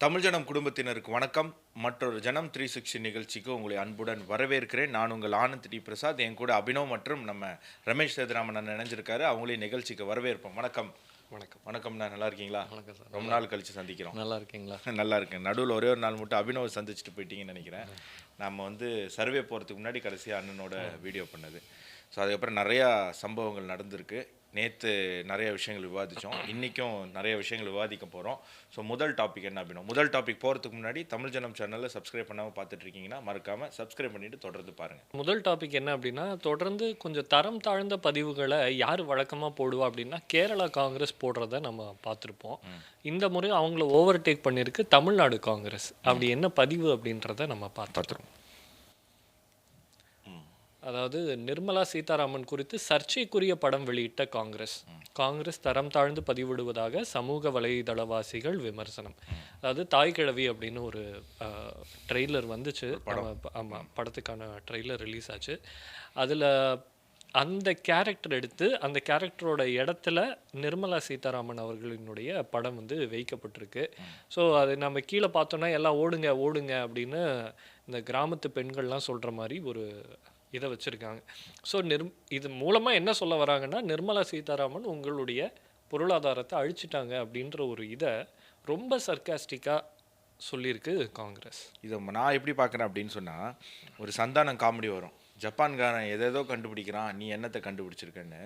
தமிழ் ஜனம் குடும்பத்தினருக்கு வணக்கம். மற்றொரு ஜனம் 360 நிகழ்ச்சிக்கு உங்களை அன்புடன் வரவேற்கிறேன். நான் உங்கள் ஆனந்த் டி பிரசாத். என் கூட அபினவ் மற்றும் நம்ம ரமேஷ் சேதுராமன் நினைஞ்சிருக்காரு. அவங்களையும் நிகழ்ச்சிக்கு வரவேற்போம். வணக்கம். வணக்கம். வணக்கம்ண்ணா, நல்லா இருக்கீங்களா? வணக்கம் சார். ரொம்ப நாள் கழிச்சு சந்திக்கிறோம். நல்லா இருக்கீங்களா? நல்லா இருக்கேன். நடுவில் ஒரே ஒரு நாள் மட்டும் அபினவ் சந்திச்சுட்டு போயிட்டீங்கன்னு நினைக்கிறேன். நம்ம சர்வே போகிறதுக்கு முன்னாடி கடைசியாக அண்ணனோட வீடியோ பண்ணது. ஸோ அதுக்கப்புறம் நிறையா சம்பவங்கள் நடந்திருக்கு. நேற்று நிறைய விஷயங்கள் விவாதித்தோம், இன்றைக்கும் நிறைய விஷயங்கள் விவாதிக்க போகிறோம். ஸோ முதல் டாபிக் என்ன அப்படின்னா, முதல் டாபிக் போகிறதுக்கு முன்னாடி தமிழ் ஜனம் சேனலில் சப்ஸ்கிரைப் பண்ணாமல் பார்த்துட்ருக்கீங்கன்னா மறக்காமல் சப்ஸ்கிரைப் பண்ணிவிட்டு தொடர்ந்து பாருங்கள். முதல் டாபிக் என்ன அப்படின்னா, தொடர்ந்து கொஞ்சம் தரம் தாழ்ந்த பதிவுகளை யார் வழக்கமாக போடுவா அப்படின்னா கேரளா காங்கிரஸ் போடுறத நம்ம பார்த்துருப்போம். இந்த முறை அவங்கள ஓவர்டேக் பண்ணியிருக்கு தமிழ்நாடு காங்கிரஸ். அப்படி என்ன பதிவு அப்படின்றத நம்ம பார்த்துருவோம். அதாவது நிர்மலா சீதாராமன் குறித்து சர்ச்சைக்குரிய படம் வெளியிட்ட காங்கிரஸ் தரம் தாழ்ந்து பதிவிடுவதாக சமூக வலைதளவாசிகள் விமர்சனம். அதாவது தாய் கிழவி அப்படின்னு ஒரு ட்ரெய்லர் வந்துச்சு. ஆமாம், படத்துக்கான ட்ரெய்லர் ரிலீஸ் ஆச்சு. அதில் அந்த கேரக்டர் எடுத்து அந்த கேரக்டரோட இடத்துல நிர்மலா சீதாராமன் அவர்களினுடைய படம் வைக்கப்பட்டிருக்கு. ஸோ அது நம்ம கீழே பார்த்தோன்னா எல்லாம் ஓடுங்க ஓடுங்க அப்படின்னு இந்த கிராமத்து பெண்கள்லாம் சொல்கிற மாதிரி ஒரு இதை வச்சுருக்காங்க. ஸோ இது மூலமாக என்ன சொல்ல வராங்கன்னா, நிர்மலா சீதாராமன் உங்களுடைய பொருளாதாரத்தை அழிச்சிட்டாங்க அப்படின்ற ஒரு இதை ரொம்ப சர்க்காஸ்டிக்காக சொல்லியிருக்கு காங்கிரஸ். இதை நான் எப்படி பார்க்குறேன் அப்படின்னு சொன்னால், ஒரு சந்தானம் காமெடி வரும், ஜப்பான்காரன் எதேதோ கண்டுபிடிக்கிறான், நீ என்னத்தை கண்டுபிடிச்சிருக்கன்னு.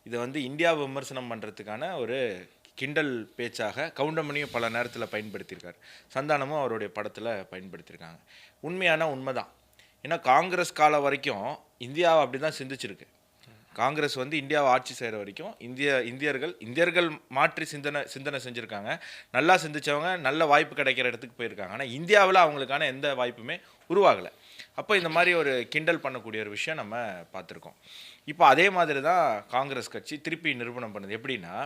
இதை இந்தியாவை விமர்சனம் பண்ணுறதுக்கான ஒரு கிண்டல் பேச்சாக கவுண்டமணியும் பல நேரத்தில் பயன்படுத்தியிருக்கார். சந்தானமும் அவருடைய படத்தில் பயன்படுத்தியிருக்காங்க. உண்மைதான். ஏன்னா காங்கிரஸ் காலம் வரைக்கும் இந்தியாவை அப்படி தான் சிந்திச்சிருக்கு. காங்கிரஸ் இந்தியாவை ஆட்சி செய்கிற வரைக்கும் இந்தியர்கள் மாற்றி சிந்தனை செஞ்சுருக்காங்க. நல்லா சிந்திச்சவங்க நல்ல வாய்ப்பு கிடைக்கிற இடத்துக்கு போயிருக்காங்க. ஆனால் இந்தியாவில் அவங்களுக்கான எந்த வாய்ப்புமே உருவாகலை. அப்போ இந்த மாதிரி ஒரு கிண்டல் பண்ணக்கூடிய ஒரு விஷயம் நம்ம பார்த்துருக்கோம். இப்போ அதே மாதிரி தான் காங்கிரஸ் கட்சி திருப்பி நிரூபணம் பண்ணுது. எப்படின்னா,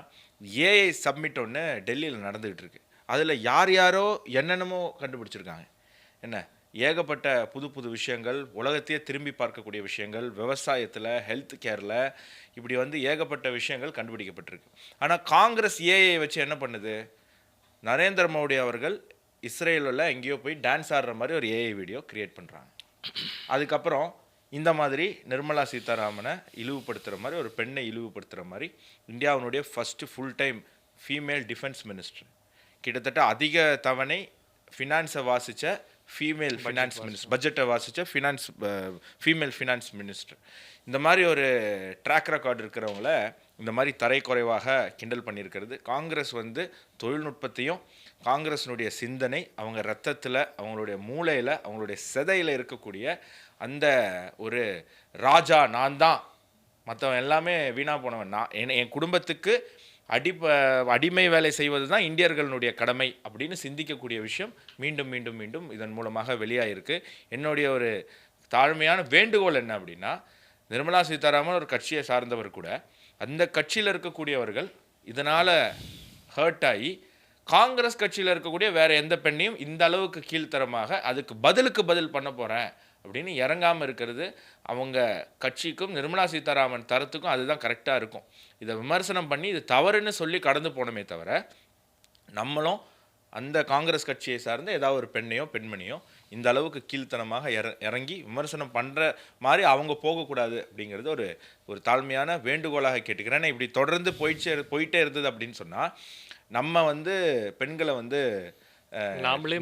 ஏஐ சப்மிட் ஒன்று டெல்லியில் நடந்துகிட்டு இருக்கு. அதில் யாரோ என்னென்னமோ கண்டுபிடிச்சிருக்காங்க. என்ன ஏகப்பட்ட புது விஷயங்கள், உலகத்தையே திரும்பி பார்க்கக்கூடிய விஷயங்கள், விவசாயத்தில், ஹெல்த் கேரில், இப்படி ஏகப்பட்ட விஷயங்கள் கண்டுபிடிக்கப்பட்டிருக்கு. ஆனால் காங்கிரஸ் ஏஐ வச்சு என்ன பண்ணுது? நரேந்திர மோடி அவர்கள் இஸ்ரேலில் எங்கேயோ போய் டான்ஸ் ஆடுற மாதிரி ஒரு ஏஐ வீடியோ கிரியேட் பண்ணுறாங்க. அதுக்கப்புறம் இந்த மாதிரி நிர்மலா சீதாராமனை இழிவுபடுத்துகிற மாதிரி, ஒரு பெண்ணை இழிவுபடுத்துகிற மாதிரி, இந்தியாவினுடைய first full time female defence minister, கிட்டத்தட்ட அதிக தவணை ஃபினான்ஸை வாசித்த ஃபீமேல் ஃபினான்ஸ் மினிஸ்டர், பட்ஜெட்டை வாசித்த ஃபீமேல் ஃபினான்ஸ் மினிஸ்டர், இந்த மாதிரி ஒரு ட்ராக் ரெக்கார்டு இருக்கிறவங்கள இந்த மாதிரி தரைக்குறைவாக கிண்டல் பண்ணியிருக்கிறது. காங்கிரஸ் தொழில்நுட்பத்தையும் காங்கிரஸினுடைய சிந்தனை, அவங்க ரத்தத்தில், அவங்களுடைய மூளையில், அவங்களுடைய செதையில் இருக்கக்கூடிய அந்த ஒரு ராஜா நான் தான், மற்றவன் எல்லாமே வீணாக போனவன் நான், என் குடும்பத்துக்கு அடிமை வேலை செய்வது தான் இந்தியர்களுடைய கடமை அப்படின்னு சிந்திக்கக்கூடிய விஷயம் மீண்டும் மீண்டும் மீண்டும் இதன் மூலமாக வெளியாகிருக்கு. என்னுடைய ஒரு தாழ்மையான வேண்டுகோள் என்ன அப்படின்னா, நிர்மலா சீதாராமன் ஒரு கட்சியை சார்ந்தவர் கூட, அந்த கட்சியில் இருக்கக்கூடியவர்கள் இதனால் ஹர்ட் ஆகி காங்கிரஸ் கட்சியில் இருக்கக்கூடிய வேறு எந்த பெண்ணையும் இந்த அளவுக்கு கீழ்த்தரமாக அதுக்கு பதில் பண்ண போகிறேன் அப்படின்னு இறங்காமல் இருக்கிறது அவங்க கட்சிக்கும் நிர்மலா சீதாராமன் தரத்துக்கும் அதுதான் கரெக்டாக இருக்கும். இதை விமர்சனம் பண்ணி இது தவறுன்னு சொல்லி கடந்து போனமே தவிர, நம்மளும் அந்த காங்கிரஸ் கட்சியை சார்ந்த ஏதாவது ஒரு பெண்ணையோ பெண்மணியோ இந்த அளவுக்கு கீழ்த்தனமாக இறங்கி விமர்சனம் பண்ணுற மாதிரி அவங்க போகக்கூடாது அப்படிங்கிறது ஒரு தாழ்மையான வேண்டுகோளாக கேட்டுக்கிறேன். ஏன்னா இப்படி தொடர்ந்து போயிட்டே இருந்தது அப்படின்னு சொன்னால், நம்ம பெண்களை நாமளே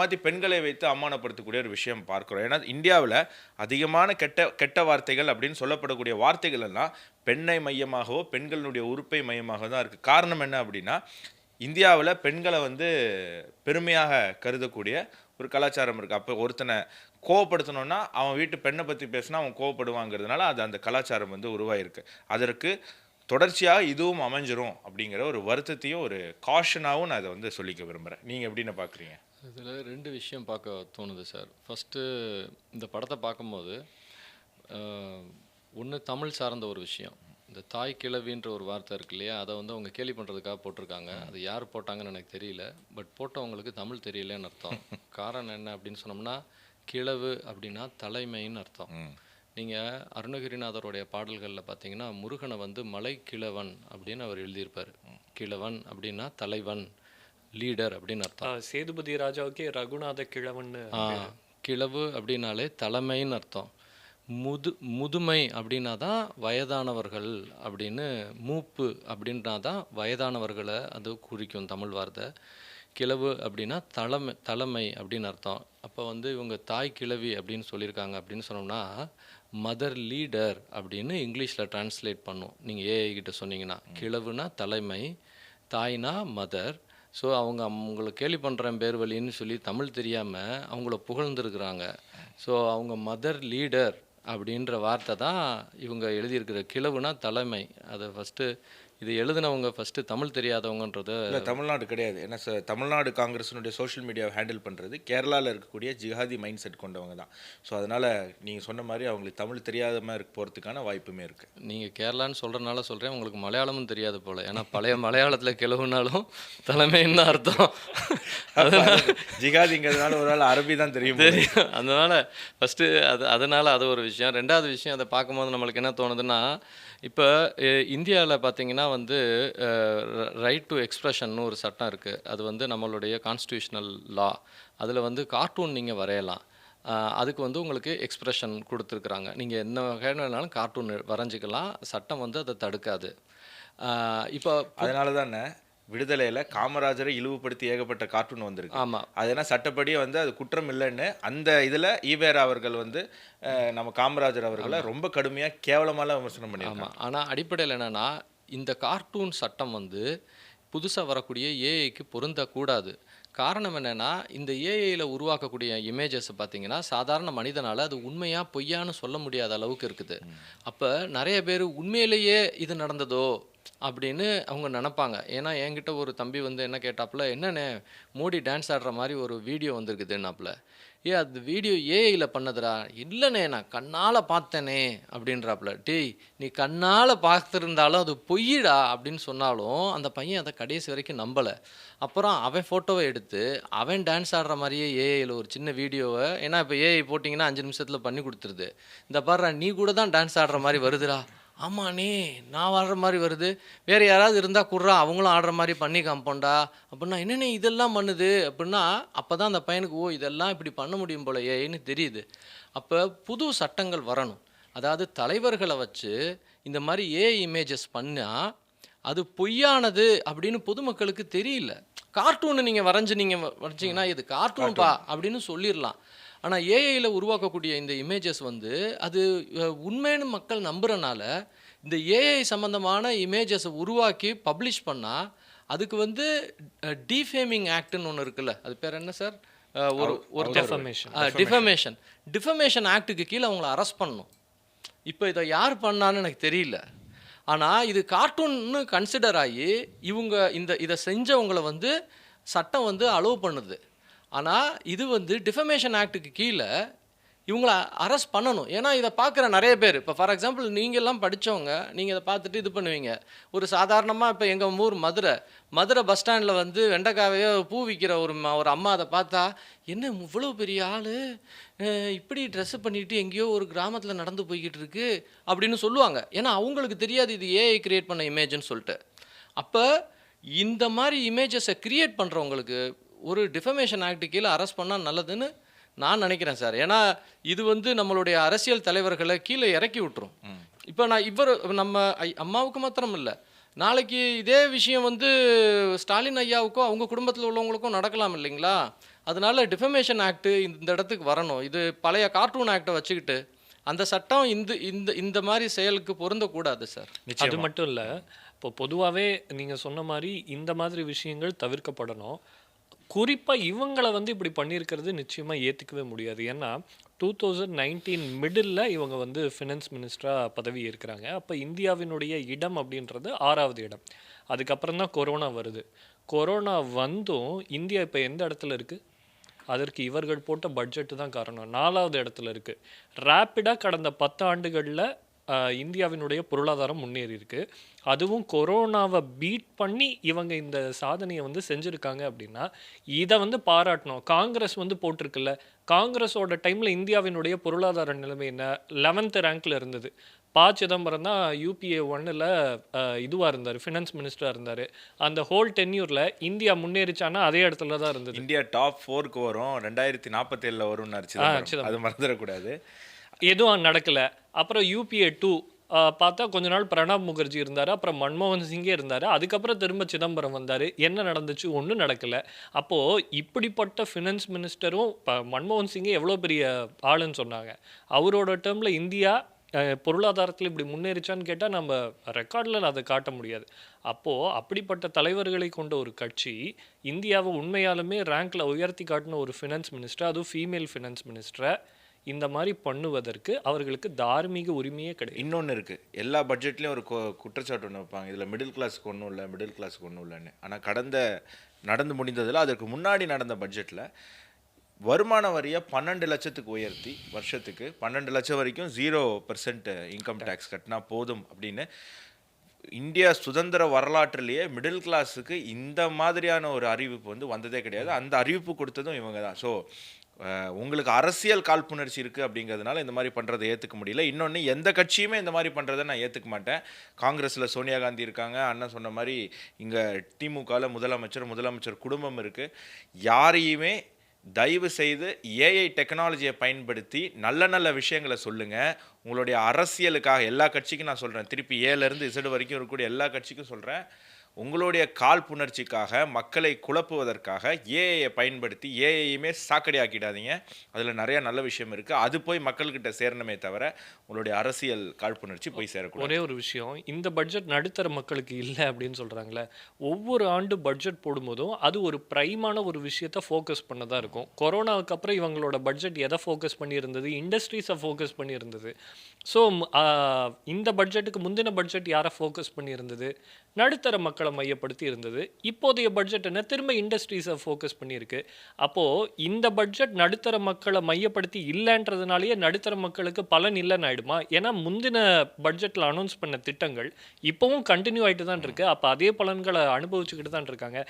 மாற்றி பெண்களை வைத்து அவமானப்படுத்தக்கூடிய ஒரு விஷயம் பார்க்குறோம். ஏன்னா இந்தியாவில் அதிகமான கெட்ட வார்த்தைகள் அப்படின்னு சொல்லப்படக்கூடிய வார்த்தைகள் எல்லாம் பெண்ணை மையமாகவோ பெண்களுடைய உறுப்பை மையமாக தான் இருக்குது. காரணம் என்ன அப்படின்னா, இந்தியாவில் பெண்களை பெருமையாக கருதக்கூடிய ஒரு கலாச்சாரம் இருக்குது. அப்போ ஒருத்தனை கோவப்படுத்தணுன்னா அவன் வீட்டு பெண்ணை பற்றி பேசினா அவன் கோவப்படுவாங்கிறதுனால அது அந்த கலாச்சாரம் உருவாயிருக்கு. அதற்கு தொடர்ச்சியாக இதுவும் அமைஞ்சிரும் அப்படிங்கிற ஒரு வருத்தத்தையும் ஒரு காஷனாகவும் நான் அதை சொல்லிக்க விரும்புகிறேன். நீங்கள் எப்படின்னு பார்க்குறீங்க? இதில் ரெண்டு விஷயம் பார்க்க தோணுது சார். ஃபஸ்ட்டு இந்த படத்தை பார்க்கும்போது ஒன்று தமிழ் சார்ந்த ஒரு விஷயம், இந்த தாய் கிழவின்ற ஒரு வார்த்தை இருக்கு இல்லையா, அதை அவங்க கேலி பண்ணுறதுக்காக போட்டிருக்காங்க. அது யார் போட்டாங்கன்னு எனக்கு தெரியல, பட் போட்டவங்களுக்கு தமிழ் தெரியலன்னு அர்த்தம். காரணம் என்ன அப்படின்னு சொன்னோம்னா, கிழவு அப்படின்னா தலைமைன்னு அர்த்தம். நீங்கள் அருணகிரிநாதருடைய பாடல்களில் பார்த்தீங்கன்னா, முருகனை மலை கிழவன் அப்படின்னு அவர் எழுதியிருப்பார். கிழவன் அப்படின்னா தலைவன், லீடர் அப்படின்னு அர்த்தம். சேதுபதி ராஜாவுக்கே ரகுநாத கிழவன்னு கிழவு அப்படின்னாலே தலைமைன்னு அர்த்தம். முதுமை அப்படின்னா தான் வயதானவர்கள் அப்படின்னு, மூப்பு அப்படின்னா தான் வயதானவர்களை அது குறிக்கும் தமிழ் வார்த்தை. கிழவு அப்படின்னா தலைமை அப்படின்னு அர்த்தம். அப்போ வந்து இவங்க தாய் கிழவி அப்படின்னு சொல்லியிருக்காங்க அப்படின்னு சொன்னோம்னா மதர் லீடர் அப்படின்னு இங்கிலீஷில் டிரான்ஸ்லேட் பண்ணும். நீங்கள் ஏஐ கிட்ட சொன்னீங்கன்னா கிழவுனா தலைமை, தாய்னா மதர். ஸோ அவங்கள கேலி பண்ணுறேன் பேர் வழின்னு சொல்லி தமிழ் தெரியாமல் அவங்கள புகழ்ந்துருக்குறாங்க. ஸோ அவங்க மதர் லீடர் அப்படின்ற வார்த்தை தான் இவங்க எழுதியிருக்கிற. கிழவுனா தலைமை. அதை ஃபஸ்ட்டு இது எழுதினவங்க ஃபஸ்ட்டு தமிழ் தெரியாதவங்கன்றத. இல்லை, தமிழ்நாடு கிடையாது. ஏன்னா தமிழ்நாடு காங்கிரஸினுடைய சோஷியல் மீடியாவை ஹேண்டில் பண்ணுறது கேரளாவில் இருக்கக்கூடிய ஜிஹாதி மைண்ட் செட் கொண்டவங்க தான். ஸோ அதனால் நீங்கள் சொன்ன மாதிரி அவங்களுக்கு தமிழ் தெரியாத மாதிரி போகிறதுக்கான வாய்ப்புமே இருக்குது. நீங்கள் கேரளான்னு சொல்கிறனால சொல்கிறேன், உங்களுக்கு மலையாளமும் தெரியாது போல். ஏன்னா பழைய மலையாளத்தில் கிழவுனாலும் தலைமைன்னு அர்த்தம். ஜிஹாதிங்கிறதுனால ஒரு ஆள் அரபி தான் தெரியும். அதனால் ஃபஸ்ட்டு அதனால் அது ஒரு விஷயம். ரெண்டாவது விஷயம், அதை பார்க்கும்போது நம்மளுக்கு என்ன தோணுதுன்னா, இப்போ இந்தியாவில் பார்த்தீங்கன்னா வந்து ரைட் டு எக்ஸ்ப்ரெஷன் ஒரு சட்டம் இருக்குது. அது வந்து நம்மளுடைய கான்ஸ்டியூஷனல் லா. அதில் வந்து கார்ட்டூன் நீங்கள் வரையலாம். அதுக்கு வந்து உங்களுக்கு எக்ஸ்ப்ரெஷன் கொடுத்துருக்குறாங்க. நீங்கள் என்ன வகைனாலும் கார்ட்டூன் வரைஞ்சிக்கலாம். சட்டம் வந்து அதை தடுக்காது. இப்போ அதனால தானே விடுதலையில் காமராஜரை இழிவுபடுத்தி ஏகப்பட்ட கார்ட்டூன் வந்திருக்கு. ஆமாம், அது ஏன்னா சட்டப்படி வந்து அது குற்றம் இல்லைன்னு அந்த இதில் ஈவேரா அவர்கள் வந்து நம்ம காமராஜர் அவர்களை ரொம்ப கடுமையாக கேவலமாலாம் விமர்சனம் பண்ணியிருக்காங்க. ஆமாம். ஆனால் அடிப்படையில் என்னென்னா, இந்த கார்ட்டூன் சட்டம் வந்து புதுசாக வரக்கூடிய ஏஐக்கு பொருந்தக்கூடாது. காரணம் என்னென்னா, இந்த ஏஐயில் உருவாக்கக்கூடிய இமேஜஸ் பார்த்தீங்கன்னா சாதாரண மனிதனால் அது உண்மையாக பொய்யான்னு சொல்ல முடியாத அளவுக்கு இருக்குது. அப்போ நிறைய பேர் உண்மையிலேயே இது நடந்ததோ அப்படின்னு அவங்க நினப்பாங்க. ஏன்னா என்கிட்ட ஒரு தம்பி வந்து என்ன கேட்டாப்புல, என்னண்ணே மோடி டான்ஸ் ஆடுற மாதிரி ஒரு வீடியோ வந்திருக்குதுன்னாப்புல. அது வீடியோ ஏஐயில் பண்ணதுடா. இல்லைண்ணே நான் கண்ணால் பார்த்தேனே அப்படின்றாப்புல. டேய், நீ கண்ணால் பார்த்துருந்தாலும் அது பொய்யிடா அப்படின்னு சொன்னாலும் அந்த பையன் அதை கடைசி வரைக்கும் நம்பலை. அப்புறம் அவன் ஃபோட்டோவை எடுத்து அவன் டான்ஸ் ஆடுற மாதிரியே ஏஐயில் ஒரு சின்ன வீடியோவை, ஏன்னா இப்போ ஏஐ போட்டிங்கன்னா 5 நிமிஷத்தில் பண்ணி கொடுத்துருது. இந்த பாரு நீ கூட தான் டான்ஸ் ஆடுற மாதிரி வருதுடா. ஆமாண்ணே நான் ஆடுற மாதிரி வருது, வேறு யாராவது இருந்தால் குர்றா அவங்களும் ஆடுற மாதிரி பண்ணி காம்போண்டா அப்படின்னா, என்னென்ன இதெல்லாம் பண்ணுது அப்படின்னா, அப்போ தான் அந்த பையனுக்கு ஓ இதெல்லாம் இப்படி பண்ண முடியும் போல ஏன்னு தெரியுது. அப்போ புது சட்டங்கள் வரணும். அதாவது தலைவர்களை வச்சு இந்த மாதிரி ஏஐ இமேஜஸ் பண்ணால் அது பொய்யானது அப்படின்னு பொதுமக்களுக்கு தெரியல. கார்ட்டூனு நீங்கள் வரைஞ்சிங்கன்னா இது கார்ட்டூன்பா அப்படின்னு சொல்லிடலாம். ஆனால் ஏஐயில் உருவாக்கக்கூடிய இந்த இமேஜஸ் வந்து அது உண்மைன்னு மக்கள் நம்புறனால இந்த ஏஐ சம்மந்தமான இமேஜஸை உருவாக்கி பப்ளிஷ் பண்ணால் அதுக்கு வந்து டிஃபேமிங் ஆக்ட்னு ஒன்று இருக்குல்ல, அது பேர் என்ன சார்? டிஃபமேஷன் ஆக்டுக்கு கீழே அவங்கள அரெஸ்ட் பண்ணணும். இப்போ இதை யார் பண்ணான்னு எனக்கு தெரியல. ஆனால் இது கார்ட்டூன்னு கன்சிடர் ஆகி இதை செஞ்சவங்களை வந்து சட்டம் வந்து அலோவ் பண்ணுது. ஆனால் இது வந்து டிஃபமேஷன் ஆக்டுக்கு கீழே இவங்கள அரெஸ்ட் பண்ணணும். ஏன்னா இதை பார்க்குற நிறைய பேர், இப்போ ஃபார் எக்ஸாம்பிள் நீங்கள்லாம் படித்தவங்க, நீங்கள் இதை பார்த்துட்டு இது பண்ணுவீங்க. ஒரு சாதாரணமாக இப்போ எங்கள் ஊர் மதுரை பஸ் ஸ்டாண்டில் வந்து வெண்டைக்காவையோ பூ விற்கிற ஒரு அம்மா அதை பார்த்தா, என்ன இவ்வளோ பெரிய ஆள் இப்படி ட்ரெஸ்ஸு பண்ணிட்டு எங்கேயோ ஒரு கிராமத்தில் நடந்து போய்கிட்டு இருக்கு அப்படின்னு சொல்லுவாங்க. ஏன்னா அவங்களுக்கு தெரியாது இது ஏஐ கிரியேட் பண்ண இமேஜ்னு சொல்லிட்டு. அப்போ இந்த மாதிரி இமேஜஸை கிரியேட் பண்ணுறவங்களுக்கு ஒரு டிஃபமேஷன் ஆக்ட் கீழே அரெஸ்ட் பண்ணால் நல்லதுன்னு நான் நினைக்கிறேன் சார். ஏன்னா இது வந்து நம்மளுடைய அரசியல் தலைவர்களை கீழே இறக்கி விட்டுரும். இப்போ நம்ம அம்மாவுக்கு மாத்திரம் இல்லை, நாளைக்கு இதே விஷயம் வந்து ஸ்டாலின் ஐயாவுக்கும் அவங்க குடும்பத்தில் உள்ளவங்களுக்கும் நடக்கலாம் இல்லைங்களா? அதனால டிஃபமேஷன் ஆக்ட் இந்த இடத்துக்கு வரணும். இது பழைய கார்ட்டூன் ஆக்டை வச்சுக்கிட்டு அந்த சட்டம் இந்த மாதிரி செயலுக்கு பொருந்தக்கூடாது சார். அது மட்டும் இல்லை, இப்போ பொதுவாகவே நீங்கள் சொன்ன மாதிரி இந்த மாதிரி விஷயங்கள் தவிர்க்கப்படணும். குறிப்பாக இவங்களை வந்து இப்படி பண்ணியிருக்கிறது நிச்சயமாக ஏற்றுக்கவே முடியாது. ஏன்னா 2019 மிடில் இவங்க வந்து ஃபினான்ஸ் மினிஸ்டராக பதவி ஏற்கிறாங்க. அப்போ இந்தியாவினுடைய இடம் அப்படின்றது 6வது இடம். அதுக்கப்புறம் தான் கொரோனா வருது. கொரோனா வந்தும் இந்தியா இப்போ எந்த இடத்துல இருக்குது? அதற்கு இவர்கள் போட்ட பட்ஜெட்டு தான் காரணம். 4வது இடத்துல இருக்குது. ரேப்பிடாக கடந்த 10 ஆண்டுகளில் இந்தியாவினுடைய பொருளாதாரம் முன்னேறி இருக்கு. அதுவும் கொரோனாவை பீட் பண்ணி இவங்க இந்த சாதனையை வந்து செஞ்சுருக்காங்க அப்படின்னா இதை வந்து பாராட்டணும். காங்கிரஸ் வந்து போட்டிருக்குல்ல, காங்கிரஸோட டைமில் இந்தியாவினுடைய பொருளாதார நிலைமை என்ன? 11th ரேங்க்ல இருந்தது. சிதம்பரம் தான் UPA 1ல் இதுவாக இருந்தார், ஃபினான்ஸ் மினிஸ்டராக இருந்தார். அந்த ஹோல் டென்யூரில் இந்தியா முன்னேறிச்சானா அதே இடத்துல தான் இருந்தது. இந்தியா டாப் 4க்கு வரும், 2047 வரும்னு சிதம்பரம். அது மறந்துடக்கூடாது. எதுவும் நடக்கலை. அப்புறம் UPA 2 பார்த்தா கொஞ்ச நாள் பிரணாப் முகர்ஜி இருந்தார், அப்புறம் மன்மோகன் சிங்கே இருந்தார், அதுக்கப்புறம் திரும்ப சிதம்பரம் வந்தார். என்ன நடந்துச்சு? ஒன்றும் நடக்கலை. அப்போது இப்படிப்பட்ட ஃபினான்ஸ் மினிஸ்டரும் மன்மோகன் சிங்கே எவ்வளோ பெரிய ஆளுன்னு சொன்னாங்க. அவரோட டேர்மில் இந்தியா பொருளாதாரத்தில் இப்படி முன்னேறிச்சான்னு கேட்டால் நம்ம ரெக்கார்டில் அதை காட்ட முடியாது. அப்போது அப்படிப்பட்ட தலைவர்களை கொண்ட ஒரு கட்சி இந்தியாவை உண்மையாலுமே ரேங்க்கில் உயர்த்தி காட்டின ஒரு ஃபினான்ஸ் மினிஸ்டர், அதுவும் ஃபீமேல் ஃபினான்ஸ் மினிஸ்டரை இந்த மாதிரி பண்ணுவதற்கு அவர்களுக்கு தார்மீக உரிமையே கிடையாது. இன்னொன்று இருக்குது, எல்லா பட்ஜெட்லேயும் ஒரு குற்றச்சாட்டு ஒன்று வைப்பாங்க, இதில் மிடில் கிளாஸுக்கு ஒன்றும் இல்லை, மிடில் கிளாஸுக்கு ஒன்றும் இல்லைன்னு. ஆனால் நடந்து முடிந்ததில் அதற்கு முன்னாடி நடந்த பட்ஜெட்டில் வருமான வரியை 12 லட்சத்துக்கு உயர்த்தி வருஷத்துக்கு 12 லட்சம் வரைக்கும் 0% இன்கம் டேக்ஸ் கட்டினா போதும் அப்படின்னு இந்தியா சுதந்திர வரலாற்றிலேயே மிடில் கிளாஸுக்கு இந்த மாதிரியான ஒரு அறிவிப்பு வந்ததே கிடையாது. அந்த அறிவிப்பு கொடுத்ததும் இவங்க தான். ஸோ உங்களுக்கு அரசியல் காழ்ப்புணர்ச்சி இருக்குது அப்படிங்கிறதுனால இந்த மாதிரி பண்ணுறதை ஏற்றுக்க முடியல. இன்னொன்று, எந்த கட்சியுமே இந்த மாதிரி பண்ணுறதை நான் ஏற்றுக்க மாட்டேன். காங்கிரஸில் சோனியா காந்தி இருக்காங்க, அண்ணன் சொன்ன மாதிரி இங்கே திமுகவில் முதலமைச்சர் குடும்பம் இருக்குது. யாரையுமே தயவு செய்து ஏஐ டெக்னாலஜியை பயன்படுத்தி நல்ல நல்ல விஷயங்களை சொல்லுங்கள். உங்களுடைய அரசியலுக்காக எல்லா கட்சிக்கும் நான் சொல்கிறேன், திருப்பி ஏலேருந்து Z வரைக்கும் இருக்கக்கூடிய எல்லா கட்சிக்கும் சொல்கிறேன், உங்களுடைய காழ்ப்புணர்ச்சிக்காக மக்களை குழப்புவதற்காக ஏஐயை பயன்படுத்தி ஏஐயுமே சாக்கடையாக்கிடாதீங்க. அதில் நிறைய நல்ல விஷயம் இருக்குது, அது போய் மக்கள்கிட்ட சேரணுமே தவிர உங்களுடைய அரசியல் காழ்ப்புணர்ச்சி போய் சேரக்கூடாது. ஒரே ஒரு விஷயம், இந்த பட்ஜெட் நடுத்தர மக்களுக்கு இல்லை அப்படின்னு சொல்கிறாங்களே, ஒவ்வொரு ஆண்டு பட்ஜெட் போடும்போதும் அது ஒரு ப்ரைமான ஒரு விஷயத்தை ஃபோக்கஸ் பண்ண தான் இருக்கும். கொரோனாவுக்கு அப்புறம் இவங்களோட பட்ஜெட் எதை ஃபோக்கஸ் பண்ணியிருந்தது? இண்டஸ்ட்ரீஸை ஃபோக்கஸ் பண்ணியிருந்தது. ஸோ இந்த பட்ஜெட்டுக்கு முந்தின பட்ஜெட் யாரை ஃபோக்கஸ் பண்ணியிருந்தது? நடுத்தர மக்களை மையப்படுத்தி இருந்தது. இப்போதைய பட்ஜெட் என்ன? திரும்ப இண்டஸ்ட்ரீஸை ஃபோக்கஸ் பண்ணியிருக்கு. அப்போது இந்த பட்ஜெட் நடுத்தர மக்களை மையப்படுத்தி இல்லைன்றதுனாலேயே நடுத்தர மக்களுக்கு பலன் இல்லைன்னு ஆயிடுமா? ஏன்னா முந்தின பட்ஜெட்டில் அனௌன்ஸ் பண்ண திட்டங்கள் இப்போவும் கண்டினியூ ஆகிட்டு தான் இருக்குது. அப்போ அதே பலன்களை அனுபவிச்சுக்கிட்டு தான் இருக்காங்க.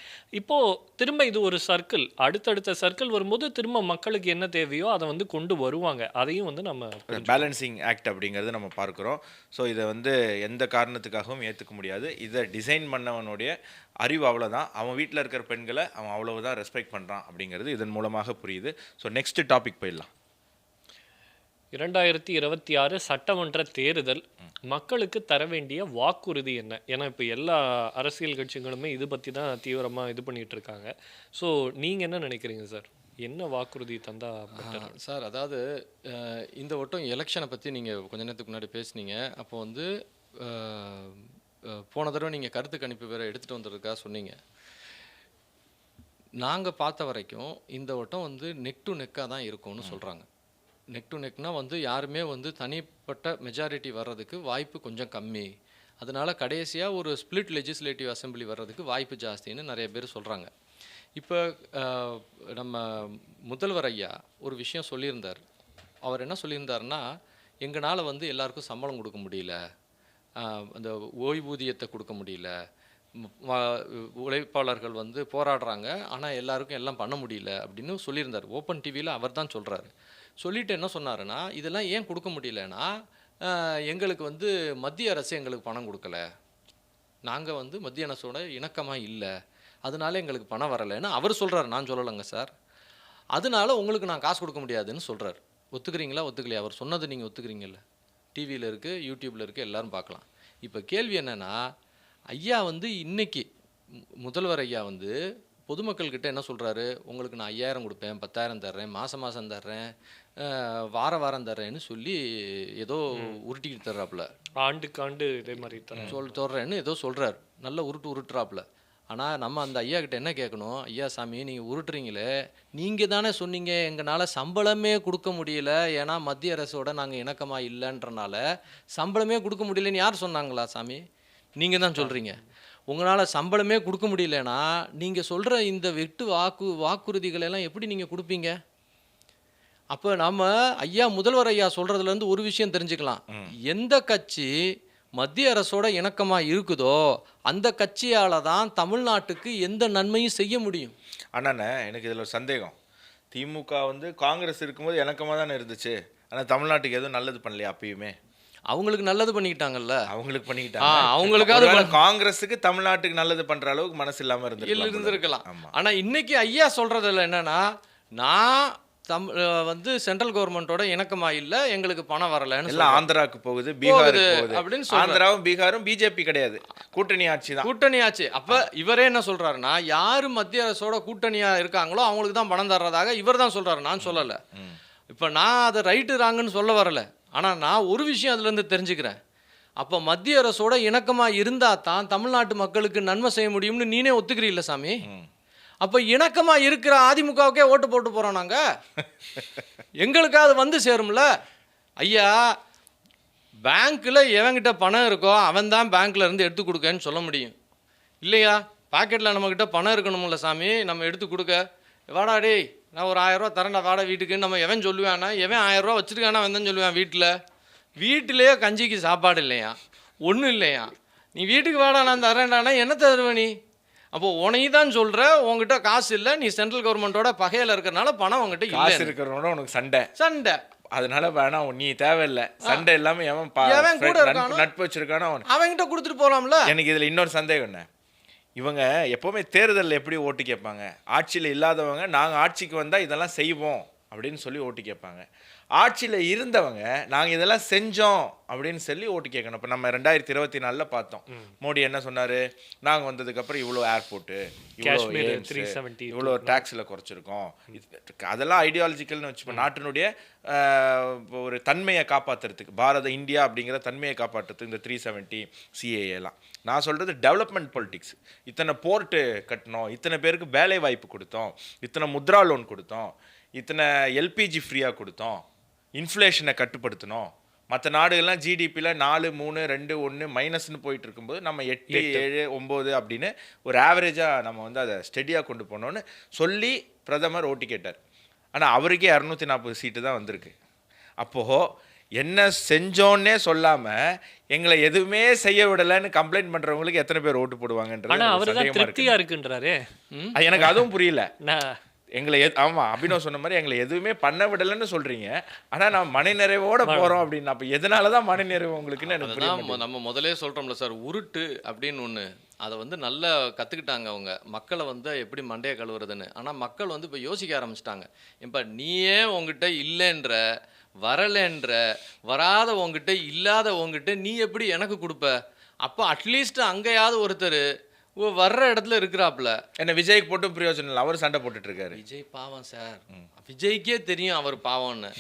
இப்போது திரும்ப இது ஒரு சர்க்கிள், அடுத்தடுத்த சர்க்கிள் வரும்போது திரும்ப மக்களுக்கு என்ன தேவையோ அதை கொண்டு வருவாங்க. அதையும் நம்ம பேலன்சிங் ஆக்ட் அப்படிங்கிறது நம்ம பார்க்குறோம். ஸோ இதை எந்த காரணத்துக்காகவும் ஏற்றுக்க முடியாது. இதை டிசைன் பண்ணவனுடைய அறிவு அவ்வளோதான். அவன் வீட்டில் இருக்கிற பெண்களை அவன் அவ்வளவுதான் ரெஸ்பெக்ட் பண்ணுறான் அப்படிங்கிறது இதன் மூலமாக புரியுது. ஸோ நெக்ஸ்ட் டாபிக் போயிடலாம். 2026 சட்டமன்ற தேர்தல் மக்களுக்கு தர வேண்டிய வாக்குறுதி என்ன? ஏன்னா இப்போ எல்லா அரசியல் கட்சிகளுமே இது பற்றி தான் தீவிரமாக இது பண்ணிகிட்டு இருக்காங்க. ஸோ நீங்கள் என்ன நினைக்கிறீங்க சார்? என்ன வாக்குறுதி தந்தா பெட்டர்? சார், அதாவது இந்த வட்டம் எலெக்ஷனை பற்றி நீங்கள் கொஞ்ச நேரத்துக்கு முன்னாடி பேசுனீங்க. அப்போ போன தடவை நீங்கள் கருத்து கணிப்பு வேறு எடுத்துகிட்டு வந்ததுக்காக சொன்னீங்க. நாங்கள் பார்த்த வரைக்கும் இந்த வட்டம் நெக் டு நெக்காக தான் இருக்கும்னு சொல்கிறாங்க. நெக் டு நெக்னா யாருமே தனிப்பட்ட மெஜாரிட்டி வர்றதுக்கு வாய்ப்பு கொஞ்சம் கம்மி, அதனால் கடைசியாக ஒரு ஸ்பிளிட் லெஜிஸ்லேட்டிவ் அசம்பிளி வர்றதுக்கு வாய்ப்பு ஜாஸ்தின்னு நிறைய பேர் சொல்கிறாங்க. இப்போ நம்ம முதல்வர் ஐயா ஒரு விஷயம் சொல்லியிருந்தார். அவர் என்ன சொல்லியிருந்தாருன்னா, எங்களால் எல்லாருக்கும் சம்பளம் கொடுக்க முடியல, அந்த ஓய்வூதியத்தை கொடுக்க முடியல, உழைப்பாளர்கள் போராடுறாங்க, ஆனால் எல்லாருக்கும் எல்லாம் பண்ண முடியல அப்படின்னு சொல்லியிருந்தார். ஓப்பன் டிவியில் அவர் தான் சொல்கிறாரு. சொல்லிவிட்டு என்ன சொன்னாருன்னா, இதெல்லாம் ஏன் கொடுக்க முடியலன்னா, எங்களுக்கு மத்திய அரசு எங்களுக்கு பணம் கொடுக்கல, நாங்கள் மத்திய அரசோட இணக்கமாக இல்லை, அதனால எங்களுக்கு பணம் வரலைன்னு அவர் சொல்கிறார். நான் சொல்லலைங்க சார். அதனால உங்களுக்கு நான் காசு கொடுக்க முடியாதுன்னு சொல்கிறார். ஒத்துக்கிறீங்களா ஒத்துக்கலையா? அவர் சொன்னது நீங்கள் ஒத்துக்கிறீங்கல்ல? டிவியில் இருக்குது, யூடியூப்பில் இருக்குது, எல்லோரும் பார்க்கலாம். இப்போ கேள்வி என்னென்னா, ஐயா இன்னைக்கு முதல்வர் ஐயா பொதுமக்கள்கிட்ட என்ன சொல்கிறாரு? உங்களுக்கு நான் 5000 கொடுப்பேன், 10,000 தர்றேன், மாதம் தர்றேன், வாரம் தர்றேன்னு சொல்லி ஏதோ உருட்டிக்கிட்டு தர்றாப்புல, ஆண்டுக்கு ஆண்டு இதே மாதிரி தர்றேன்னு ஏதோ சொல்கிறார். நல்ல உருட்டுறாப்புல. ஆனால் நம்ம அந்த ஐயா கிட்ட என்ன கேட்கணும்? ஐயா சாமி, நீங்கள் உருட்டுறீங்களே, நீங்கள் தானே சொன்னீங்க எங்களால் சம்பளமே கொடுக்க முடியல, ஏன்னா மத்திய அரசோட நாங்கள் இணக்கமாக இல்லைன்றனால சம்பளமே கொடுக்க முடியலன்னு யார் சொன்னாங்களா சாமி? நீங்கள் தான் சொல்கிறீங்க. உங்களால் சம்பளமே கொடுக்க முடியலன்னா நீங்கள் சொல்கிற இந்த வாக்குறுதிகளெல்லாம் எப்படி நீங்கள் கொடுப்பீங்க? அப்போ நம்ம ஐயா முதல்வர் ஐயா சொல்கிறதுலேருந்து ஒரு விஷயம் தெரிஞ்சுக்கலாம். எந்த கட்சி மத்திய அரசோட இணக்கமாக இருக்குதோ அந்த கட்சியால் தான் தமிழ்நாட்டுக்கு எந்த நன்மையும் செய்ய முடியும். அண்ணா, எனக்கு இதில் ஒரு சந்தேகம். திமுக காங்கிரஸ் இருக்கும்போது இணக்கமாக தானே இருந்துச்சு, ஆனால் தமிழ்நாட்டுக்கு எதுவும் நல்லது பண்ணலையா? அப்பயுமே அவங்களுக்கு நல்லது பண்ணிக்கிட்டாங்கல்ல. அவங்களுக்கு ஆ, பண்ணிக்கிட்டாங்க. அவங்களுக்காவது ஒருவேளை காங்கிரஸுக்கு தமிழ்நாட்டுக்கு நல்லது பண்ற அளவுக்கு மனசு இல்லாம இருந்திருக்கலாம். ஆமா. ஆனா இன்னைக்கு ஐயா சொல்றதுல என்னன்னா, நான் வந்து சென்ட்ரல் கவர்மெண்ட்டோட இணக்கமா இல்ல, எங்களுக்கு பணம் வரலன்னு எல்லாம் சொல்றாரு. ஆந்திராக்கு போகுது, பீகாருக்கு போகுது. அப்படின்னு சொல்றாரு. ஆந்திராவும் பீகாரும் பிஜேபி கிடையாது, கூட்டணி ஆட்சி தான். கூட்டணி ஆச்சு. அப்ப இவரே என்ன சொல்றாருன்னா, யாரு மத்திய அரசோட கூட்டணியா இருக்காங்களோ அவங்களுக்கு தான் பணம் தர்றதாக இவர் தான் சொல்றாரு, நான் சொல்லல. இப்ப நான் அதை ரைட்டு ராங்குன்னு சொல்ல வரல. ஆனா நான் ஒரு விஷயம் அதுல இருந்து தெரிஞ்சுக்கிறேன். அப்ப மத்திய அரசோட இணக்கமா இருந்தா தான் தமிழ்நாட்டு மக்களுக்கு நன்மை செய்ய முடியும்னு நீனே ஒத்துக்கிறீல்ல சாமி? அப்ப இணக்கமா இருக்கிற அதிமுகவுக்கே ஓட்டு போட்டு போறோம் நாங்க. எங்களுக்கு அது வந்து சேரும்ல. ஐயா, பேங்க்ல எவன்கிட்ட பணம் இருக்கோ அவன் தான் பேங்க்ல இருந்து எடுத்து கொடுக்கன்னு சொல்ல முடியும் இல்லையா? பாக்கெட்ல நம்மக்கிட்ட பணம் இருக்கணும்ல சாமி, நம்ம எடுத்து கொடுக்க. வாடா டேய், நான் ஒரு 1000 ரூபா தரேன்டா வாடா வீட்டுக்குன்னு நம்ம எவன் சொல்லுவானா? எவன் 1000 ரூபா வச்சிருக்கானா அவன் தான் சொல்லுவான். வீட்டிலேயே கஞ்சிக்கு சாப்பாடு இல்லையா, ஒன்றும் இல்லையா, நீ வீட்டுக்கு வாடா நான் தரேன்டானா என்ன தருவ நீ? அப்போ உனையும் தான் சொல்ற, உங்ககிட்ட காசு இல்லை, நீ சென்ட்ரல் கவர்மெண்ட்டோட பகையில இருக்கிறனால பணம் உங்ககிட்ட காசு இல்லை. இருக்கிறவனோட உனக்கு சண்டை, அதனால வேணாம், நீ தேவையில்லை. சண்டை இல்லாம எவன் கூட இருக்கானோ நட்பு வச்சிருக்கானோ அவன்கிட்ட கொடுத்துட்டு போலாம்ல. எனக்கு இதுல இன்னொரு சந்தேகம் என்ன, இவங்க எப்பவுமே தேர்தலில் எப்படி ஓட்டு கேட்பாங்க? ஆட்சியில் இல்லாதவங்க நாங்கள் ஆட்சிக்கு வந்தால் இதெல்லாம் செய்வோம் அப்படின்னு சொல்லி ஓட்டு கேட்பாங்க. ஆட்சியில் இருந்தவங்க நாங்கள் இதெல்லாம் செஞ்சோம் அப்படின்னு சொல்லி ஓட்டு கேட்கணும். இப்போ நம்ம 2024 பார்த்தோம், மோடி என்ன சொன்னார்? நாங்கள் வந்ததுக்கப்புறம் இவ்வளோ ஏர்போர்ட்டு, இவ்வளோ டேக்ஸில் குறைச்சிருக்கோம். அதெல்லாம் ஐடியாலஜிக்கல்னு வச்சுப்போம். நாட்டினுடைய ஒரு தன்மையை காப்பாற்றுறதுக்கு, பாரத இந்தியா அப்படிங்கிற தன்மையை காப்பாற்றுறதுக்கு இந்த 370 சிஏஏலாம். நான் சொல்கிறது டெவலப்மெண்ட் பொலிட்டிக்ஸ். இத்தனை போர்ட்டு கட்டினோம், இத்தனை பேருக்கு வேலை வாய்ப்பு கொடுத்தோம், இத்தனை முத்ரா லோன் கொடுத்தோம், இத்தனை எல்பிஜி ஃப்ரீயாக கொடுத்தோம், இன்ஃப்ளேஷனை கட்டுப்படுத்தணும். மற்ற நாடுகள்லாம் ஜிடிபியில் 4, 3, 2, 1 மைனஸ்னு போயிட்டு இருக்கும்போது நம்ம 8, 7, 9 அப்படின்னு ஒரு ஆவரேஜாக நம்ம வந்து அதை ஸ்டெடியாக கொண்டு போனோன்னு சொல்லி பிரதமர் ஓட்டு கேட்டார். ஆனால் அவருக்கே 240 சீட்டு தான் வந்திருக்கு. அப்போது என்ன செஞ்சோன்னே சொல்லாமல் எங்களை எதுவுமே செய்ய விடலைன்னு கம்ப்ளைண்ட் பண்ணுறவங்களுக்கு எத்தனை பேர் ஓட்டு போடுவாங்கன்றது இருக்குன்றாரு. எனக்கு அதுவும் புரியல. எங்களை ஆமாம், அபினவ் சொன்ன மாதிரி எங்களை எதுவுமே பண்ண விடலைன்னு சொல்கிறீங்க, ஆனால் நான் மனநிறைவோட போகிறோம் அப்படின்னு. அப்போ எதனால தான் மனநிறைவு உங்களுக்குன்னு எனக்கு புரியல. நம்ம முதலே சொல்கிறோம்ல சார், உருட்டு அப்படின்னு ஒன்று, அதை வந்து நல்லா கற்றுக்கிட்டாங்க அவங்க, மக்களை வந்து எப்படி மண்டையை கழுவுறதுன்னு. ஆனால் மக்கள் வந்து இப்போ யோசிக்க ஆரம்பிச்சிட்டாங்க. இப்போ நீயே உங்ககிட்ட இல்லைன்ற, வரலைன்ற, வராத உங்ககிட்ட இல்லாத உங்ககிட்ட நீ எப்படி எனக்கு கொடுப்ப? அப்போ அட்லீஸ்ட் அங்கேயாவது ஒருத்தர் வர்ற இடத்துல இருக்கிறாப்புல. என்ன விஜய்க்கு போட்டும் பிரயோஜனம் இல்லை, அவர் சண்டை போட்டுட்டு இருக்காரு. விஜய் பாவம் சார், விஜய்க்கே தெரியும் அவர் பாவம்னு.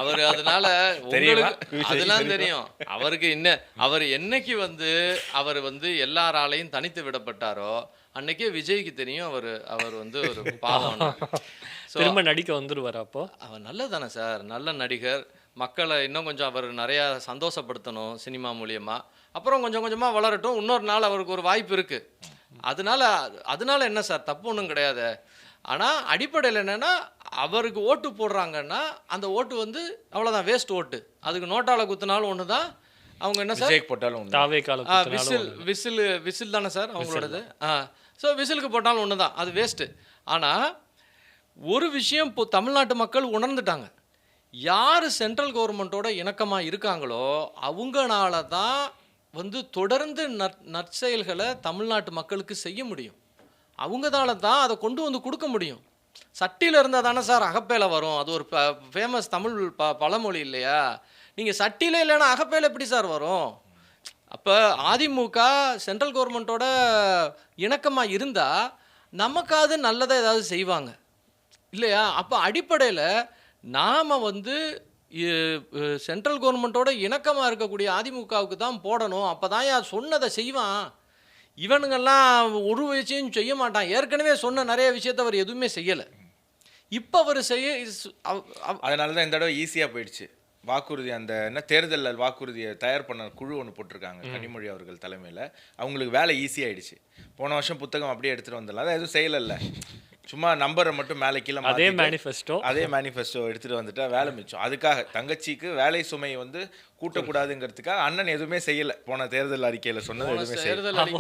அவர் அதனால உங்களுக்கு அதெல்லாம் தெரியும். அவருக்கு என்ன, அவர் என்னைக்கு வந்து அவர் வந்து எல்லாராலையும் தனித்து விடப்பட்டாரோ அன்னைக்கே விஜய்க்கு தெரியும் அவர் வந்து ஒரு பாவம். திரும்ப நடிக்க வந்துருவார். அப்போ அவர் நல்லதானே சார், நல்ல நடிகர். மக்களை இன்னும் கொஞ்சம் அவர் நிறையா சந்தோஷப்படுத்தணும் சினிமா மூலியமா. அப்புறம் கொஞ்சம் கொஞ்சமாக வளரட்டும், இன்னொரு நாள் அவருக்கு ஒரு வாய்ப்பு இருக்குது. அதனால என்ன சார், தப்பு ஒன்றும் கிடையாது. ஆனால் அடிப்படையில் என்னென்னா, அவருக்கு ஓட்டு போடுறாங்கன்னா அந்த ஓட்டு வந்து அவ்வளோதான், வேஸ்ட் ஓட்டு. அதுக்கு நோட்டால் குத்துனாலும் ஒன்று தான். அவங்க என்ன சார் போட்டாலும் விசில் தானே சார் அவங்களோடது. ஸோ விசிலுக்கு போட்டாலும் ஒன்று தான், அது வேஸ்ட்டு. ஆனால் ஒரு விஷயம் இப்போ தமிழ்நாட்டு மக்கள் உணர்ந்துட்டாங்க, யார் சென்ட்ரல் கவர்மெண்ட்டோட இணக்கமாக இருக்காங்களோ அவங்களால தான் வந்து தொடர்ந்து நற்செயல்களை தமிழ்நாட்டு மக்களுக்கு செய்ய முடியும். அவங்களால தான் அதை கொண்டு வந்து கொடுக்க முடியும். சட்டியில் இருந்தால் தானே சார் அகப்பேல வரும். அது ஒரு ஃபேமஸ் தமிழ் பழமொழி இல்லையா? நீங்கள் சட்டியில் இல்லைன்னா அகப்பேல எப்படி சார் வரும்? அப்போ அதிமுக சென்ட்ரல் கவர்மெண்ட்டோட இணக்கமாக இருந்தால் நமக்காவது நல்லதை ஏதாவது செய்வாங்க இல்லையா? அப்போ அடிப்படையில் நாம் வந்து சென்ட்ரல் கவர்மெண்ட்டோட இணக்கமாக இருக்கக்கூடிய அதிமுகவுக்கு தான் போடணும். அப்போ தான் யார் சொன்னதை செய்வான். இவனுங்கெல்லாம் ஒரு விஷயம் செய்ய மாட்டான். ஏற்கனவே சொன்ன நிறைய விஷயத்தை அவர் எதுவுமே செய்யலை. இப்போ அவர் அதனால தான் இந்த தடவை ஈஸியாக போயிடுச்சு. வாக்குறுதி அந்த என்ன தேர்தலில் வாக்குறுதியை தயார் பண்ண குழு ஒன்று போட்டிருக்காங்க கனிமொழி அவர்கள் தலைமையில். அவங்களுக்கு வேலை ஈஸியாகிடுச்சு. போன வருஷம் புத்தகம் அப்படியே எடுத்துகிட்டு வந்துடலாம், அதை எதுவும் செய்யலைல்ல. சும்மா நம்பரை மட்டும் மேலே கீழே அதே மாத்திட்டு, மேனிஃபெஸ்டோ அதே மேனிஃபெஸ்டோ எடுத்துட்டு வந்துட்டா வேலை மிச்சம். அதுக்காக தங்கச்சிக்கு வேலை சுமை வந்து கூட்டக்கூடாதுங்கிறதுக்காக அண்ணன் எதுவுமே செய்யல. போன தேர்தல் அறிக்கையில சொன்னது எதுவுமே செய்யல. தேர்தல்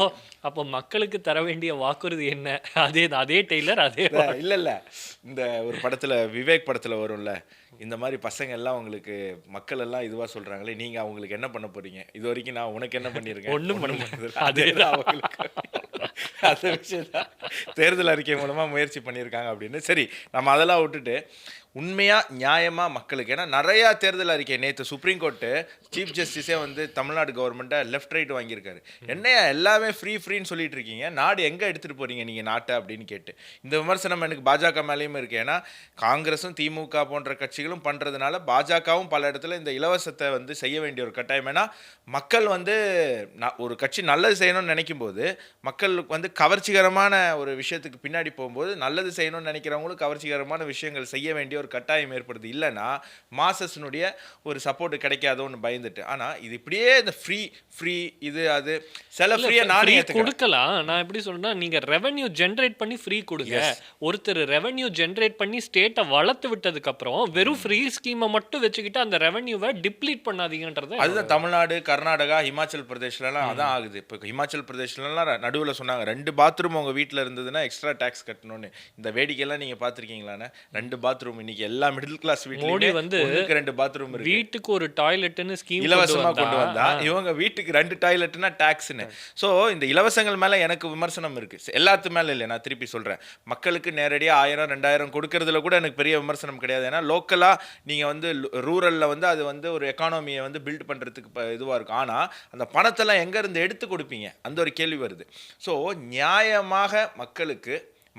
அப்போ மக்களுக்கு தர வேண்டிய வாக்குறுதி என்ன? அதே டெய்லர் அதே இல்ல இந்த ஒரு படத்துல விவேக் படத்துல வரும்ல, இந்த மாதிரி பசங்க எல்லாம் உங்களுக்கு மக்கள் எல்லாம் இதுவா சொல்றாங்களே, நீங்க அவங்களுக்கு என்ன பண்ண போறீங்க? இது வரைக்கும் நான் உனக்கு என்ன பண்ணிருக்கேன்? ஒண்ணும் பண்ண பண்ணதில்ல. அதேதான் அவங்களுக்கு அந்த விஷயம் தான் தேர்தல் அறிக்கை மூலமா முயற்சி பண்ணியிருக்காங்க அப்படின்னு. சரி, நம்ம அதெல்லாம் விட்டுட்டு உண்மையா நியாயமா மக்களுக்கு, ஏன்னா நிறைய தேர்தல் அறிக்கை நேற்று சுப்ரீம் கோர்ட்டு சீஃப் ஜஸ்டிஸே வந்து தமிழ்நாடு கவர்மெண்ட்டை லெஃப்ட் ரைட் வாங்கியிருக்காரு. என்னையா எல்லாமே ஃப்ரீன்னு சொல்லிட்டு இருக்கீங்க, நாடு எங்கே எடுத்துகிட்டு போறீங்க நீங்கள் நாட்டை அப்படின்னு கேட்டு. இந்த விமர்சனம் எனக்கு பாஜக மேலேயும் இருக்குது. ஏன்னா காங்கிரஸும் திமுக போன்ற கட்சிகளும் பண்ணுறதுனால பாஜகவும் பல இடத்துல இந்த இலவசத்தை வந்து செய்ய வேண்டிய ஒரு கட்டாயம். ஏன்னா மக்கள் வந்து ஒரு கட்சி நல்லது செய்யணும்னு நினைக்கும் போது, மக்களுக்கு வந்து கவர்ச்சிகரமான ஒரு விஷயத்துக்கு பின்னாடி போகும்போது நல்லது செய்யணும்னு நினைக்கிறவங்களும் கவர்ச்சிகரமான விஷயங்கள் செய்ய வேண்டிய ஒரு கட்டாயம் ஏற்படுது. இல்லைன்னா மாசஸ்னுடைய ஒரு சப்போர்ட் கிடைக்காதோன்னு பயந்துட்டு. ஆனா இது இப்படியே இந்த ஃப்ரீ இது அது சில ஃப்ரீயை நானே கொடுக்கலாம். நான் எப்படி சொல்றேன்னா, நீங்க ரெவென்யூ ஜென்ரேட் பண்ணி ஃப்ரீ கொடுங்க. ஒருத்தர் ரெவென்யூ ஜென்ரேட் பண்ணி ஸ்டேட்டை வளர்த்து விட்டதுக்கு அப்புறம் வெறும் ஃப்ரீ ஸ்கீமை மட்டும் வச்சுக்கிட்டு அந்த ரெவென்யூவை டிப்ளீட் பண்ணாதீங்கன்றது. அதுதான் தமிழ்நாடு, கர்நாடகா, ஹிமாச்சல் பிரதேஷ்லாம் அதான் ஆகுது. இப்போ ஹிமாச்சல் பிரதேஷ்லாம் நடுவில் சொன்னாங்க 2 பாத்ரூம் உங்க வீட்டில் இருந்ததுன்னா எக்ஸ்ட்ரா டேக்ஸ் கட்டணும்னு. இந்த வேடிக்கையெல்லாம் நீங்க பார்த்துருக்கீங்களாண்ணே? 2 பாத்ரூம் இன்னைக்கு எல்லா மிடில் கிளாஸ் மோடி வந்து 2 பாத்ரூம் இருக்கு. வீட்டுக்கு ஒரு டாய்லெட்னு ஸ்கீம் இலவசமா கொண்டு வந்தா இவங்க வீட்டுக்கு 2 டாய்லெட்னா டாக்ஸ்னு. ஸோ இந்த இலவசங்கள் மேல எனக்கு விமர்சனம் இருக்கு. எல்லாத்து மேல இல்லை, நான் திருப்பி சொல்றேன். மக்களுக்கு நேரடியாக 1000 2000 கொடுக்கறதுல கூட எனக்கு பெரிய விமர்சனம் கிடையாது. ஏன்னா லோக்கலா நீங்க வந்து ரூரல்ல வந்து அது வந்து ஒரு எக்கானமியை வந்து பில்ட் பண்றதுக்கு இதுவா இருக்கும். ஆனா அந்த பணத்தெல்லாம் எங்க இருந்து எடுத்து கொடுப்பீங்க? அந்த ஒரு கேள்வி வருது. ஸோ நியாயமாக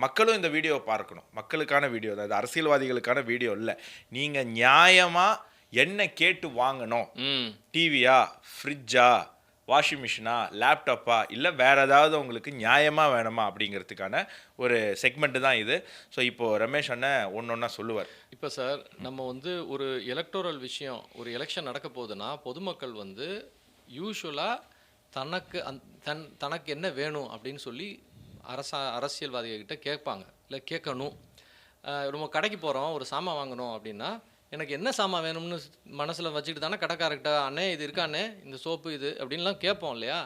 மக்களும் இந்த வீடியோவை பார்க்கணும். மக்களுக்கான வீடியோ தான் இது, அரசியல்வாதிகளுக்கான வீடியோ இல்லை. நீங்கள் நியாயமாக என்ன கேட்டு வாங்கணும்? டிவியா, ஃப்ரிட்ஜா, வாஷிங் மிஷினா, லேப்டாப்பா, இல்லை வேற ஏதாவது உங்களுக்கு நியாயமாக வேணுமா அப்படிங்கிறதுக்கான ஒரு செக்மெண்ட்டு தான் இது. ஸோ இப்போது ரமேஷ் அண்ணன் ஒன்றா சொல்லுவார். இப்போ சார், நம்ம வந்து ஒரு எலக்டோரல் விஷயம், ஒரு எலெக்ஷன் நடக்க போகுதுன்னா பொதுமக்கள் வந்து யூஸ்வலாக தனக்கு என்ன வேணும் அப்படின்னு சொல்லி அரசியல்வாதிகிட்ட கேட்பாங்க, இல்லை கேட்கணும். நம்ம கடைக்கு போகிறோம், ஒரு சாமான் வாங்கணும் அப்படின்னா எனக்கு என்ன சாமான் வேணும்னு மனசில் வச்சுக்கிட்டு தானே கடைக்காரர்கிட்ட அண்ணே இது இருக்காண்ணே, இந்த சோப்பு இது அப்படின்லாம் கேட்போம் இல்லையா?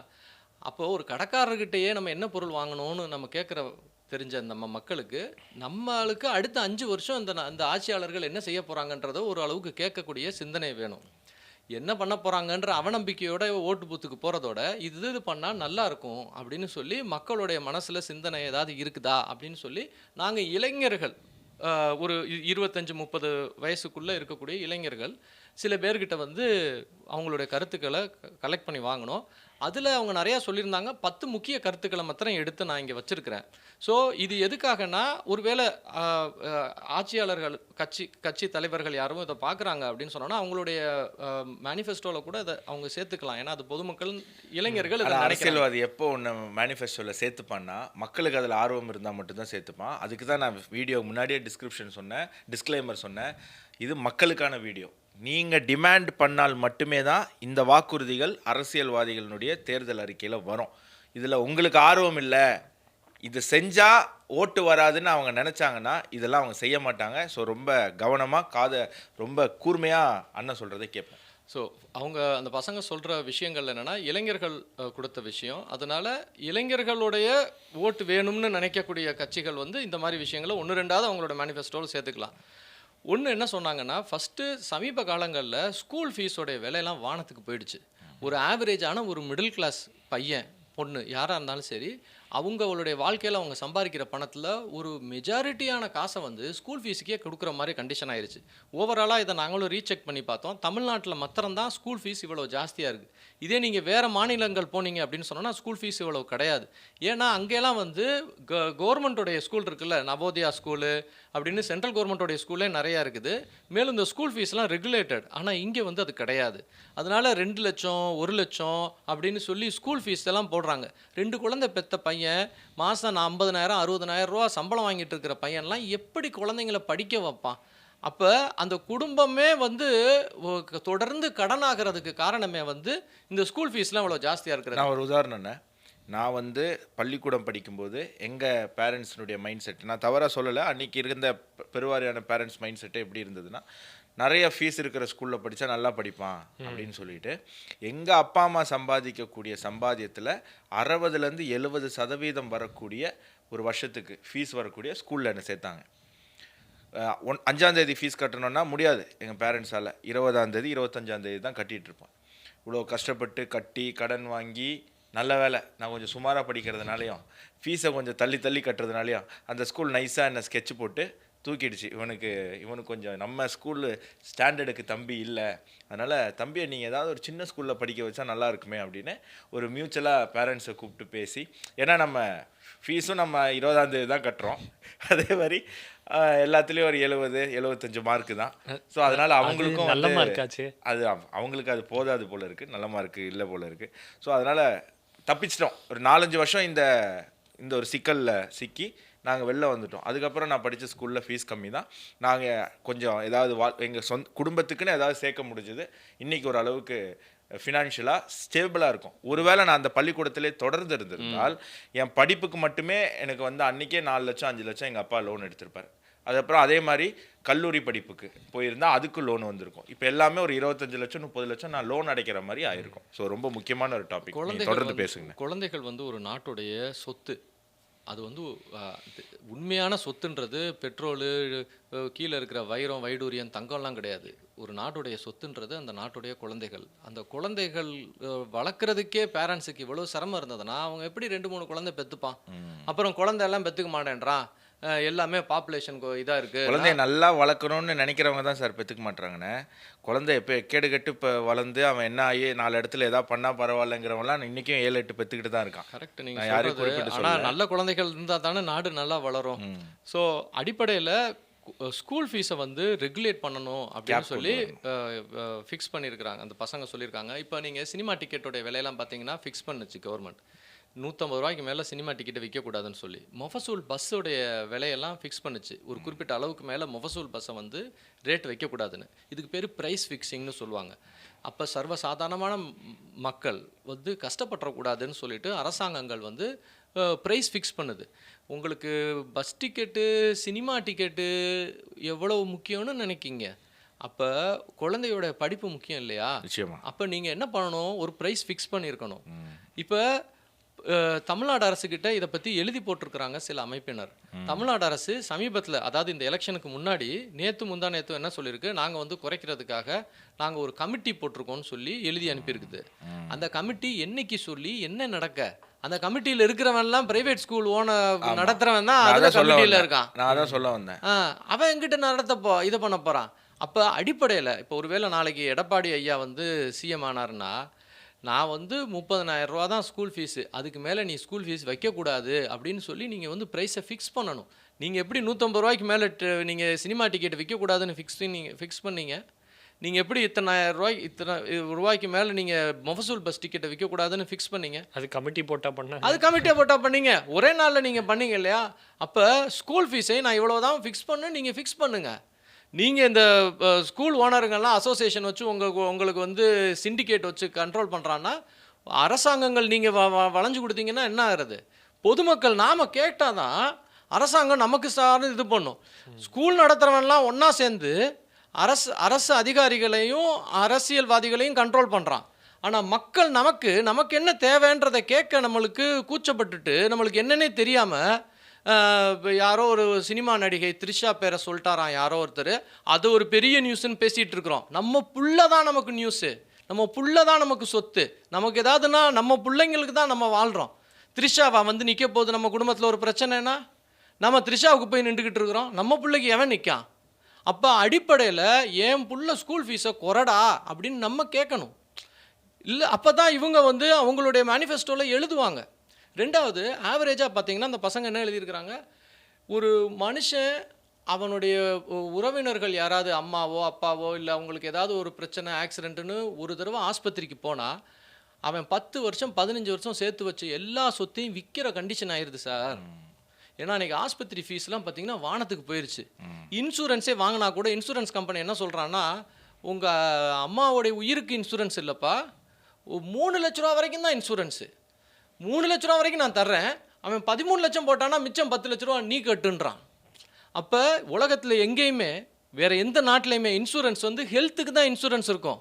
அப்போது ஒரு கடைக்காரர்கிட்டையே நம்ம என்ன பொருள் வாங்கணும்னு நம்ம கேட்குற தெரிஞ்ச நம்ம மக்களுக்கு, நம்மளுக்கு அடுத்த 5 வருஷம் அந்த ஆட்சியாளர்கள் என்ன செய்ய போகிறாங்கன்றத ஒரு அளவுக்கு கேட்கக்கூடிய சிந்தனை வேணும். என்ன பண்ண போகிறாங்கன்ற அவநம்பிக்கையோட ஓட்டு பூத்துக்கு போகிறதோட இது பண்ணால் நல்லா இருக்கும் அப்படின்னு சொல்லி மக்களுடைய மனசில் சிந்தனை ஏதாவது இருக்குதா அப்படின்னு சொல்லி நாங்கள் இளைஞர்கள், ஒரு 25-30 வயசுக்குள்ளே இருக்கக்கூடிய இளைஞர்கள் சில பேர்கிட்ட வந்து அவங்களுடைய கருத்துக்களை கலெக்ட் பண்ணி வாங்கினோம். அதில் அவங்க நிறையா சொல்லியிருந்தாங்க. 10 முக்கிய கருத்துக்களை மாத்திரம் எடுத்து நான் இங்கே வச்சுருக்கிறேன். ஸோ இது எதுக்காகனா, ஒருவேளை ஆட்சியாளர்கள் கட்சி தலைவர்கள் யாரும் இதை பார்க்குறாங்க அப்படின்னு சொன்னோன்னா அவங்களுடைய மேனிஃபெஸ்டோவில் கூட இதை அவங்க சேர்த்துக்கலாம். ஏன்னா அது பொதுமக்கள், இளைஞர்கள். அரசியல்வாதி எப்போ ஒன்று மேனிஃபெஸ்டோவில் சேர்த்துப்பான்னா மக்களுக்கு அதில் ஆர்வம் இருந்தால் மட்டும்தான் சேர்த்துப்பான். அதுக்கு தான் நான் வீடியோ முன்னாடியே டிஸ்க்ளைமர் சொன்னேன். இது மக்களுக்கான வீடியோ. நீங்கள் டிமாண்ட் பண்ணால் மட்டுமே தான் இந்த வாக்குறுதிகள் அரசியல்வாதிகளுடைய தேர்தல் அறிக்கையில் வரும். இதில் உங்களுக்கு ஆர்வம் இல்லை, இது செஞ்சால் ஓட்டு வராதுன்னு அவங்க நினச்சாங்கன்னா இதெல்லாம் அவங்க செய்ய மாட்டாங்க. ஸோ ரொம்ப கவனமாக ரொம்ப கூர்மையாக அண்ணன் சொல்கிறதை கேட்பேன். ஸோ அவங்க அந்த பசங்க சொல்கிற விஷயங்கள் என்னென்னா, இளைஞர்கள் கொடுத்த விஷயம். அதனால் இளைஞர்களுடைய ஓட்டு வேணும்னு நினைக்கக்கூடிய கட்சிகள் வந்து இந்த மாதிரி விஷயங்களை 1-2 அவங்களோட மேனிஃபெஸ்டோவில் சேர்த்துக்கலாம். ஒன்று என்ன சொன்னாங்கன்னா, ஃபஸ்ட்டு சமீப காலங்களில் ஸ்கூல் ஃபீஸோடைய விலையெல்லாம் வானத்துக்கு போயிடுச்சு. ஒரு ஆவரேஜான ஒரு மிடில் கிளாஸ் பையன் பொண்ணு யாராக இருந்தாலும் சரி, அவங்களுடைய வாழ்க்கையில் அவங்க சம்பாதிக்கிற பணத்தில் ஒரு மெஜாரிட்டியான காசை வந்து ஸ்கூல் ஃபீஸுக்கே கொடுக்குற மாதிரி கண்டிஷன் ஆயிடுச்சு. ஓவராலாக இதை நாங்களும் ரீசெக் பண்ணி பார்த்தோம். தமிழ்நாட்டில் மாத்திரம்தான் ஸ்கூல் ஃபீஸ் இவ்வளோ ஜாஸ்தியாக இருக்குது. இதே நீங்கள் வேறு மாநிலங்கள் போனீங்க அப்படின்னு சொன்னோன்னா ஸ்கூல் ஃபீஸ் இவ்வளோ கிடையாது. ஏன்னா அங்கெல்லாம் வந்து கவர்மெண்ட்டோடைய ஸ்கூல் இருக்குல்ல, நவோதயா ஸ்கூலு அப்படின்னு சென்ட்ரல் கவர்மெண்ட்டோடைய ஸ்கூலே நிறையா இருக்குது. மேலும் இந்த ஸ்கூல் ஃபீஸ்லாம் ரெகுலேட்டட். ஆனால் இங்கே வந்து அது கிடையாது. அதனால் 2 லட்சம் 1 லட்சம் அப்படின்னு சொல்லி ஸ்கூல் ஃபீஸ் எல்லாம் போடுறாங்க. 2 குழந்தை பெற்ற பையன் மாதம் 50,000 60,000 ரூபா சம்பளம் வாங்கிட்டு இருக்கிற பையன்லாம் எப்படி குழந்தைங்களை படிக்க வைப்பான்? அப்போ அந்த குடும்பமே வந்து தொடர்ந்து கடன் ஆகிறதுக்கு காரணமே வந்து இந்த ஸ்கூல் ஃபீஸ்லாம் இவ்வளோ ஜாஸ்தியாக இருக்கிறது. நான் ஒரு உதாரணம், நான் வந்து பள்ளிக்கூடம் படிக்கும்போது எங்கள் பேரண்ட்ஸினுடைய மைண்ட் செட், நான் தவறாக சொல்லலை, அன்றைக்கி இருந்த பெருவாரியான பேரண்ட்ஸ் மைண்ட் செட்டு எப்படி இருந்ததுன்னா, நிறைய ஃபீஸ் இருக்கிற ஸ்கூலில் படித்தா நல்லா படிப்பான் அப்படின்னு சொல்லிட்டு எங்கள் அப்பா அம்மா சம்பாதிக்கக்கூடிய சம்பாத்தியத்தில் 60% வரக்கூடிய ஒரு வருஷத்துக்கு ஃபீஸ் வரக்கூடிய ஸ்கூலில் என்ன சேர்த்தாங்க. 5ஆம் தேதி ஃபீஸ் கட்டணும்னா முடியாது எங்கள் பேரண்ட்ஸால். 20ஆம் தேதி 25ஆம் தேதி தான் கட்டிகிட்டு இருப்பான். இவ்வளோ கஷ்டப்பட்டு கட்டி கடன் வாங்கி, நல்ல வேலை நான் கொஞ்சம் சுமாராக படிக்கிறதுனாலையும் ஃபீஸை கொஞ்சம் தள்ளி தள்ளி கட்டுறதுனாலையும் அந்த ஸ்கூல் நைஸாக என்ன ஸ்கெட்ச் போட்டு தூக்கிடுச்சு. இவனுக்கு கொஞ்சம் நம்ம ஸ்கூலு ஸ்டாண்டர்டுக்கு தம்பி இல்லை, அதனால் தம்பியை நீங்கள் ஏதாவது ஒரு சின்ன ஸ்கூலில் படிக்க வச்சா நல்லா இருக்குமே அப்படின்னு ஒரு மியூச்சுவலாக பேரண்ட்ஸை கூப்பிட்டு பேசி, ஏன்னா நம்ம ஃபீஸும் நம்ம 20ஆம் தேதி தான் கட்டுறோம், அதே மாதிரி எல்லாத்துலேயும் ஒரு 70-75 மார்க்கு தான். ஸோ அதனால் அவங்களுக்கும் நல்ல மார்க்காச்சு, அது அவங்களுக்கு அது போதாது போல் இருக்குது, நல்ல மார்க்கு இல்லை போல் இருக்குது. ஸோ அதனால் தப்பிச்சிட்டோம். ஒரு 4-5 வருஷம் இந்த ஒரு சிக்கலில் சிக்கி நாங்கள் வெளில வந்துட்டோம். அதுக்கப்புறம் நான் படித்த ஸ்கூலில் ஃபீஸ் கம்மி தான். நாங்கள் கொஞ்சம் ஏதாவது எங்கள் குடும்பத்துக்குன்னு ஏதாவது சேர்க்க முடிஞ்சது. இன்றைக்கி ஒரு அளவுக்கு ஃபினான்ஷியலாக ஸ்டேபிளாக இருக்கும். ஒருவேளை நான் அந்த பள்ளிக்கூடத்திலே தொடர்ந்து இருந்திருந்தால் என் படிப்புக்கு மட்டுமே எனக்கு வந்து அன்றைக்கே 4 லட்சம் 5 லட்சம் எங்கள் அப்பா லோன் எடுத்திருப்பார். அதுக்கப்புறம் அதே மாதிரி கல்லூரி படிப்புக்கு போயிருந்தால் அதுக்கு லோன் வந்திருக்கும். இப்போ எல்லாமே ஒரு 25 லட்சம் 30 லட்சம் நான் லோன் அடைக்கிற மாதிரி ஆயிருக்கும். ஸோ ரொம்ப முக்கியமான ஒரு டாபிக், தொடர்ந்து பேசுங்க. குழந்தைகள் வந்து ஒரு நாட்டுடைய சொத்து. அது வந்து உண்மையான சொத்துன்றது பெட்ரோலு, கீழே இருக்கிற வைரம் வைடூரியம் தங்கம்லாம் கிடையாது. ஒரு நாட்டுடைய சொத்துன்றது அந்த நாட்டுடைய குழந்தைகள். அந்த குழந்தைகள் வளர்க்குறதுக்கே பேரண்ட்ஸுக்கு இவ்வளோ சிரமம் இருந்ததுன்னா அவங்க எப்படி 2-3 குழந்தை பெற்றுப்பான்? அப்புறம் குழந்தை எல்லாம் பெற்றுக்க மாட்டேன்றான், எல்லாமே பாப்புலேஷன் இதாக இருக்குது. குழந்தைய நல்லா வளர்க்கணும்னு நினைக்கிறவங்க தான் சார் பெற்றுக்க மாட்டாங்கண்ணே. குழந்தை எப்போ கேடு கட்டு இப்போ வளர்ந்து அவன் என்ன ஆகி 4 இடத்துல ஏதாவது பண்ணால் பரவாயில்லைங்கிறவங்களாம் இன்றைக்கும் 7-8 பெற்றுக்கிட்டு தான் இருக்கான். கரெக்ட், நீங்கள் யாரையும் குறிப்பிட்டு. ஆனால் நல்ல குழந்தைகள் இருந்தால் தானே நாடு நல்லா வளரும். ஸோ அடிப்படையில் ஸ்கூல் ஃபீஸை வந்து ரெகுலேட் பண்ணணும் அப்படின்னு சொல்லி ஃபிக்ஸ் பண்ணியிருக்கிறாங்க. அந்த பசங்க சொல்லியிருக்காங்க. இப்போ நீங்கள் சினிமா டிக்கெட்டோடைய விலையெல்லாம் பார்த்தீங்கன்னா ஃபிக்ஸ் பண்ணுச்சு கவர்மெண்ட். 150 ரூபாய்க்கு மேலே சினிமா டிக்கெட்டை விற்கக்கூடாதுன்னு சொல்லி. மொஃபசூல் பஸ்ஸோடைய விலையெல்லாம் ஃபிக்ஸ் பண்ணுச்சு. ஒரு குறிப்பிட்ட அளவுக்கு மேலே மொஃபசூல் பஸ்ஸை வந்து ரேட் வைக்கக்கூடாதுன்னு. இதுக்கு பேர் ப்ரைஸ் ஃபிக்ஸிங்னு சொல்லுவாங்க. அப்போ சர்வசாதாரணமான மக்கள் வந்து கஷ்டப்படக்கூடாதுன்னு சொல்லிட்டு அரசாங்கங்கள் வந்து ப்ரைஸ் ஃபிக்ஸ் பண்ணுது. உங்களுக்கு பஸ் டிக்கெட்டு சினிமா டிக்கெட்டு எவ்வளோ முக்கியம்னு நினைக்கிங்க? அப்போ குழந்தையோட படிப்பு முக்கியம் இல்லையா? நிச்சயமா. அப்போ நீங்கள் என்ன பண்ணணும்? ஒரு ப்ரைஸ் ஃபிக்ஸ் பண்ணியிருக்கணும். இப்போ தமிழ்நாடு அரசுக்கிட்ட இதை பற்றி எழுதி போட்டிருக்கிறாங்க சில அமைப்பினர். தமிழ்நாடு அரசு சமீபத்தில், அதாவது இந்த எலெக்ஷனுக்கு முன்னாடி முந்தா நேற்று என்ன சொல்லியிருக்கு, நாங்கள் வந்து குறைக்கிறதுக்காக நாங்கள் ஒரு கமிட்டி போட்டிருக்கோம்னு சொல்லி எழுதி அனுப்பியிருக்குது. அந்த கமிட்டி என்னைக்கு சொல்லி என்ன நடக்க, அந்த கமிட்டியில் இருக்கிறவன்லாம் பிரைவேட் ஸ்கூல் நடத்துறவன் தான் அதில் கமிட்டியில் இருக்கான். நான் அதான் சொல்ல வந்தேன். அவன் எங்கிட்ட இதை பண்ண போகிறான். அப்போ அடிப்படையில் இப்போ ஒருவேளை நாளைக்கு எடப்பாடி ஐயா வந்து சிஎம் ஆனார்னா, நான் வந்து 30,000 ரூபா தான் ஸ்கூல் ஃபீஸு, அதுக்கு மேலே நீ ஸ்கூல் ஃபீஸ் வைக்கக்கூடாது அப்படின்னு சொல்லி நீங்கள் வந்து ப்ரைஸை ஃபிக்ஸ் பண்ணணும். நீங்கள் எப்படி 150 ரூபாய்க்கு மேலே நீங்கள் சினிமா டிக்கெட் விற்கக்கூடாதுன்னு ஃபிக்ஸ் பண்ணீங்க? நீங்கள் எப்படி இத்தனை ரூபாய்க்கு மேலே நீங்கள் மொஃபசூல் பஸ் டிக்கெட்டை விற்கக்கூடாதுன்னு ஃபிக்ஸ் பண்ணீங்க? அது கமிட்டி போட்டால் பண்ணீங்க, ஒரே நாளில் நீங்கள் பண்ணீங்க இல்லையா? அப்போ ஸ்கூல் ஃபீஸை நான் இவ்வளோ தான் ஃபிக்ஸ் பண்ணு, நீங்கள் ஃபிக்ஸ் பண்ணுங்கள். நீங்கள் இந்த ஸ்கூல் ஓனருங்கெல்லாம் அசோசியேஷன் வச்சு உங்களுக்கு வந்து சிண்டிகேட் வச்சு கண்ட்ரோல் பண்ணுறான்னா, அரசாங்கங்கள் நீங்கள் வளைஞ்சு கொடுத்தீங்கன்னா என்ன ஆகிறது? பொதுமக்கள் நாம் கேட்டால் தான் அரசாங்கம் நமக்கு சார்ந்து இது பண்ணும். ஸ்கூல் நடத்துகிறவன்லாம் ஒன்றா சேர்ந்து அரசு அதிகாரிகளையும் அரசியல்வாதிகளையும் கண்ட்ரோல் பண்ணுறான். ஆனால் மக்கள் நமக்கு என்ன தேவைன்றதை கேட்க நம்மளுக்கு கூச்சப்பட்டுட்டு, நம்மளுக்கு என்னன்னே தெரியாமல் யாரோ ஒரு சினிமா நடிகை த்ரிஷா பேரை சொல்லிட்டாராம் யாரோ ஒருத்தர், அது ஒரு பெரிய நியூஸ்ன்னு பேசிகிட்டு இருக்கிறோம். நம்ம புள்ள தான் நமக்கு நியூஸு, நம்ம புள்ள தான் நமக்கு சொத்து. நமக்கு ஏதாவதுன்னா நம்ம பிள்ளைங்களுக்கு தான் நம்ம வாழ்கிறோம். த்ரிஷாவா வந்து நிற்க போகுது நம்ம குடும்பத்தில் ஒரு பிரச்சனைனா, நம்ம த்ரிஷாவுக்கு போய் நின்றுக்கிட்டு இருக்கிறோம். நம்ம பிள்ளைக்கு எவன் நிற்கான்? அப்போ அடிப்படையில் என் புள்ள ஸ்கூல் ஃபீஸை குறடா அப்படின்னு நம்ம கேட்கணும். இல்லை, அப்போ தான் இவங்க வந்து அவங்களுடைய மேனிஃபெஸ்டோவில் எழுதுவாங்க. ரெண்டாவது, ஆவரேஜாக பார்த்தீங்கன்னா அந்த பசங்க என்ன எழுதியிருக்கிறாங்க, ஒரு மனுஷன் அவனுடைய உறவினர்கள் யாராவது அம்மாவோ அப்பாவோ இல்லை அவங்களுக்கு ஏதாவது ஒரு பிரச்சனை ஆக்சிடென்ட்டுன்னு ஒரு தடவை ஆஸ்பத்திரிக்கு போனால் அவன் 10 வருஷம் 15 வருஷம் சேர்த்து வச்சு எல்லா சொத்தையும் விற்கிற கண்டிஷன் ஆயிடுது சார். ஏன்னா இன்றைக்கி ஆஸ்பத்திரி ஃபீஸ்லாம் பார்த்தீங்கன்னா வானத்துக்கு போயிடுச்சு. இன்சூரன்ஸே வாங்கினா கூட இன்சூரன்ஸ் கம்பெனி என்ன சொல்கிறான்னா, உங்கள் அம்மாவோடைய உயிருக்கு இன்சூரன்ஸ் இல்லைப்பா, 3 லட்ச ரூபா வரைக்கும் தான் இன்சூரன்ஸு. 3 லட்ச ரூபா வரைக்கும் நான் தர்றேன், அவன் 13 லட்சம் போட்டானா மிச்சம் 10 லட்ச ரூபா நீ கட்டுன்றான். அப்போ உலகத்தில் எங்கேயுமே வேறு எந்த நாட்டிலையுமே இன்சூரன்ஸ் வந்து ஹெல்த்துக்கு தான் இன்சூரன்ஸ் இருக்கும்.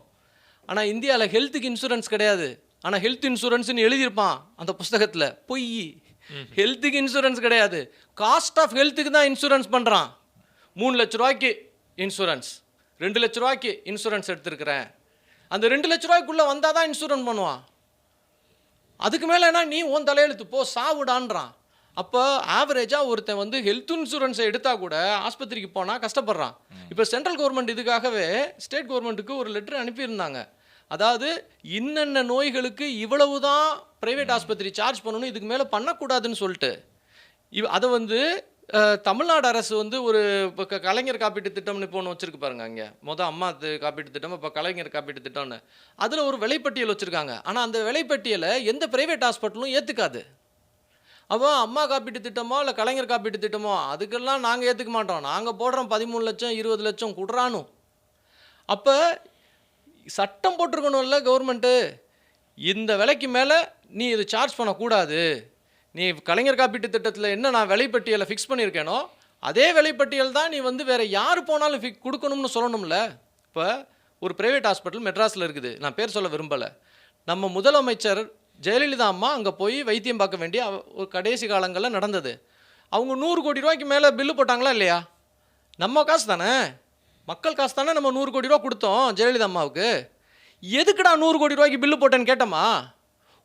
ஆனால் இந்தியாவில் ஹெல்த்துக்கு இன்சூரன்ஸ் கிடையாது. ஆனால் ஹெல்த் இன்சூரன்ஸ்னு எழுதியிருப்பான் அந்த புஸ்தகத்தில், பொய். ஹெல்த்துக்கு இன்சூரன்ஸ் கிடையாது, காஸ்ட் ஆஃப் ஹெல்த்துக்கு தான் இன்சூரன்ஸ் பண்ணுறான். 3 லட்ச ரூபாய்க்கு இன்சூரன்ஸ், 2 லட்ச ரூபாய்க்கு இன்சூரன்ஸ் எடுத்துருக்கிறேன், அந்த 2 லட்ச ரூபாய்க்குள்ளே வந்தால் தான் இன்சூரன்ஸ் பண்ணுவான். அதுக்கு மேலே என்ன, நீ உன் தலையெழுத்து போ சாவுடான்றான். அப்போ ஆவரேஜாக ஒருத்தன் வந்து ஹெல்த் இன்சூரன்ஸை எடுத்தால் கூட ஆஸ்பத்திரிக்கு போனால் கஷ்டப்படுறான். இப்போ சென்ட்ரல் கவர்மெண்ட் இதுக்காகவே ஸ்டேட் கவர்மெண்ட்டுக்கு ஒரு லெட்டர் அனுப்பியிருந்தாங்க. அதாவது இன்னென்ன நோய்களுக்கு இவ்வளவு தான் ப்ரைவேட் ஆஸ்பத்திரி சார்ஜ் பண்ணணும், இதுக்கு மேலே பண்ணக்கூடாதுன்னு சொல்லிட்டு. அதை வந்து தமிழ்நாடு அரசு வந்து ஒரு இப்போ கலைஞர் காப்பீட்டு திட்டம்னு இப்போ ஒன்று வச்சுருக்கு பாருங்க. அங்கே அம்மா காப்பீட்டு திட்டம், இப்போ கலைஞர் காப்பீட்டு திட்டம்னு அதில் ஒரு விலைப்பட்டியல் வச்சுருக்காங்க. ஆனால் அந்த விலைப்பட்டியலை எந்த ப்ரைவேட் ஹாஸ்பிட்டலும் ஏற்றுக்காது. அப்போ அம்மா காப்பீட்டு திட்டமோ இல்லை கலைஞர் காப்பீட்டு திட்டமோ அதுக்கெல்லாம் நாங்கள் ஏற்றுக்க மாட்டோம், நாங்கள் போடுறோம் 13 லட்சம் 20 லட்சம் குடுறானும். அப்போ சட்டம் போட்டிருக்கணும்ல கவர்மெண்ட்டு, இந்த விலைக்கு மேலே நீ இது சார்ஜ் பண்ணக்கூடாது. நீ கலைஞர் காப்பீட்டு திட்டத்தில் என்ன நான் விலைப்பட்டியலை ஃபிக்ஸ் பண்ணியிருக்கேனோ அதே விலைப்பட்டியல் தான் நீ வந்து வேறு யார் போனாலும் கொடுக்கணும்னு சொல்லணும்ல. இப்போ ஒரு ப்ரைவேட் ஹாஸ்பிட்டல் மெட்ராஸில் இருக்குது, நான் பேர் சொல்ல விரும்பலை. நம்ம முதலமைச்சர் ஜெயலலிதா அம்மா அங்கே போய் வைத்தியம் பார்க்க வேண்டிய ஒரு கடைசி காலங்களில் நடந்தது. அவங்க 100 கோடி ரூபாய்க்கு மேலே பில்லு போட்டாங்களா இல்லையா? நம்ம காசு தானே, மக்கள் காசு தானே. நம்ம 100 கோடி ரூபா கொடுத்தோம் ஜெயலலிதா அம்மாவுக்கு. எதுக்குடா 100 கோடி ரூபாய்க்கு பில்லு போட்டேன்னு கேட்டோமா?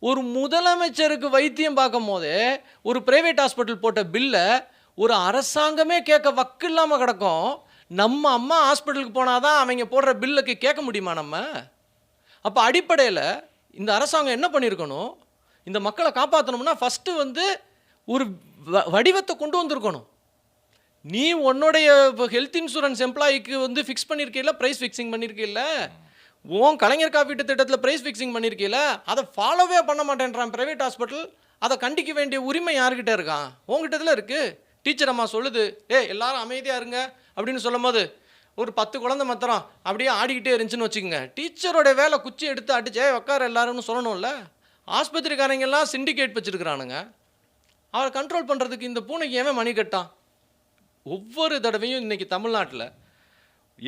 ஒரு முதலமைச்சருக்கு வைத்தியம் பார்க்கும் போதே ஒரு ப்ரைவேட் ஹாஸ்பிட்டல் போட்ட பில்லை ஒரு அரசாங்கமே கேட்க வக்கு இல்லாமல் கிடக்கும். நம்ம அம்மா ஹாஸ்பிட்டலுக்கு போனால் தான் அவங்க போடுற பில்லுக்கு கேட்க முடியுமா நம்ம? அப்போ அடிப்படையில் இந்த அரசாங்கம் என்ன பண்ணியிருக்கணும், இந்த மக்களை காப்பாற்றணும்னா ஃபஸ்ட்டு வந்து ஒரு வடிவத்தை கொண்டு வந்திருக்கணும். நீ உன்னுடைய ஹெல்த் இன்சூரன்ஸ் எம்ப்ளாயிக்கு வந்து ஃபிக்ஸ் பண்ணியிருக்கீல்ல, ப்ரைஸ் ஃபிக்ஸிங் பண்ணியிருக்கீல்ல, உன் கலைஞர் காப்பீட்டு திட்டத்தில் ப்ரைஸ் ஃபிக்ஸிங் பண்ணியிருக்கீல்ல, அதை ஃபாலோவே பண்ண மாட்டேன்றான் ப்ரைவேட் ஹாஸ்பிட்டல். அதை கண்டிக்க வேண்டிய உரிமை யார்கிட்ட இருக்கான்? உங்ககிட்டதில் இருக்குது. டீச்சர் அம்மா சொல்லுது, எல்லாரும் அமைதியாக இருங்க அப்படின்னு சொல்லும் போது ஒரு 10 குழந்தை மாத்திரம் அப்படியே ஆடிக்கிட்டே இருந்துச்சுன்னு வச்சுக்கோங்க. டீச்சரோட வேலை குச்சி எடுத்து அடிச்சே உட்கார எல்லாரும்னு சொல்லணும்ல. ஆஸ்பத்திரிக்காரங்கெல்லாம் சிண்டிகேட் வச்சுருக்கிறானுங்க. அவரை கண்ட்ரோல் பண்ணுறதுக்கு இந்த பூனைக்கு ஏன் மணி கட்டான்? ஒவ்வொரு தடவையும் இன்றைக்கி தமிழ்நாட்டில்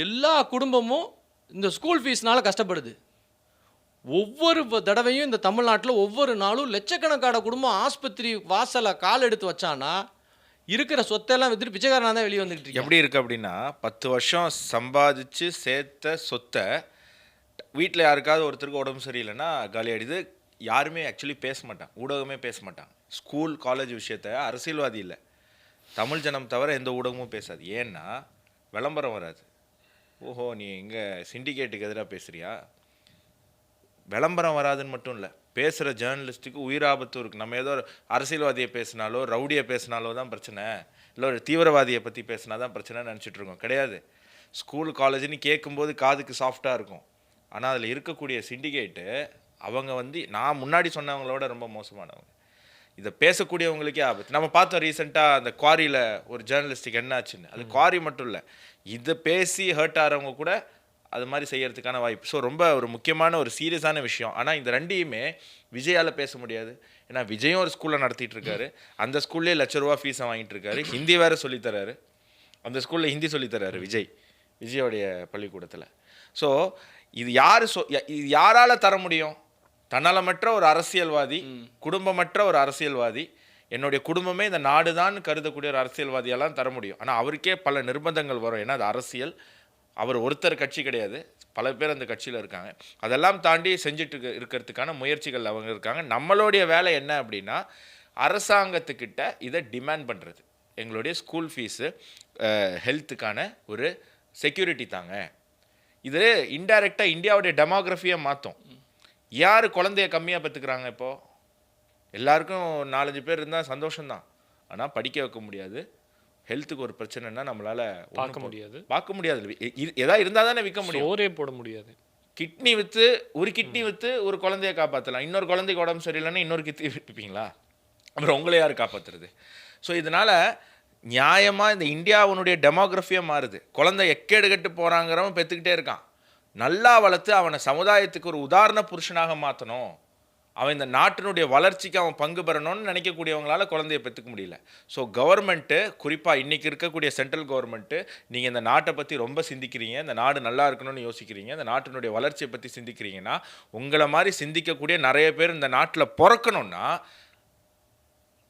எல்லா குடும்பமும் இந்த ஸ்கூல் ஃபீஸ்னால் கஷ்டப்படுது. ஒவ்வொரு தடவையும் இந்த தமிழ்நாட்டில் ஒவ்வொரு நாளும் லட்சக்கணக்கான குடும்பம் ஆஸ்பத்திரி வாசலை கால் எடுத்து வச்சானா இருக்கிற சொத்தெல்லாம் வித்துட்டு பிச்சைக்காரனா தான் வெளியே வந்துட்டு இருக்கு. எப்படி இருக்குது அப்படின்னா 10 வருஷம் சம்பாதிச்சு சேர்த்த சொத்தை வீட்டில் யாருக்காவது ஒருத்தருக்கு உடம்பு சரியில்லைன்னா காலியாடிது. யாருமே ஆக்சுவலி பேச மாட்டாங்க, ஊடகமே பேச மாட்டாங்க. ஸ்கூல் காலேஜ் விஷயத்த அரசியல்வாதி இல்லை, தமிழ் ஜனம் தவிர எந்த ஊடகமும் பேசாது. ஏன்னா விளம்பரம் வராது. ஓஹோ நீ எங்கே சிண்டிகேட்டுக்கு எதிராக பேசுகிறியா? விளம்பரம் வராதுன்னு மட்டும் இல்லை, பேசுகிற ஜேர்னலிஸ்ட்டுக்கு உயிராபத்தும் இருக்குது. நம்ம ஏதோ ஒரு அரசியல்வாதியை பேசினாலோ ரவுடியை பேசினாலோ தான் பிரச்சனை, இல்லை ஒரு தீவிரவாதியை பற்றி பேசினா தான் பிரச்சனைன்னு நினச்சிட்ருக்கோம். கிடையாது. ஸ்கூல் காலேஜ்னு கேட்கும்போது காதுக்கு சாஃப்டாக இருக்கும். ஆனால் அதில் இருக்கக்கூடிய சிண்டிகேட்டு அவங்க வந்து நான் முன்னாடி சொன்னவங்களோட ரொம்ப மோசமானவங்க. இதை பேசக்கூடியவங்களுக்கே ஆபத்து. நம்ம பார்த்தோம் ரீசெண்டாக அந்த குவாரியில் ஒரு ஜேர்னலிஸ்ட்டுக்கு என்ன ஆச்சுன்னு. அது குவாரி மட்டும் இல்லை, இதை பேசி ஹர்ட் ஆகிறவங்க கூட அது மாதிரி செய்யறதுக்கான வாய்ப்பு. ஸோ ரொம்ப ஒரு முக்கியமான ஒரு சீரியஸான விஷயம். ஆனால் இந்த ரெண்டையுமே விஜயால் பேச முடியாது. ஏன்னா விஜயும் ஒரு ஸ்கூலில் நடத்திட்டு இருக்காரு, அந்த ஸ்கூல்லேயே ₹1,00,000 ஃபீஸை வாங்கிட்டு இருக்காரு, ஹிந்தி வேறு சொல்லித்தராரு, அந்த ஸ்கூலில் ஹிந்தி சொல்லித்தராரு விஜயோடைய பள்ளிக்கூடத்தில். ஸோ இது இது யாரால் தர முடியும்? தன்னலமற்ற ஒரு அரசியல்வாதி, குடும்பமற்ற ஒரு அரசியல்வாதி, என்னுடைய குடும்பமே இந்த நாடு தான் கருதக்கூடிய ஒரு அரசியல்வாதியெல்லாம் தர முடியும். ஆனால் அவருக்கே பல நிர்பந்தங்கள் வரும். ஏன்னா அது அரசியல். அவர் ஒருத்தர் கட்சி கிடையாது, பல பேர் அந்த கட்சியில் இருக்காங்க. அதெல்லாம் தாண்டி செஞ்சுட்டு இருக்கிறதுக்கான முயற்சிகள் அவங்க இருக்காங்க. நம்மளுடைய வேலை என்ன அப்படின்னா அரசாங்கத்துக்கிட்ட இதை டிமாண்ட் பண்ணுறது. எங்களுடைய ஸ்கூல் ஃபீஸு ஹெல்த்துக்கான ஒரு செக்யூரிட்டி தாங்க. இது இன்டைரக்டாக இந்தியாவுடைய டெமோக்ராஃபியை மாற்றும். யார் குழந்தைய கம்மியாக பெற்றுக்கிறாங்க? இப்போது எல்லாருக்கும் 4-5 பேர் இருந்தால் சந்தோஷம்தான். ஆனால் படிக்க வைக்க முடியாது. ஹெல்த்துக்கு ஒரு பிரச்சனைன்னா நம்மளால் பார்க்க முடியாது. எதாவது இருந்தால் தானே விற்க முடியும். சோறே போட முடியாது. கிட்னி விற்று ஒரு குழந்தைய காப்பாற்றலாம். இன்னொரு குழந்தைக்கு உடம்பு சரியில்லைன்னா இன்னொரு கிட்னி விற்பீங்களா? அப்புறம் உங்களை யார் காப்பாற்றுறது? ஸோ இதனால் நியாயமாக இந்த இந்தியாவுடைய டெமோக்ராஃபியாக மாறுது. குழந்தை எக்கேடு கட்டு போகிறாங்கிறவன் பெற்றுக்கிட்டே இருக்கான். நல்லா வளர்த்து அவனை சமுதாயத்துக்கு ஒரு உதாரண புருஷனாக மாற்றணும் அவன் இந்த நாட்டினுடைய வளர்ச்சிக்கு அவன் பங்கு பெறணும்னு நினைக்கக்கூடியவங்களால குழந்தைய பெற்றுக்க முடியல. ஸோ கவர்மெண்ட்டு, குறிப்பாக இன்றைக்கி இருக்கக்கூடிய சென்ட்ரல் கவர்மெண்ட்டு, நீங்கள் இந்த நாட்டை பற்றி ரொம்ப சிந்திக்கிறீங்க, இந்த நாடு நல்லா இருக்கணும்னு யோசிக்கிறீங்க, இந்த நாட்டினுடைய வளர்ச்சியை பற்றி சிந்திக்கிறீங்கன்னா, உங்களை மாதிரி சிந்திக்கக்கூடிய நிறைய பேர் இந்த நாட்டில் பிறக்கணும்னா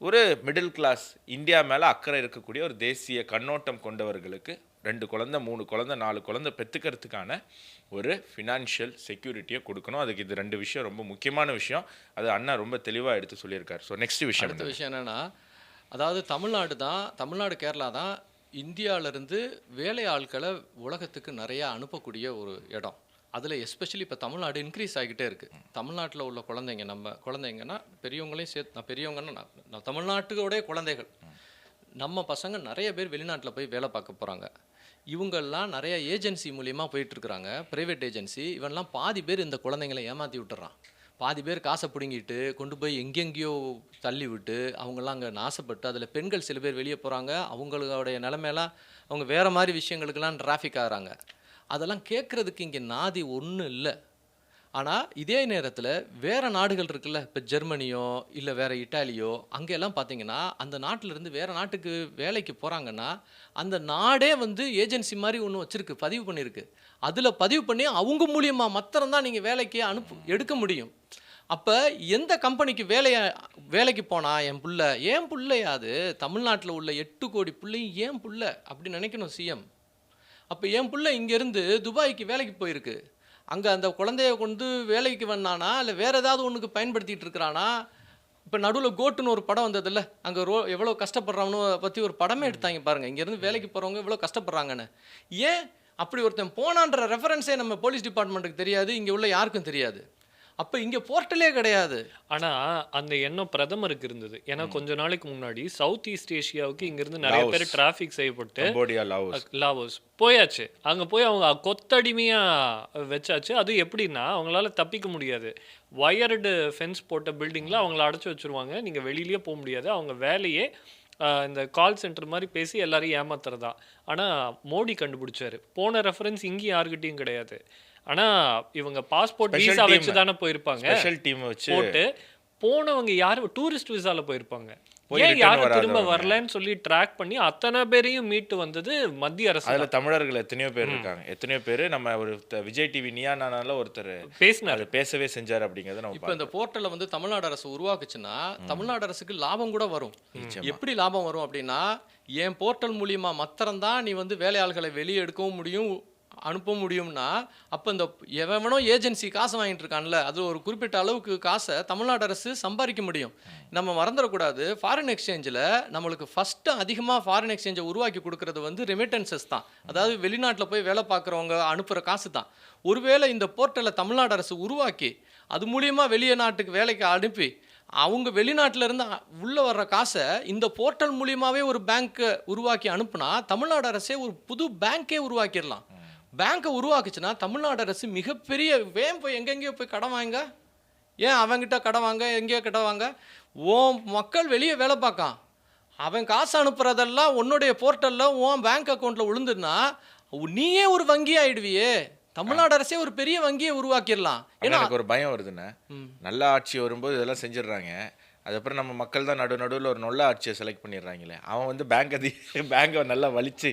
ஒரு மிடில் கிளாஸ் இந்தியா மேலே அக்கறை இருக்கக்கூடிய ஒரு தேசிய கண்ணோட்டம் கொண்டவர்களுக்கு 2 குழந்தை 3 குழந்தை 4 குழந்தை பெற்றுக்கிறதுக்கான ஒரு ஃபினான்ஷியல் செக்யூரிட்டியை கொடுக்கணும். அதுக்கு இது 2 விஷயம் ரொம்ப முக்கியமான விஷயம். அது அண்ணா ரொம்ப தெளிவாக எடுத்து சொல்லியிருக்காரு. ஸோ நெக்ஸ்ட் விஷயம் அடுத்த விஷயம் என்னென்னா, அதாவது தமிழ்நாடு கேரளா தான் இந்தியாவிலேருந்து வேலை ஆட்களை உலகத்துக்கு நிறையா அனுப்பக்கூடிய ஒரு இடம். அதில் எஸ்பெஷலி இப்போ தமிழ்நாடு இன்க்ரீஸ் ஆகிக்கிட்டே இருக்குது. தமிழ்நாட்டில் உள்ள குழந்தைங்க, நம்ம குழந்தைங்கன்னா பெரியவங்களையும் சேர்த்து, நான் பெரியவங்கன்னா நான் தமிழ்நாட்டுடைய குழந்தைகள், நம்ம பசங்க நிறைய பேர் வெளிநாட்டில் போய் வேலை பார்க்க போகிறாங்க. இவங்கெல்லாம் நிறைய ஏஜென்சி மூலியமாக போயிட்டுருக்குறாங்க, ப்ரைவேட் ஏஜென்சி. இவன்லாம் பாதி பேர் இந்த குழந்தைங்களை ஏமாற்றி விட்டுறான். பாதி பேர் காசை பிடுங்கிட்டு கொண்டு போய் எங்கெங்கேயோ தள்ளி விட்டு அவங்கெல்லாம் அங்கே நாசப்பட்டு, அதில் பெண்கள் சில பேர் வெளியே போகிறாங்க. அவங்களுடைய நிலைமையெல்லாம் அவங்க வேறு மாதிரி விஷயங்களுக்கெல்லாம் டிராஃபிக் ஆகிறாங்க. அதெல்லாம் கேட்குறதுக்கு இங்கே நாதி ஒன்றும் இல்லை. ஆனால் இதே நேரத்தில் வேறு நாடுகள் இருக்குல்ல, இப்போ ஜெர்மனியோ இல்லை வேறு இட்டாலியோ, அங்கெல்லாம் பார்த்தீங்கன்னா அந்த நாட்டிலேருந்து வேறு நாட்டுக்கு வேலைக்கு போகிறாங்கன்னா அந்த நாடே வந்து ஏஜென்சி மாதிரி ஒன்று வச்சுருக்கு, பதிவு பண்ணியிருக்கு. அதில் பதிவு பண்ணி அவங்க மூலியமாக மாத்திரம்தான் நீங்கள் வேலைக்கு எடுக்க முடியும். அப்போ எந்த கம்பெனிக்கு வேலைக்கு போனால் என் பிள்ளையாது தமிழ்நாட்டில் உள்ள 8 கோடி பிள்ளையும் ஏன் பிள்ளை அப்படி நினைக்கணும் சிஎம். அப்போ என் பிள்ளை இங்கேருந்து துபாய்க்கு வேலைக்கு போயிருக்கு, அங்கே அந்த குழந்தைய கொண்டு வேலைக்கு வந்தானா இல்லை வேறு ஏதாவது ஒன்றுக்கு பயன்படுத்திகிட்டு இருக்கிறானா? இப்போ நடுவில் கோட்டுன்னு ஒரு படம் வந்ததில்ல, அங்கே எவ்வளோ கஷ்டப்படுறாங்கன்னு பற்றி ஒரு படமே எடுத்தாங்க பாருங்கள். இங்கேருந்து வேலைக்கு போகிறவங்க எவ்வளோ கஷ்டப்படுறாங்கன்னு. ஏன் அப்படி ஒருத்தன் போனான்ற ரெஃபரன்ஸே நம்ம போலீஸ் டிபார்ட்மெண்ட்டுக்கு தெரியாது, இங்கே உள்ள யாருக்கும் தெரியாது. அப்போ இங்கே போர்ட்டலே கிடையாது. ஆனால் அந்த எண்ணம் பிரதமருக்கு இருந்தது. ஏன்னா கொஞ்ச நாளைக்கு முன்னாடி சவுத் ஈஸ்ட் ஏஷியாவுக்கு இங்கேருந்து நிறைய பேர் டிராஃபிக் செய்யப்பட்டு லாவோஸ் போயாச்சு. அங்கே போய் அவங்க கொத்தடிமையாக வச்சாச்சு. அது எப்படின்னா அவங்களால தப்பிக்க முடியாது. வயர்டு ஃபென்ஸ் போட்ட பில்டிங்கில் அவங்கள அடைச்சி வச்சுருவாங்க, நீங்கள் வெளியிலேயே போக முடியாது. அவங்க வேலையே இந்த கால் சென்டர் மாதிரி பேசி எல்லாரையும் ஏமாத்துறதா. ஆனால் மோடி கண்டுபிடிச்சாரு. போன ரெஃபரன்ஸ் இங்கேயும் யாருக்கிட்டையும் கிடையாது. ஆனால் இவங்க பாஸ்போர்ட் விசா வச்சு தானே போயிருப்பாங்க, ஸ்பெஷல் டீம் வச்சு போட்டு போனவங்க யாரும் டூரிஸ்ட் விசால போயிருப்பாங்க. ஏன் யாரும் திரும்ப வரலன்னு சொல்லி ட்ராக் பண்ணி அத்தனை பேரையும் மீட்டு வந்தது மத்திய அரசு. அதுல தமிழர்கள் எத்தனையோ பேர் இருக்காங்க. எத்தனையோ பேர் நம்ம ஒரு விஜய் டிவி நியானால ஒருத்தர் பேசினாரு, பேசவே செஞ்சார் அப்படிங்கறத நம்ம. இப்போ இந்த போர்ட்டலை வந்து தமிழ்நாடு அரசு உருவாக்குச்சுன்னா தமிழ்நாடு அரசுக்கு லாபம் கூட வரும். எப்படி லாபம் வரும் அப்படின்னா, என் போர்ட்டல் மூலியமா மாத்திரம்தான் நீ வந்து வேலையாள்களை வெளியே எடுக்கவும் முடியும், அனுப்ப முடியும்னா, அப்போ இந்த எவனோ ஏஜென்சி காசு வாங்கிட்டு இருக்கான்ல, அது ஒரு குறிப்பிட்ட அளவுக்கு காசை தமிழ்நாடு அரசு சம்பாதிக்க முடியும். நம்ம மறந்துடக்கூடாது, ஃபாரின் எக்ஸ்சேஞ்சில் நம்மளுக்கு ஃபஸ்ட்டு அதிகமாக ஃபாரின் எக்ஸ்சேஞ்சை உருவாக்கி கொடுக்கறது வந்து ரெமிட்டன்சஸ் தான். அதாவது வெளிநாட்டில் போய் வேலை பார்க்குறவங்க அனுப்புகிற காசு தான். ஒருவேளை இந்த போர்ட்டலை தமிழ்நாடு அரசு உருவாக்கி அது மூலியமாக வெளியே நாட்டுக்கு வேலைக்கு அனுப்பி அவங்க வெளிநாட்டில் இருந்து உள்ளே வர்ற காசை இந்த போர்ட்டல் மூலியமாகவே ஒரு பேங்க்கை உருவாக்கி அனுப்புனா தமிழ்நாடு அரசே ஒரு புது பேங்க்கே உருவாக்கிடலாம். பேங்க்கை உருவாக்குச்சுன்னா தமிழ்நாடு அரசு மிகப்பெரிய போய் எங்கெங்கேயோ போய் கடன் வாங்க, ஏன் அவங்கிட்ட கடன் வாங்க, எங்கேயோ கடன் வாங்க. மக்கள் வெளியே வேலை பார்க்கான், அவன் காசு அனுப்புறதெல்லாம் உன்னுடைய போர்ட்டலில் உன் பேங்க் அக்கௌண்ட்டில் விழுந்துன்னா நீயே ஒரு வங்கி ஆயிடுவியே. தமிழ்நாடு அரசே ஒரு பெரிய வங்கியை உருவாக்கிடலாம். ஏன்னா எனக்கு ஒரு பயம் வருதுன்னு, நல்ல ஆட்சி வரும்போது இதெல்லாம் செஞ்சிடறாங்க, அதுக்கப்புறம் நம்ம மக்கள் தான் நடுவில் ஒரு நல்ல ஆட்சியை செலக்ட் பண்ணிடுறாங்களே, அவன் வந்து பேங்கை நல்லா வலிச்சு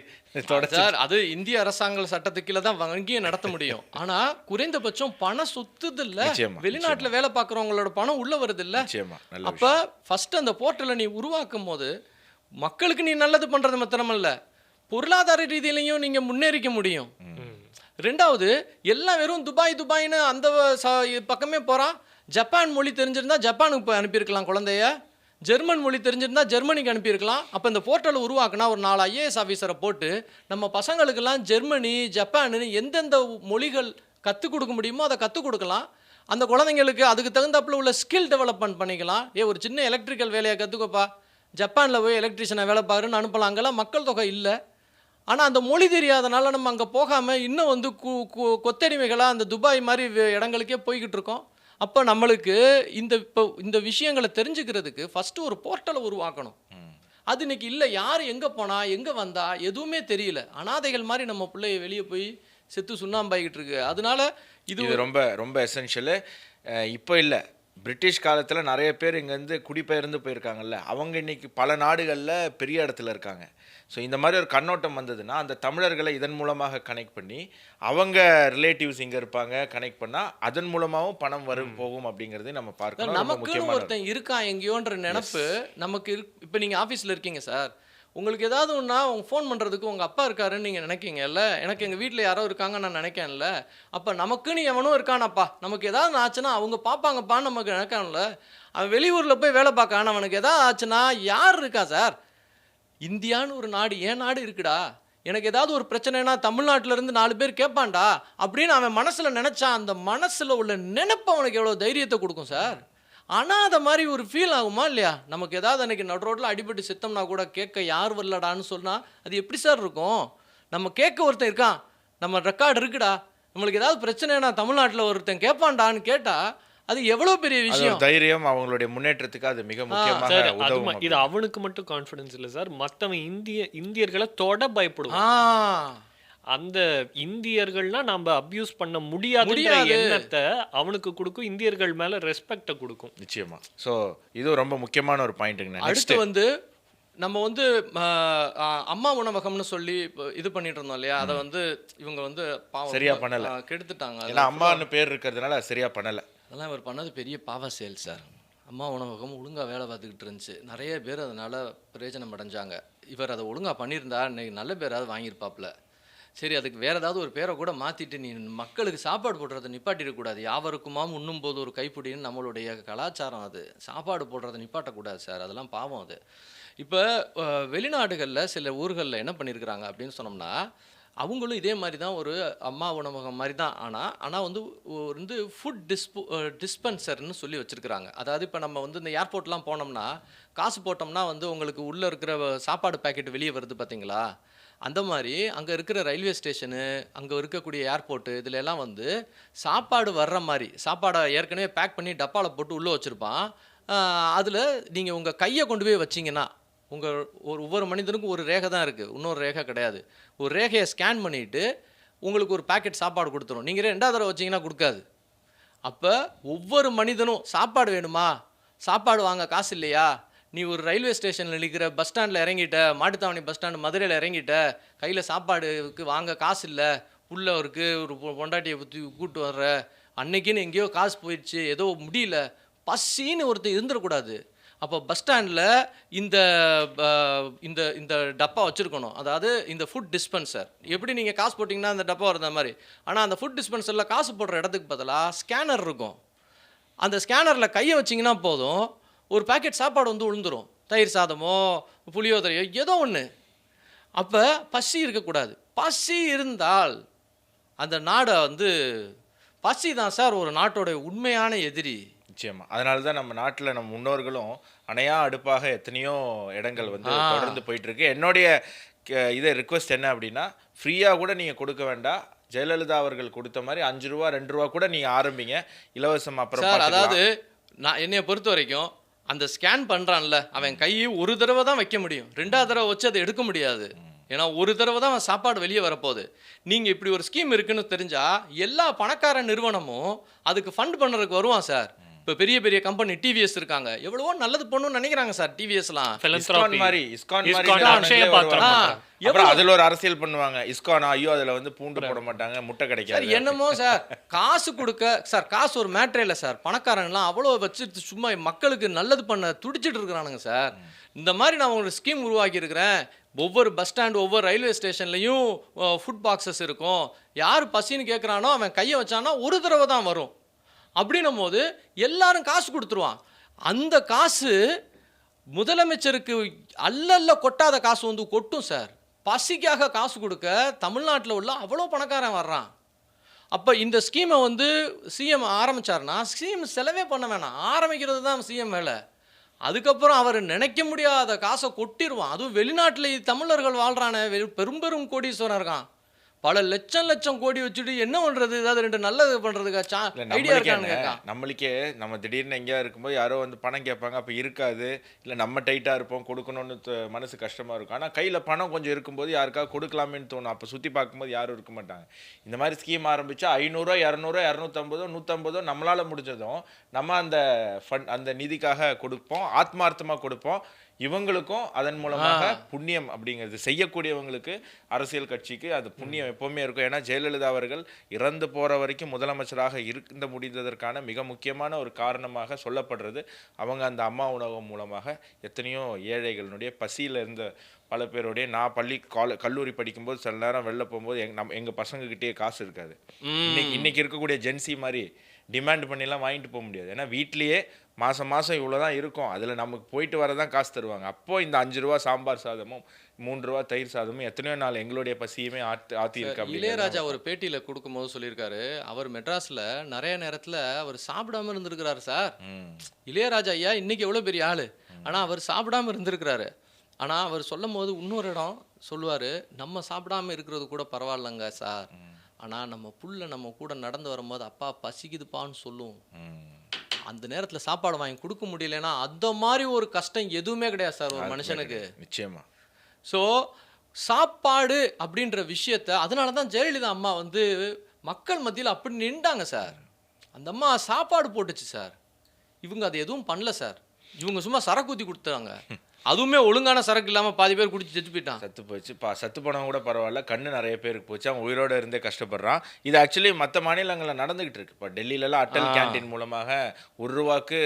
சார். அது இந்திய அரசாங்க சட்டத்துக்கு கீழே தான் வங்கியை நடத்த முடியும். ஆனால் குறைந்தபட்சம் பணம் சுத்துது இல்லை, வெளிநாட்டில் வேலை பார்க்குறவங்களோட பணம் உள்ள வருது இல்லை. அப்போ ஃபர்ஸ்ட் அந்த போர்ட்டலை நீ உருவாக்கும் போது மக்களுக்கு நீ நல்லது பண்ணுறது மாத்திரமல்ல, பொருளாதார ரீதியிலையும் நீங்கள் முன்னேறிக்க முடியும். ரெண்டாவது, எல்லாம் வெறும் துபாய்னு அந்த பக்கமே போகிறான். ஜப்பான் மொழி தெரிஞ்சிருந்தா ஜப்பானுக்கு போய் அனுப்பியிருக்கலாம் குழந்தைய, ஜெர்மன் மொழி தெரிஞ்சிருந்தா ஜெர்மனிக்கு அனுப்பியிருக்கலாம். அப்போ இந்த போர்ட்டலை உருவாக்குனா ஒரு 4 IAS ஆஃபீஸரை போட்டு நம்ம பசங்களுக்கெல்லாம் ஜெர்மனி ஜப்பானு எந்தெந்த மொழிகள் கற்றுக் கொடுக்க முடியுமோ அதை கற்றுக் கொடுக்கலாம். அந்த குழந்தைங்களுக்கு அதுக்கு தகுந்தாப்புல உள்ள ஸ்கில் டெவலப்மெண்ட் பண்ணிக்கலாம். ஒரு சின்ன எலக்ட்ரிக்கல் வேலையை கற்றுக்கோப்பா, ஜப்பானில் போய் எலக்ட்ரிஷியனை வேலை பாருன்னு அனுப்பலாம். அங்கெல்லாம் மக்கள் தொகை இல்லை. ஆனால் அந்த மொழி தெரியாதனால நம்ம அங்கே போகாமல் இன்னும் வந்து கொத்தடிமைகளாக அந்த துபாய் மாதிரி இடங்களுக்கே போய்கிட்டு இருக்கோம். அப்போ நம்மளுக்கு இந்த விஷயங்களை தெரிஞ்சுக்கிறதுக்கு ஃபஸ்ட்டு ஒரு போர்ட்டலை உருவாக்கணும். அது இன்னைக்கு இல்லை. யார் எங்கே போனால் எங்கே வந்தா எதுவுமே தெரியல. அனாதைகள் மாதிரி நம்ம பிள்ளைய வெளியே போய் செத்து சுண்ணாம்பாகிட்டு இருக்கு. அதனால இது ரொம்ப ரொம்ப எசென்ஷியலு. இப்போ இல்லை, பிரிட்டிஷ் காலத்தில் நிறைய பேர் இங்கேருந்து குடிபெயர்ந்து போயிருக்காங்கல்ல, அவங்க இன்னைக்கு பல நாடுகளில் பெரிய இடத்துல இருக்காங்க. ஸோ இந்த மாதிரி ஒரு கண்ணோட்டம் வந்ததுன்னா அந்த தமிழர்களை இதன் மூலமாக கனெக்ட் பண்ணி அவங்க ரிலேட்டிவ்ஸ் இங்கே இருப்பாங்க கனெக்ட் பண்ணால் அதன் மூலமாகவும் பணம் வரும் போகும் அப்படிங்கிறதையும் நம்ம பார்க்கணும். ரொம்ப நமக்குன்னு முக்கியமான ஒருத்தன் இருக்கான் எங்கேயோன்ற நினப்பு நமக்கு இப்போ நீங்கள் ஆஃபீஸில் இருக்கீங்க சார், உங்களுக்கு ஏதாவது ஒன்றா உங்க ஃபோன் பண்ணுறதுக்கு உங்கள் அப்பா இருக்காருன்னு நீங்கள் நினைக்கிங்கல்ல, எனக்கு எங்கள் வீட்டில் யாரோ இருக்காங்க நான் நினைக்கேன்ல, அப்போ நமக்குன்னு எவனும் இருக்கானப்பா, நமக்கு ஏதாவது ஆச்சுன்னா அவங்க பார்ப்பாங்கப்பான்னு நமக்கு நினைக்கான்ல. அவன் வெளியூரில் போய் வேலை பார்க்கான், அவனுக்கு ஏதாவது ஆச்சுன்னா யார் இருக்கா சார்? இந்தியான்னு ஒரு நாடு, ஏன் நாடு இருக்குடா, எனக்கு ஏதாவது ஒரு பிரச்சனைனா தமிழ்நாட்டிலேருந்து 4 பேர் கேட்பான்டா அப்படின்னு அவன் மனசில் நினச்சா அந்த மனசில் உள்ள நினைப்பு அவனுக்கு எவ்வளோ தைரியத்தை கொடுக்கும் சார். ஆனால் அதை மாதிரி ஒரு ஃபீல் ஆகுமா இல்லையா? நமக்கு ஏதாவது அன்றைக்கி நடு ரோட்டில் அடிபட்டு செத்தோம்னா கூட கேட்க யார் வரலடான்னு சொன்னால் அது எப்படி சார் இருக்கும்? நம்ம கேட்க ஒருத்தன் இருக்கான், நம்ம ரெக்கார்டு இருக்குடா, நம்மளுக்கு ஏதாவது பிரச்சனைனா தமிழ்நாட்டில் ஒருத்தன் கேட்பான்டான்னு கேட்டால் அது எவ்வளோ பெரிய அது விஷயம். ஒரு தைரியம், அவங்களுடைய முன்னேற்றத்துக்கு அது மிக முக்கியமாக சார் அது உதவும். இது அவனுக்கு மட்டும் கான்ஃபிடன்ஸ் இல்லை சார், மற்றவன் இந்தியர்களை தொட பயப்படுவான். அந்த இந்தியர்கள்னா நம்ம அபியூஸ் பண்ண முடியாதுன்ற எண்ணத்தை அவனுக்கு கொடுக்கும், இந்தியர்கள் மேல ரெஸ்பெக்ட கொடுக்கும். நிச்சயமா. ஸோ இது ரொம்ப முக்கியமான ஒரு பாயிண்ட்டுங்க. அடுத்து வந்து நம்ம வந்து அம்மா உணவகம்னு சொல்லி இது பண்ணிட்டு இருந்தோம் இல்லையா, அதை வந்து இவங்க வந்து பாவம் சரியா பண்ணல, கெடுத்துட்டாங்க. ஏன்னா அம்மான்னு பேர் இருக்கிறதுனால சரியா பண்ணல. அதெல்லாம் இவர் பண்ணது பெரிய பாவ செயல் சார். அம்மா உணவகம் ஒழுங்காக வேலை பார்த்துக்கிட்டு இருந்துச்சு, நிறைய பேர் அதனால் பிரயோஜனம் அடைஞ்சாங்க. இவர் அதை ஒழுங்காக பண்ணியிருந்தா இன்னைக்கு நல்ல பேராவது வாங்கியிருப்பாப்புல. சரி, அதுக்கு வேறு ஏதாவது ஒரு பேரை கூட மாற்றிட்டு நீ மக்களுக்கு சாப்பாடு போடுறதை நிப்பாட்டிடக்கூடாது. யாவருக்குமாம் உண்ணும் போது ஒரு கைப்பிடின்னு நம்மளுடைய கலாச்சாரம், அது சாப்பாடு போடுறதை நிப்பாட்டக்கூடாது சார், அதெல்லாம் பாவம் அது. இப்போ வெளிநாடுகளில் சில ஊர்களில் என்ன பண்ணியிருக்கிறாங்க அப்படின்னு சொன்னோம்னா, அவங்களும் இதே மாதிரி தான் ஒரு அம்மா உணவகம் மாதிரி தான், ஆனால் வந்து ஃபுட் டிஸ்பென்சர்னு சொல்லி வச்சுருக்குறாங்க. அதாவது இப்போ நம்ம வந்து இந்த ஏர்போர்ட்லாம் போனோம்னா காசு போட்டோம்னா வந்து உங்களுக்கு உள்ளே இருக்கிற சாப்பாடு பேக்கெட் வெளியே வருது பார்த்தீங்களா, அந்த மாதிரி அங்கே இருக்கிற ரயில்வே ஸ்டேஷனு, அங்கே இருக்கக்கூடிய ஏர்போர்ட்டு, இதில் எல்லாம் வந்து சாப்பாடு வர்ற மாதிரி சாப்பாடை ஏற்கனவே பேக் பண்ணி டப்பாவில் போட்டு உள்ளே வச்சுருப்பான். அதில் நீங்கள் உங்கள் கையை கொண்டு போய் வச்சிங்கன்னா, ஒவ்வொரு மனிதனுக்கும் ஒரு ரேகை தான் இருக்குது, இன்னொரு ரேகை கிடையாது. ஒரு ரேகையை ஸ்கேன் பண்ணிவிட்டு உங்களுக்கு ஒரு பேக்கெட் சாப்பாடு கொடுத்துரும். நீங்கள் 2வது தடவை வச்சிங்கன்னா கொடுக்காது. அப்போ ஒவ்வொரு மனிதனும் சாப்பாடு வேணுமா, சாப்பாடு வாங்க காசு இல்லையா, நீ ஒரு ரயில்வே ஸ்டேஷனில் நிற்கிற, பஸ் ஸ்டாண்டில் இறங்கிட்ட, மாட்டுத்தாவணி பஸ் ஸ்டாண்டு மதுரையில் இறங்கிட்ட, கையில் சாப்பாடுக்கு வாங்க காசு இல்லை, உள்ளே இருக்குது ஒரு பொண்டாட்டியை பற்றி கூப்பிட்டு வர்ற, அன்னைக்குன்னு எங்கேயோ காசு போயிடுச்சு, ஏதோ முடியல, பசின்னு ஒருத்தர் இருந்துடக்கூடாது. அப்போ பஸ் ஸ்டாண்டில் இந்த இந்த இந்த டப்பா வச்சுருக்கணும். அதாவது இந்த ஃபுட் டிஸ்பென்சர், எப்படி நீங்கள் காசு போட்டிங்கன்னா அந்த டப்பா வருது மாதிரி, ஆனால் அந்த ஃபுட் டிஸ்பென்சரில் காசு போடுற இடத்துக்கு பதிலாக ஸ்கேனர் இருக்கும். அந்த ஸ்கேனரில் கையை வச்சிங்கன்னா போதும், ஒரு பேக்கெட் சாப்பாடு வந்து விழுந்துடும், தயிர் சாதமோ புளியோதரையோ ஏதோ ஒன்று. அப்போ பசி இருக்கக்கூடாது. பசி இருந்தால் அந்த நாடை வந்து, பசி தான் சார் ஒரு நாட்டோட உண்மையான எதிரி. நிச்சயமா. அதனால தான் நம்ம நாட்டில் நம்ம முன்னோர்களும் அணையா அடுப்பாக எத்தனையோ இடங்கள் வந்து தொடர்ந்து போயிட்டு இருக்கு. என்னுடைய இதை ரிக்வெஸ்ட் என்ன அப்படின்னா, ஃப்ரீயாக கூட நீங்கள் கொடுக்க வேண்டாம், ஜெயலலிதா அவர்கள் கொடுத்த மாதிரி 5 ரூபா 2 ரூபா கூட நீங்கள் ஆரம்பிங்க, இலவசம். அப்புறம் சார் அதாவது நான் என்னைய பொறுத்த வரைக்கும் அந்த ஸ்கேன் பண்ணுறான்ல, அவன் கையை ஒரு தடவை தான் வைக்க முடியும், 2வது தடவை வச்சு அதை எடுக்க முடியாது. ஏன்னா ஒரு தடவை தான் அவன் சாப்பாடு வெளியே வரப்போகுது. நீங்கள் இப்படி ஒரு ஸ்கீம் இருக்குன்னு தெரிஞ்சால் எல்லா பணக்கார நிறுவனமும் அதுக்கு ஃபண்ட் பண்ணுறதுக்கு வருவான் சார். இப்போ பெரிய பெரிய கம்பெனி டிவிஎஸ் இருக்காங்க, எவ்வளவோ நல்லது பண்ணணும்னு நினைக்கிறாங்க சார். டிவிஎஸ்லாம் அதில் ஒரு அரசியல் பண்ணுவாங்க. இஸ்கான் ஐயோ அதில் வந்து பூண்டு போட மாட்டாங்க, முட்டை கிடைக்காது, என்னமோ சார் காசு கொடுக்க சார். காசு ஒரு மேட்ரே இல்லை சார். பணக்காரங்களாம் அவ்வளோ வச்சுட்டு சும்மா மக்களுக்கு நல்லது பண்ண துடிச்சிட்டு இருக்கிறானுங்க சார். இந்த மாதிரி நான் ஒரு ஸ்கீம் உருவாக்கி இருக்கிறேன். ஒவ்வொரு பஸ் ஸ்டாண்டு, ஒவ்வொரு ரயில்வே ஸ்டேஷன்லையும் ஃபுட் பாக்ஸஸ் இருக்கும். யார் பசின்னு கேட்குறானோ அவன் கையை வச்சானா ஒரு தடவை தான் வரும். அப்படின்னும் போது எல்லாரும் காசு கொடுத்துருவான். அந்த காசு முதலமைச்சருக்கு அல்ல கொட்டாத காசு வந்து கொட்டும் சார். பசிக்காக காசு கொடுக்க தமிழ்நாட்டில் உள்ள அவ்வளோ பணக்காரன் வர்றான். அப்போ இந்த ஸ்கீமை வந்து சிஎம் ஆரம்பித்தார்னா, ஸ்கீம் செலவே பண்ண வேணாம், ஆரம்பிக்கிறது தான் சிஎம் வேலை. அதுக்கப்புறம் அவர் நினைக்க முடியாத காசை கொட்டிடுவான். அதுவும் வெளிநாட்டில் தமிழர்கள் வாழ்கிறான பெரும் பெரும் கோடீஸ்வரன் இருக்கான், பல லட்சம் கோடி வச்சுட்டு என்ன பண்றது, ஏதாவது 2 நல்லது பண்றதுக்கா இல்ல ஐடியா நம்மளுக்கே இருக்கான்னு கேட்கான். நம்மளுக்கே நம்ம திடீர்னு எங்கேயா இருக்கும்போது யாரோ வந்து பணம் கேட்பாங்க, அப்போ இருக்காது, இல்லை நம்ம டைட்டாக இருப்போம், கொடுக்கணும்னு மனசு கஷ்டமாக இருக்கும். ஆனால் கையில் பணம் கொஞ்சம் இருக்கும்போது யாருக்காவது கொடுக்கலாமேன்னு தோணும். அப்போ சுற்றி பார்க்கும்போது யாரும் இருக்க மாட்டாங்க. இந்த மாதிரி ஸ்கீம் ஆரம்பித்தா 500, 200, 250, 150 நம்மளால் முடிஞ்சதும் நம்ம அந்த அந்த நிதிக்காக கொடுப்போம், ஆத்மார்த்தமாக கொடுப்போம். இவங்களுக்கும் அதன் மூலமாக புண்ணியம் அப்படிங்கிறது செய்யக்கூடியவங்களுக்கு அரசியல் கட்சிக்கு அது புண்ணியம் எப்பவுமே இருக்கும். ஏன்னா ஜெயலலிதா அவர்கள் இறந்து போற வரைக்கும் முதலமைச்சராக இருந்த முடிந்ததற்கான மிக முக்கியமான ஒரு காரணமாக சொல்லப்படுறது அவங்க அந்த அம்மா உணவகம் மூலமாக எத்தனையோ ஏழைகளுடைய பசியில் இருந்த பல பேருடைய. நான் கல்லூரி படிக்கும்போது சில நேரம் வெளில போகும்போது எங்கள் பசங்கக்கிட்டே காசு இருக்காது. இன்னைக்கு இருக்கக்கூடிய ஜென்சி மாதிரி டிமாண்ட் பண்ணிலாம் வாங்கிட்டு போக முடியாது. ஏன்னா வீட்லேயே மாதம் இவ்வளோ தான் இருக்கும், அதில் நமக்கு போயிட்டு வர தான் காசு தருவாங்க. அப்போது இந்த 5 ரூபா சாம்பார் சாதமும் 3 ரூபா தயிர் சாதமும் எத்தனையோ நாள் எங்களுடைய பசியுமே ஆத்தியிருக்கா. இளையராஜா ஒரு பேட்டியில கொடுக்கும்போது சொல்லியிருக்காரு, அவர் மெட்ராஸ்ல நிறைய நேரத்துல அவர் சாப்பிடாம இருந்திருக்கிறாரு சார். இளையராஜா ஐயா இன்னைக்கு எவ்வளவு பெரிய ஆளு, ஆனா அவர் சாப்பிடாம இருந்திருக்கிறாரு. ஆனா அவர் சொல்லும் போது இன்னொரு இடம் சொல்லுவாரு, நம்ம சாப்பிடாம இருக்கிறது கூட பரவாயில்லைங்க சார், ஆனா நம்ம புள்ள நம்ம கூட நடந்து வரும்போது அப்பா பசிக்குதுப்பான்னு சொல்லும், அந்த நேரத்துல சாப்பாடு வாங்கி கொடுக்க முடியலன்னா அந்த மாதிரி ஒரு கஷ்டம் எதுவுமே கிடையாது சார் ஒரு மனுஷனுக்கு. நிச்சயமா. ஸோ சாப்பாடு அப்படின்ற விஷயத்த அதனால தான் ஜெயலலிதா அம்மா வந்து மக்கள் மத்தியில் அப்படி நின்றாங்க சார். அந்த அம்மா சாப்பாடு போட்டுச்சு சார், இவங்க அது எதுவும் பண்ணல சார். இவங்க சும்மா சரக்கு ஊற்றி கொடுத்தாங்க, அதுவுமே ஒழுங்கான சரக்கு இல்லாமல் பாதி பேர் குடிச்சு செத்து போயிட்டான். சத்து போச்சு. சத்து போனவங்க கூட பரவாயில்ல, கண்ணு நிறைய பேருக்கு போச்சு, அவன் உயிரோடு இருந்தே கஷ்டப்படுறான். இது ஆக்சுவலி மற்ற மாநிலங்களில் நடந்துகிட்டு இருக்கு. இப்போ டெல்லியிலலாம் அட்டல் கேண்டீன் மூலமாக ₹1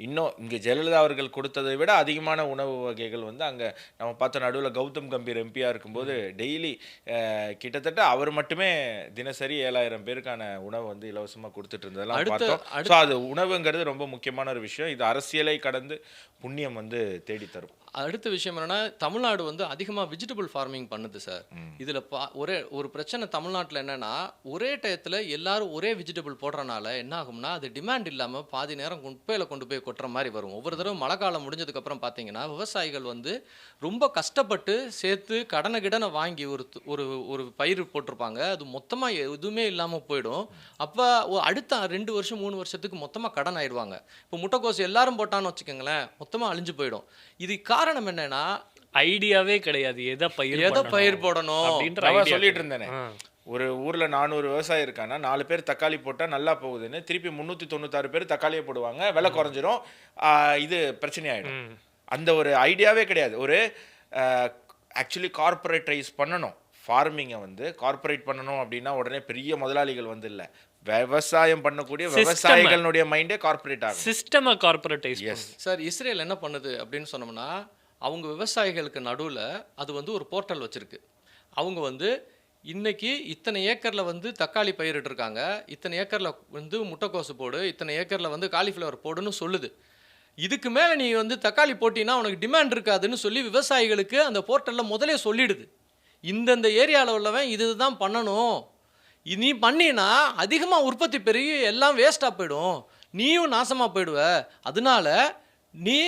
இன்னும் இங்கே ஜெயலலிதா அவர்கள் கொடுத்ததை விட அதிகமான உணவு வகைகள் வந்து அங்கே நம்ம பார்த்த நடுவில் கௌதம் கம்பீர் எம்பியாக இருக்கும்போது டெய்லி கிட்டத்தட்ட அவர் மட்டுமே தினசரி 7000 பேருக்கான உணவு வந்து இலவசமாக கொடுத்துட்டு இருந்ததெல்லாம் பார்த்தோம். ஸோ அது உணவுங்கிறது ரொம்ப முக்கியமான ஒரு விஷயம். இது அரசியலை கடந்து புண்ணியம் வந்து தேடி தரும். அடுத்த விஷயம் என்னன்னா, தமிழ்நாடு வந்து அதிகமாக வெஜிடபிள் ஃபார்மிங் பண்ணுது சார். இதில் ஒரே ஒரு பிரச்சனை தமிழ்நாட்டில் என்னன்னா, ஒரே டயத்தில் எல்லாரும் ஒரே வெஜிடபிள் போடுறனால என்ன ஆகும்னா, அது டிமாண்ட் இல்லாமல் பாதி நேரம் குப்பையில் கொண்டு போய் கொட்டுற மாதிரி வரும். ஒவ்வொரு தடவை மழை காலம் முடிஞ்சதுக்கப்புறம் பார்த்தீங்கன்னா விவசாயிகள் வந்து ரொம்ப கஷ்டப்பட்டு சேர்த்து கடனை வாங்கி ஒரு பயிர் போட்டிருப்பாங்க, அது மொத்தமாக எதுவுமே இல்லாமல் போயிடும். அப்போ அடுத்த 2 வருஷம் 3 வருஷத்துக்கு மொத்தமாக கடன் ஆயிடுவாங்க. இப்போ முட்டைக்கோசு எல்லாரும் போட்டான்னு வச்சுக்கோங்களேன், மொத்தமாக அழிஞ்சு போயிடும். இது காரணம் என்னன்னா, ஐடியாவே கிடையாது எதை பயிர் போடணும் அப்படின்ற சொல்லிட்டு இருந்தேனே. ஒரு ஊர்ல 400 விவசாயி இருக்கானா, 4 பேர் தக்காளி போட்டா நல்லா போகுதுன்னு திருப்பி 396 பேர் தக்காளியே போடுவாங்க, விலை குறைஞ்சிரும், இது பிரச்சனை ஆயிடும். அந்த ஒரு ஐடியாவே கிடையாது. ஒரு ஆக்சுவலி கார்பரேட்டைஸ் பண்ணணும் ஃபார்மிங்கை வந்து. கார்பரேட் பண்ணணும் அப்படின்னா உடனே பெரிய முதலாளிகள் வந்து இல்லை, விவசாயம் பண்ணக்கூடிய விவசாயிகளுடைய மைண்டே கார்பரேட் ஆகும். சிஸ்டமை கார்பரேட்டைஸ். சார் இஸ்ரேல் என்ன பண்ணுது அப்படின்னு சொன்னோம்னா, அவங்க விவசாயிகளுக்கு நடுவில் அது வந்து ஒரு போர்ட்டல் வச்சிருக்கு. அவங்க வந்து இன்னைக்கு இத்தனை ஏக்கரில் வந்து தக்காளி பயிரிட்டுருக்காங்க, இத்தனை ஏக்கரில் வந்து முட்டைக்கோசு போடு, இத்தனை ஏக்கரில் வந்து காலிஃப்ளவர் போடுன்னு சொல்லுது. இதுக்கு மேலே நீ வந்து தக்காளி போட்டினா உனக்கு டிமாண்ட் இருக்காதுன்னு சொல்லி விவசாயிகளுக்கு அந்த போர்ட்டலில் முதலே சொல்லிடுது. இந்தந்த ஏரியாவில் உள்ளவன் இதுதான் பண்ணணும், நீ பண்ணினா அதிகமாக உற்பத்தி பெருகி எல்லாம் வேஸ்ட்டாக போயிடும், நீயும் நாசமாக போயிடுவ, அதனால நீ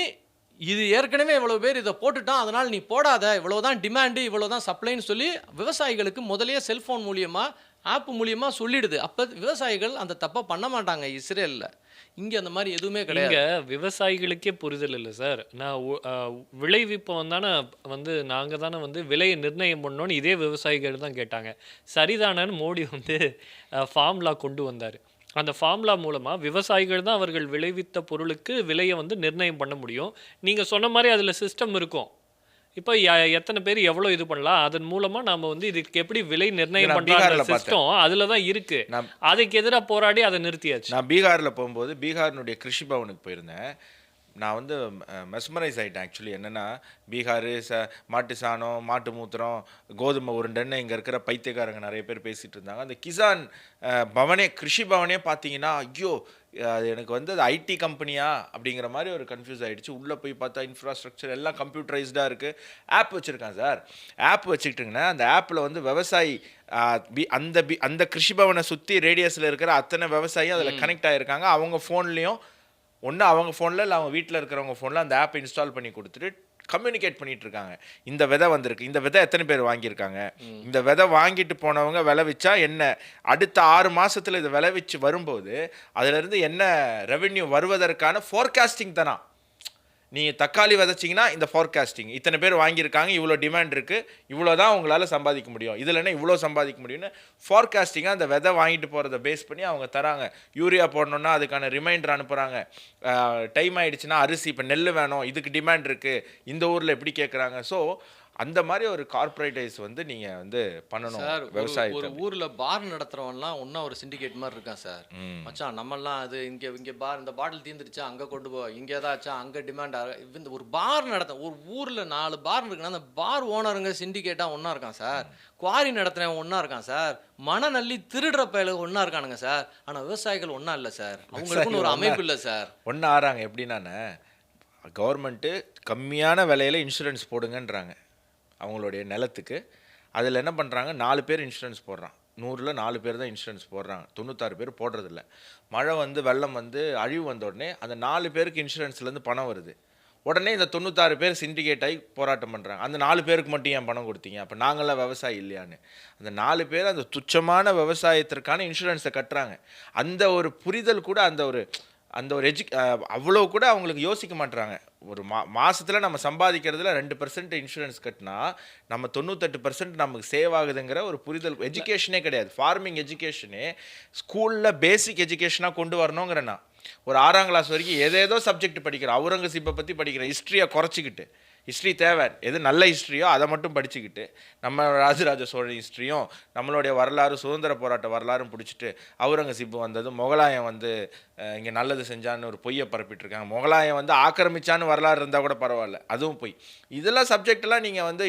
இது ஏற்கனவே இவ்வளோ பேர் இதை போட்டுட்டான், அதனால் நீ போடாத, இவ்வளோதான் டிமாண்டு இவ்வளோதான் சப்ளைன்னு சொல்லி விவசாயிகளுக்கு முதலே செல்ஃபோன் மூலியமாக ஆப் மூலியமாக சொல்லிடுது. அப்போ விவசாயிகள் அந்த தப்பை பண்ண மாட்டாங்க இஸ்ரேலில். இங்கே அந்த மாதிரி எதுவுமே கிடையாது. விவசாயிகளுக்கே புரிதல் இல்லை சார். நான் விளைவிப்போம் தானே வந்து நாங்கள் தானே வந்து விலையை நிர்ணயம் பண்ணோன்னு இதே விவசாயிகள் தான் கேட்டாங்க. சரிதானன்னு மோடி வந்து ஃபார்முலா கொண்டு வந்தார். அந்த ஃபார்முலா மூலமாக விவசாயிகள் தான் அவர்கள் விளைவித்த பொருளுக்கு விலையை வந்து நிர்ணயம் பண்ண முடியும். நீங்கள் சொன்ன மாதிரி அதில் சிஸ்டம் இருக்கும். இப்போ எத்தனை பேர் எவ்வளோ இது பண்ணலாம், அதன் மூலமாக நம்ம வந்து இதுக்கு எப்படி விலை நிர்ணயம் பண்ணுற சிஸ்டம் அதில் தான் இருக்கு. அதுக்கு எதிராக போராடி அதை நிறுத்தியாச்சு. நான் பீகாரில் போகும்போது பீகாரினுடைய கிருஷி பவனுக்கு போயிருந்தேன். நான் வந்து மெஸ்மரைஸ் ஆகிட்டேன். ஆக்சுவலி என்னென்னா, பீகார் மாட்டு சாணம், மாட்டு மூத்திரம், கோதுமை உருண்டைன்னு இங்கே இருக்கிற பைத்தியக்காரங்க நிறைய பேர் பேசிகிட்டு இருந்தாங்க. அந்த கிசான் பவனே கிருஷி பவனே பார்த்தீங்கன்னா, ஐயோ அது எனக்கு வந்து அது ஐடி கம்பெனியா அப்படிங்கிற மாதிரி ஒரு கன்ஃபியூஸ் ஆகிடுச்சு. உள்ளே போய் பார்த்தா இன்ஃப்ராஸ்ட்ரக்சர் எல்லாம் கம்ப்யூட்டரைஸ்டாக இருக்குது. ஆப் வச்சுருக்கான் சார். ஆப் வச்சுக்கிட்டிங்கன்னா அந்த ஆப்பில் வந்து விவசாயி அந்த கிருஷி பவனை சுற்றி ரேடியஸில் இருக்கிற அத்தனை விவசாயி அதில் கனெக்ட் ஆகிருக்காங்க. அவங்க ஃபோன்லேயும் ஒன்று அவங்க ஃபோனில் இல்லை அவங்க வீட்டில் இருக்கிறவங்க ஃபோனில் அந்த ஆப்பை இன்ஸ்டால் பண்ணி கொடுத்துட்டு கம்யூனிகேட் பண்ணிட்டு இருக்காங்க. இந்த விதை வந்திருக்கு, இந்த விதை எத்தனை பேர் வாங்கியிருக்காங்க, இந்த விதை வாங்கிட்டு போனவங்க விளைவிச்சா என்ன, அடுத்த 6 மாசத்துல இதை விளைவிச்சு வரும்போது அதுல இருந்து என்ன ரெவென்யூ வருவதற்கான ஃபோர்காஸ்டிங் தானா. நீங்கள் தக்காளி விதைச்சிங்கன்னா இந்த ஃபோர்காஸ்டிங், இத்தனை பேர் வாங்கியிருக்காங்க, இவ்வளோ டிமாண்ட் இருக்குது, இவ்வளோ தான் உங்களால் சம்பாதிக்க முடியும், இதுலன்னா இவ்வளோ சம்பாதிக்க முடியும்னு ஃபோர்காஸ்டிங்காக அந்த விதை வாங்கிட்டு போகிறத பேஸ் பண்ணி அவங்க தராங்க. யூரியா போடணுன்னா அதுக்கான ரிமைண்டர் அனுப்புகிறாங்க. டைம் ஆகிடுச்சுன்னா அரிசி, இப்போ நெல் வேணும், இதுக்கு டிமாண்ட் இருக்குது, இந்த ஊரில் எப்படி கேட்குறாங்க. ஸோ அந்த மாதிரி ஒரு கார்பரேட்டைஸ் வந்து நீங்கள் வந்து பண்ணணும் சார். விவசாயத்தை. ஒரு ஊரில் பார் நடத்துகிறவன்லாம் ஒன்றா ஒரு சிண்டிகேட் மாதிரி இருக்கான் சார். மச்சான் நம்மெல்லாம் அது இங்கே பார், இந்த பாட்டில் தீர்ந்துருச்சா அங்கே கொண்டு போ, இங்கே ஏதாச்சும் அங்கே டிமாண்ட். இந்த ஒரு பார் ஒரு ஊரில் 4 பார் இருக்குன்னா அந்த பார் ஓனருங்க சிண்டிகேட்டாக ஒன்றா இருக்கான் சார். குவாரி நடத்துகிறவன் ஒன்றா இருக்கான் சார். மனநள்ளி திருடுற பயலுக்கு ஒன்றா இருக்கானுங்க சார். ஆனால் விவசாயிகள் ஒன்றா இல்லை சார். அவங்களுக்குன்னு ஒரு அமைப்பு இல்லை சார். ஒன்றா ஆறாங்க. எப்படின்னா கவர்மெண்ட்டு கம்மியான விலையில் இன்சூரன்ஸ் போடுங்கன்றாங்க அவங்களுடைய நிலத்துக்கு. அதில் என்ன பண்ணுறாங்க, 4 பேர் இன்சூரன்ஸ் போடுறான். 100ல் 4 பேர் தான் இன்சூரன்ஸ் போடுறாங்க, 96 பேர் போடுறதில்ல. மழை வந்து வெள்ளம் வந்து அழிவு வந்த உடனே அந்த 4 பேருக்கு இன்சூரன்ஸ்லேருந்து பணம் வருது. உடனே இந்த 96 பேர் சிண்டிகேட் ஆகி போராட்டம் பண்ணுறாங்க. அந்த 4 பேருக்கு மட்டும் ஏன் பணம் கொடுத்தீங்க, அப்போ நாங்களாம் விவசாயி இல்லையான்னு. அந்த 4 பேர் அந்த துச்சமான விவசாயத்திற்கான இன்சூரன்ஸை கட்டுறாங்க. அந்த ஒரு புரிதல் கூட, அந்த ஒரு அவ்வளோ கூட அவங்களுக்கு யோசிக்க மாட்டுறாங்க. ஒரு மாதத்தில் நம்ம சம்பாதிக்கிறதுல 2% இன்சூரன்ஸ் கட்டினா நம்ம 98% நமக்கு சேவ் ஆகுதுங்கிற ஒரு புரிதல், எஜுகேஷனே கிடையாது. ஃபார்மிங் எஜுகேஷனே ஸ்கூலில் பேசிக் எஜுகேஷனாக கொண்டு வரணுங்கிறேன்னா. ஒரு 6ஆம் கிளாஸ் வரைக்கும் ஏதேதோ சப்ஜெக்ட் படிக்கிறோம். அவுரங்கசீப்பை பற்றி படிக்கிறேன், ஹிஸ்ட்ரியை குறைச்சிக்கிட்டு. ஹிஸ்ட்ரி தேவை, எது நல்ல ஹிஸ்ட்ரியோ அதை மட்டும் படிச்சுக்கிட்டு நம்ம ராஜராஜ சோழன் ஹிஸ்ட்ரியும் நம்மளுடைய வரலாறு, சுதந்திர போராட்ட வரலாறும் பிடிச்சிட்டு அவுரங்கசீப்பு வந்தது, முகலாயம் வந்து இங்கே நல்லது செஞ்சான்னு ஒரு பொய்யை பரப்பிட்டுருக்காங்க. முகலாயம் வந்து ஆக்கிரமிச்சான்னு வரலாறு இருந்தால் கூட பரவாயில்ல, அதுவும் பொய். இதெல்லாம் சப்ஜெக்டெல்லாம் நீங்கள் வந்து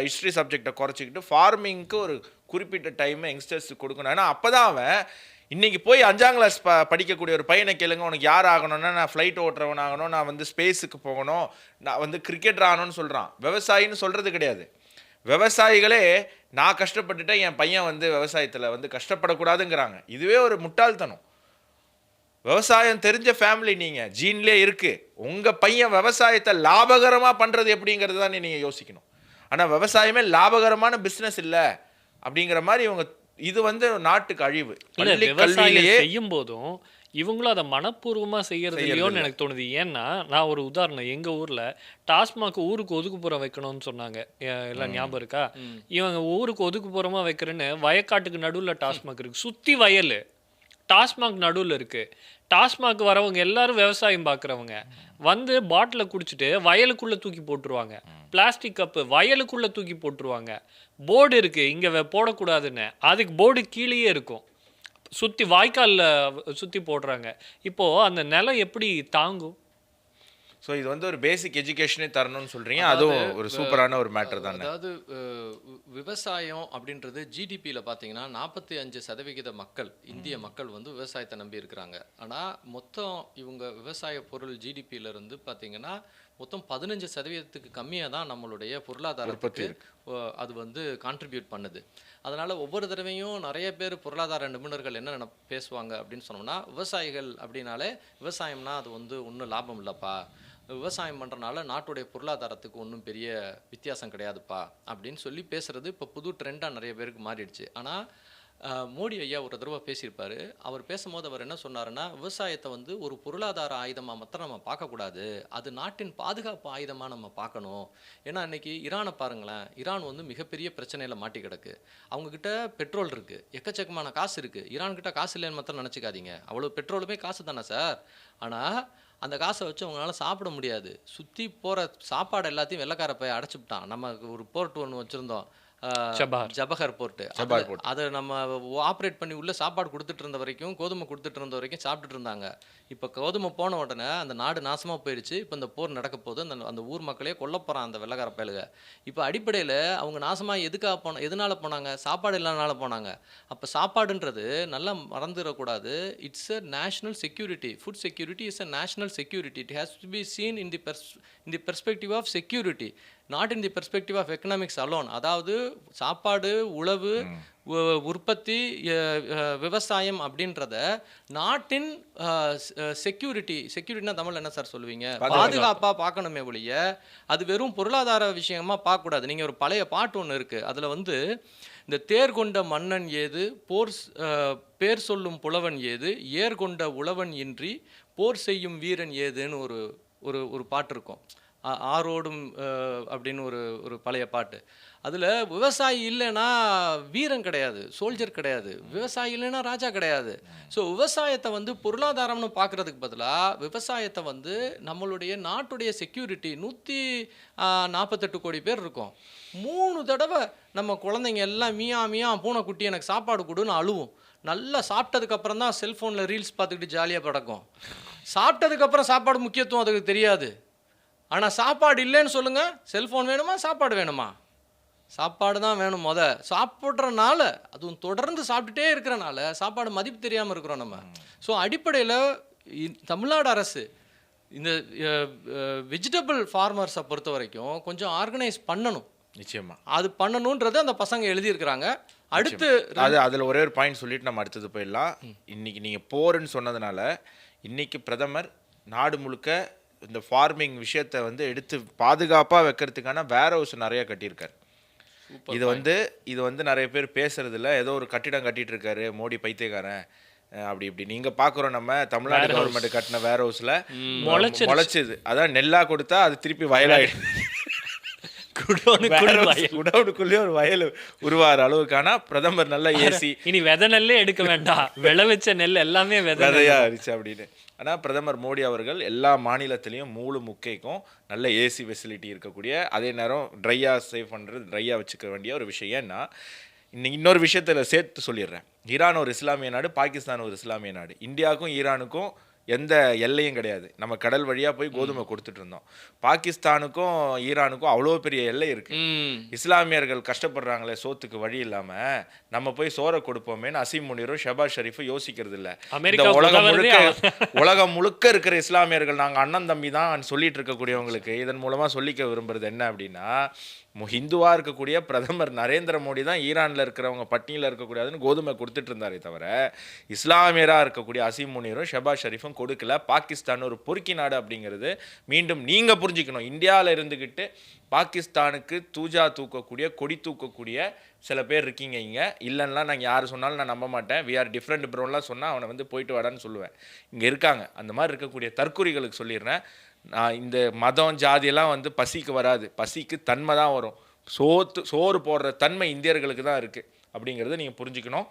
ஹிஸ்ட்ரி சப்ஜெக்டை குறைச்சிக்கிட்டு ஃபார்மிங்க்கு ஒரு குறிப்பிட்ட டைமை யங்ஸ்டர்ஸுக்கு கொடுக்கணும். ஏன்னா அப்போ தான் அவன் இன்றைக்கி போய் 5ஆம் கிளாஸ் படிக்கக்கூடிய ஒரு பையனை கேளுங்க, உனக்கு யார் ஆகணும்னா நான் ஃப்ளைட் ஓட்டுறவன் ஆகணும், நான் வந்து ஸ்பேஸுக்கு போகணும், நான் வந்து கிரிக்கெட்டர் ஆகணும்னு சொல்கிறான். விவசாயின்னு சொல்கிறது கிடையாது. விவசாயிகளே நான் கஷ்டப்பட்டுட்டேன், என் பையன் வந்து விவசாயத்தில் வந்து கஷ்டப்படக்கூடாதுங்கிறாங்க. இதுவே ஒரு முட்டாள்தனம். விவசாயம் தெரிஞ்ச ஃபேமிலி நீங்கள், ஜீன்லேயே இருக்குது. உங்கள் பையன் விவசாயத்தை லாபகரமாக பண்ணுறது எப்படிங்கிறது தான் நீங்கள் யோசிக்கணும். ஆனால் விவசாயமே லாபகரமான பிஸ்னஸ் இல்லை அப்படிங்கிற மாதிரி இவங்க, இது வந்து நாட்டுக்கு அழிவு. விவசாயம் செய்யும் போதும் இவங்களும் அதை மனப்பூர்வமா செய்யறது இல்லையோன்னு எனக்கு தோணுது. ஏன்னா நான் ஒரு உதாரணம், எங்க ஊர்ல டாஸ்மாக் ஊருக்கு ஒதுக்குப்புறம் வைக்கணும்னு சொன்னாங்க, எல்லாம் ஞாபகம் இருக்கா? இவங்க ஊருக்கு ஒதுக்குப்புறமா வைக்கிறேன்னு வயக்காட்டுக்கு நடுவுல டாஸ்மாக் இருக்கு, சுத்தி வயல், டாஸ்மாக் நடுவில் இருக்கு. டாஸ்மாக் வரவங்க எல்லாரும் விவசாயம் பார்க்குறவங்க வந்து பாட்டிலை குடிச்சிட்டு வயலுக்குள்ளே தூக்கி போட்டுருவாங்க. பிளாஸ்டிக் கப்பு வயலுக்குள்ளே தூக்கி போட்டுருவாங்க. போர்டு இருக்குது இங்கே போடக்கூடாதுன்னு, அதுக்கு போர்டு கீழேயே இருக்கும். சுற்றி வாய்க்காலில் சுற்றி போடுறாங்க. இப்போது அந்த நிலம் எப்படி தாங்கும்? ஸோ இது வந்து ஒரு பேசிக் எஜுகேஷனே தரணும்னு சொல்கிறீங்க, அதுவும் ஒரு சூப்பரான ஒரு மேட்டர் தானே. அதாவது விவசாயம் அப்படின்றது ஜிடிபியில் பார்த்தீங்கன்னா 45% மக்கள், இந்திய மக்கள் வந்து விவசாயத்தை நம்பி இருக்கிறாங்க. ஆனால் மொத்தம் இவங்க விவசாய பொருள் ஜிடிபியிலேருந்து பார்த்தீங்கன்னா மொத்தம் 15% கம்மியாக தான் நம்மளுடைய பொருளாதாரத்துக்கு அது வந்து கான்ட்ரிபியூட் பண்ணுது. அதனால் ஒவ்வொரு தடவையும் நிறைய பேர் பொருளாதார நிபுணர்கள் என்ன பேசுவாங்க அப்படின்னு சொன்னோம்னா, விவசாயிகள் அப்படின்னாலே விவசாயம்னா அது வந்து ஒன்றும் லாபம் இல்லைப்பா, விவசாயம் பண்ணுறனால நாட்டுடைய பொருளாதாரத்துக்கு ஒன்றும் பெரிய வித்தியாசம் கிடையாதுப்பா அப்படின்னு சொல்லி பேசுகிறது இப்போ புது ட்ரெண்டாக நிறைய பேருக்கு மாறிடுச்சு. ஆனால் மோடி ஐயா ஒரு தடவை பேசியிருப்பார். அவர் பேசும்போது அவர் என்ன சொன்னாருன்னா, விவசாயத்தை வந்து ஒரு பொருளாதார ஆயுதமாக மாத்திரம் நம்ம பார்க்கக்கூடாது, அது நாட்டின் பாதுகாப்பு ஆயுதமாக நம்ம பார்க்கணும். ஏன்னா இன்றைக்கி ஈரானை பாருங்களேன், ஈரான் வந்து மிகப்பெரிய பிரச்சனையில் மாட்டி கிடக்கு. அவங்கக்கிட்ட பெட்ரோல் இருக்குது, எக்கச்சக்கமான காசு இருக்குது. ஈரான்கிட்ட காசு இல்லைன்னு மாத்திரம் நினச்சிக்காதீங்க, அவ்வளோ பெட்ரோலுமே காசு தானே சார். ஆனால் அந்த காசை வச்சு அவங்களால சாப்பிட முடியாது. சுற்றி போகிற சாப்பாடு எல்லாத்தையும் வெள்ளைக்கார போய் அடைச்சிவிட்டான். நம்ம ஒரு போர்ட் ஒன்று வச்சுருந்தோம், ஜபஹர் போர்ட்டு. அதை நம்ம ஆப்ரேட் பண்ணி உள்ள சாப்பாடு கொடுத்துட்டு இருந்த வரைக்கும், கோதுமை கொடுத்துட்டு இருந்த வரைக்கும் சாப்பிட்டுட்டு இருந்தாங்க. இப்போ கோதுமை போன உடனே அந்த நாடு நாசமாக போயிடுச்சு. இப்போ இந்த போர் நடக்க போது அந்த ஊர் மக்களே கொல்ல போகிறான் அந்த வெள்ளைக்கார பயலுக. இப்போ அடிப்படையில் அவங்க நாசமாக எதனால போனாங்க? சாப்பாடு இல்லாதனால போனாங்க. அப்போ சாப்பாடுன்றது நல்லா மறந்துடக்கூடாது. It's a national security. Food security is a national security. It has to be seen in the perspective of security, not in the perspective of economics alone. அதாவது சாப்பாடு, உழவு, உற்பத்தி, விவசாயம் அப்படின்றத நாட்டின் செக்யூரிட்டினா தமிழ் என்ன சார் சொல்லுவீங்க, பாதுகாப்பாக பார்க்கணுமே ஒழிய அது வெறும் பொருளாதார விஷயமா பார்க்கக்கூடாது. நீங்கள் ஒரு பழைய பாட்டு ஒன்று இருக்குது, அதில் வந்து இந்த தேர் கொண்ட மன்னன் ஏது, பேர் சொல்லும் புலவன் ஏது, ஏர் கொண்ட உழவன் இன்றி போர் செய்யும் வீரன் ஏதுன்னு ஒரு ஒரு ஒரு பாட்டு இருக்கும். ஆரோடும் அப்படின்னு ஒரு ஒரு பழைய பாட்டு. அதில் விவசாயி இல்லைன்னா வீரன் கிடையாது, சோல்ஜர் கிடையாது, விவசாயி இல்லைன்னா ராஜா கிடையாது. ஸோ விவசாயத்தை வந்து பொருளாதாரம்னு பார்க்குறதுக்கு பதிலாக விவசாயத்தை வந்து நம்மளுடைய நாட்டுடைய செக்யூரிட்டி. 148 கோடி பேர் இருக்கோம். 3 தடவை நம்ம குழந்தைங்க எல்லாம் மியா மியா பூனைக்குட்டி எனக்கு சாப்பாடு கொடுன்னு அழுவும். நல்லா சாப்பிட்டதுக்கப்புறம் தான் செல்ஃபோனில் ரீல்ஸ் பார்த்துக்கிட்டு ஜாலியாக படக்கும். சாப்பிட்டதுக்கப்புறம் சாப்பாடு முக்கியத்துவம் அதுக்கு தெரியாது. ஆனால் சாப்பாடு இல்லைன்னு சொல்லுங்கள், செல்ஃபோன் வேணுமா சாப்பாடு வேணுமா? சாப்பாடு தான் வேணும். சாப்பிட்றனால, அதுவும் தொடர்ந்து சாப்பிட்டுட்டே இருக்கிறனால சாப்பாடு மதிப்பு தெரியாமல் இருக்கிறோம் நம்ம. ஸோ அடிப்படையில் தமிழ்நாடு அரசு இந்த வெஜிடபிள் ஃபார்மர்ஸை பொறுத்த வரைக்கும் கொஞ்சம் ஆர்கனைஸ் பண்ணணும். நிச்சயமா அது பண்ணணுன்றது அந்த பசங்க எழுதியிருக்கிறாங்க. அடுத்து அதில் ஒரே ஒரு பாயிண்ட் சொல்லிட்டு நம்ம அடுத்தது போயிடலாம். இன்னைக்கு நீங்கள் போருன்னு சொன்னதுனால இன்னைக்கு பிரதமர் நாடு முழுக்க இந்த ஃபார்மிங் விஷயத்தை வந்து எடுத்து பாதுகாப்பாக வைக்கிறதுக்கான வேர் ஹவுஸ் நிறைய கட்டியிருக்காரு. இது வந்து நிறைய பேர் பேசுறது இல்லை, ஏதோ ஒரு கட்டிடம் கட்டிட்டு இருக்காரு மோடி பைத்தியக்காரன் அப்படி இப்படி. நீங்கள் பார்க்குறோம் நம்ம தமிழ்நாடு கவர்மெண்ட் கட்டின வேர் ஹவுஸில் முளைச்சிது. அதான் நெல்லா கொடுத்தா அது திருப்பி வயலாயிடும். குடவுனுக்குள்ளே ஒரு வயல் உருவாகிற அளவுக்கான பிரதமர் நல்ல ஏசி. இனி விதை நெல்லே எடுக்க வேண்டாம், விளை வச்ச நெல் எல்லாமே விதையா இருந்துச்சு அப்படின்னு. ஆனால் பிரதமர் மோடி அவர்கள் எல்லா மாநிலத்திலையும் முக்கைக்கும் நல்ல ஏசி ஃபெசிலிட்டி இருக்கக்கூடிய, அதே நேரம் ட்ரையாக சேவ் பண்ணுறது, ட்ரையாக வச்சுக்க வேண்டிய ஒரு விஷயம். ஏன்னா இன்னொரு விஷயத்தில் சேர்த்து சொல்லிடுறேன். ஈரான் ஒரு இஸ்லாமிய நாடு, பாகிஸ்தான் ஒரு இஸ்லாமிய நாடு. இந்தியாவுக்கும் ஈரானுக்கும் எந்த எல்லையும் கிடையாது. நம்ம கடல் வழியாக போய் கோதுமை கொடுத்துட்டு இருந்தோம். பாகிஸ்தானுக்கும் ஈரானுக்கும் அவ்வளோ பெரிய எல்லை இருக்கு. இஸ்லாமியர்கள் கஷ்டப்படுறாங்களே சோத்துக்கு வழி இல்லாமல், நம்ம போய் சோறை கொடுப்போமேன்னு அசீம் முனீரும் ஷபாஸ் ஷெரீஃபும் யோசிக்கிறது இல்லை. உலகம் முழுக்க இருக்கிற இஸ்லாமியர்கள் நாங்கள் அண்ணன் தம்பி தான் சொல்லிட்டு இருக்கக்கூடியவங்களுக்கு இதன் மூலமாக சொல்லிக்க விரும்புறது என்ன அப்படின்னா, ஹிந்துவாக இருக்கக்கூடிய பிரதமர் நரேந்திர மோடி தான் ஈரானில் இருக்கிறவங்க பட்டினியில் இருக்கக்கூடாதுன்னு கோதுமை கொடுத்துட்டு இருந்தாரே தவிர, இஸ்லாமியராக இருக்கக்கூடிய அசீம் முனீரும் ஷபாஸ் ஷெரீஃபும் கொடுக்கல. பாகிஸ்தான் ஒரு பொறுக்கி நாடு அப்படிங்கிறது மீண்டும் நீங்கள் புரிஞ்சுக்கணும். இந்தியாவில் இருந்துக்கிட்டு பாகிஸ்தானுக்கு தூஜா தூக்கக்கூடிய, கொடி தூக்கக்கூடிய சில பேர் இருக்கீங்க இங்கே. இல்லைன்னா நாங்கள் யார் சொன்னாலும் நான் நம்ப மாட்டேன். வி ஆர் டிஃப்ரெண்ட் ப்ரோன்லாம் சொன்னால் அவனை வந்து போயிட்டு வாடான்னு சொல்லுவேன். இங்கே இருக்காங்க. அந்த மாதிரி இருக்கக்கூடிய தற்குறிகளுக்கு சொல்லிடுறேன், நான் இந்த மதம் ஜாதியெல்லாம் வந்து பசிக்கு வராது, பசிக்கு தன்மை தான் வரும். சோறு போடுற தன்மை இந்தியர்களுக்கு தான் இருக்குது அப்படிங்கிறத நீங்கள் புரிஞ்சுக்கணும்.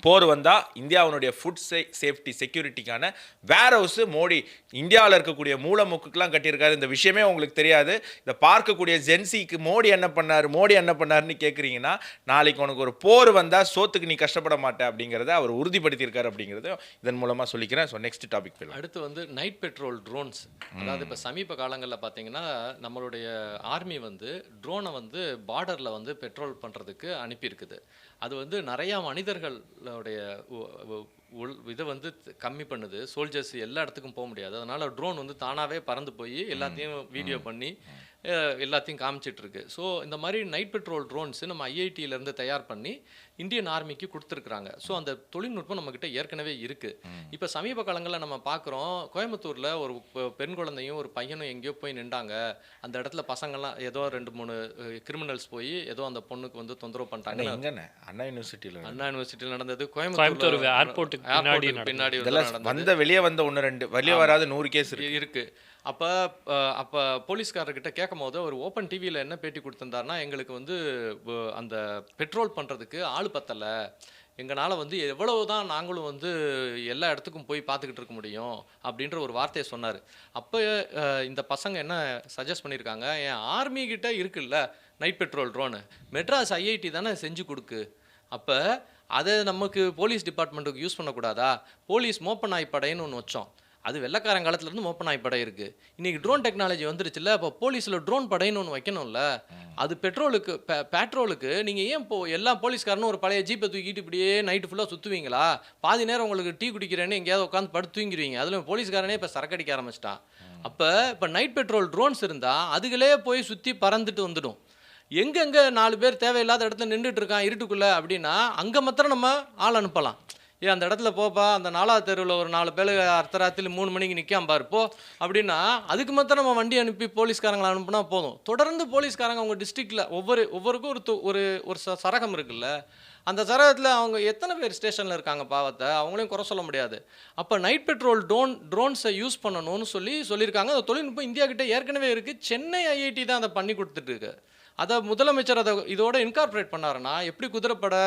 போர் வந்தால் இந்தியாவுடைய ஃபுட் சேஃப்டி செக்யூரிட்டிக்கான வேர் ஹவுஸு மோடி இந்தியாவில் இருக்கக்கூடிய மூலமுக்குலாம் கட்டியிருக்காரு. இந்த விஷயமே உங்களுக்கு தெரியாது. இதை பார்க்கக்கூடிய ஜென்சிக்கு மோடி என்ன பண்ணாருன்னு கேட்குறீங்கன்னா, நாளைக்கு உனக்கு ஒரு போர் வந்தால் சோத்துக்கு நீ கஷ்டப்பட மாட்டே அப்படிங்கிறத அவர் உறுதிப்படுத்தியிருக்காரு அப்படிங்கிறத இதன் மூலமாக சொல்லிக்கிறேன். ஸோ நெக்ஸ்ட் டாபிக் போயிடலாம். அடுத்து வந்து நைட் பெட்ரோல் ட்ரோன்ஸ். அதாவது இப்போ சமீப காலங்களில் பார்த்தீங்கன்னா நம்மளுடைய ஆர்மி வந்து ட்ரோனை வந்து பார்டரில் வந்து பெட்ரோல் பண்ணுறதுக்கு அனுப்பியிருக்குது. அது வந்து நிறையா மனிதர்களுடைய இதை வந்து கம்மி பண்ணுது. சோல்ஜர்ஸ் எல்லா இடத்துக்கும் போக முடியாது. அதனால் ட்ரோன் வந்து தானாகவே பறந்து போய் எல்லாத்தையும் வீடியோ பண்ணி எல்லாத்தையும் காமிச்சிட்ருக்கு. ஸோ இந்த மாதிரி நைட் பெட்ரோல் ட்ரோன்ஸ் நம்ம ஐஐடியிலேருந்து தயார் பண்ணி இந்தியன் ஆர்மிக்கு கொடுத்துருக்குறாங்க. ஸோ அந்த தொழில்நுட்பம் நம்மக்கிட்ட ஏற்கனவே இருக்குது. இப்போ சமீப காலங்களில் நம்ம பார்க்குறோம், கோயம்புத்தூரில் ஒரு பெண் குழந்தையும் ஒரு பையனும் எங்கேயோ போய் நின்றாங்க. அந்த இடத்துல பசங்கள்லாம் ஏதோ 2-3 கிரிமினல்ஸ் போய் ஏதோ அந்த பொண்ணுக்கு வந்து தொந்தரவு பண்ணிட்டாங்க. அண்ணா யூனிவர்சிட்டியில் நடந்தது. கோயம்புத்தூர் ஏர்போர்ட்டுக்கு பின்னாடி வெளியே வந்த 1-2 வெளியே வராது 100 கேஸ் இருக்குது. அப்போ போலீஸ்காரர்கிட்ட கேட்கும் போது அவர் ஓப்பன் டிவியில் என்ன பேட்டி கொடுத்துருந்தாருன்னா, எங்களுக்கு வந்து அந்த பெட்ரோல் பண்ணுறதுக்கு ஆள் பத்தலை, எங்களால் வந்து எவ்வளவு தான் நாங்களும் வந்து எல்லா இடத்துக்கும் போய் பார்த்துக்கிட்டு இருக்க முடியும் அப்படின்ற ஒரு வார்த்தையை சொன்னார். அப்போ இந்த பசங்க என்ன சஜஸ்ட் பண்ணியிருக்காங்க, என் ஆர்மி கிட்ட இருக்குல்ல night petrol drone, Madras IIT தானே செஞ்சு கொடுக்கு, அப்போ அதை நமக்கு போலீஸ் டிபார்ட்மெண்ட்டுக்கு யூஸ் பண்ணக்கூடாதா? போலீஸ் மோப்ப நாய் படைன்னு ஒன்று வச்சோம். அது வெள்ளக்காரன் காலத்துலேருந்து மோப்ப நாய் படை இருக்குது. இன்றைக்கி ட்ரோன் டெக்னாலஜி வந்துருச்சுல்ல, அப்போ போலீஸில் ட்ரோன் படைன்னு ஒன்று வைக்கணும்ல. அது பெட்ரோலுக்கு நீங்கள் ஏன் எல்லா போலீஸ்காரனும் ஒரு பழைய ஜீப்பை தூக்கிட்டு இப்படியே நைட்டு ஃபுல்லாக சுற்றுவீங்களா? பாதி நேரம் உங்களுக்கு டீ குடிக்கிறேன்னு எங்கேயாவது உட்காந்து படுத்து தூங்கிடுவீங்க. அதில் போலீஸ்காரனே இப்போ சரக்கடிக்க ஆரம்பிச்சிட்டான். இப்போ நைட் பெட்ரோல் ட்ரோன்ஸ் இருந்தால் அதுகளே போய் சுற்றி பறந்துட்டு வந்துடும். எங்கெங்கே 4 பேர் தேவையில்லாத இடத்துல நின்றுட்டு இருக்கான் இருட்டுக்குள்ளே அப்படின்னா அங்கே மாத்திரம் நம்ம ஆள் அனுப்பலாம். அந்த இடத்துல போப்பா, அந்த 4வது தெருவில் ஒரு 4 பேர் அர்த்தராத்திரி 3 மணிக்கு நிற்காம பாரு போ அப்படின்னா அதுக்கு மாத்திரம் நம்ம வண்டி அனுப்பி போலீஸ்காரங்களை அனுப்புனா போதும். தொடர்ந்து போலீஸ்காரங்க அவங்க டிஸ்ட்ரிக்டில் ஒவ்வொருக்கும் ஒரு சரகம் இருக்குல்ல, அந்த சரகத்தில் அவங்க எத்தனை பேர் ஸ்டேஷனில் இருக்காங்க பாவத்தை, அவங்களையும் குறை சொல்ல முடியாது. அப்போ நைட் பெட்ரோல் ட்ரோன்ஸை யூஸ் பண்ணணும்னு சொல்லியிருக்காங்க. அந்த தொழில்நுட்பம் இந்தியா கிட்ட ஏற்கனவே இருக்குது. சென்னை ஐஐடி தான் அதை பண்ணி கொடுத்துட்டு இருக்கு. அதை முதலமைச்சர் அதை இதோட இன்கார்பரேட் பண்ணாருன்னா எப்படி குதிரைப்படை,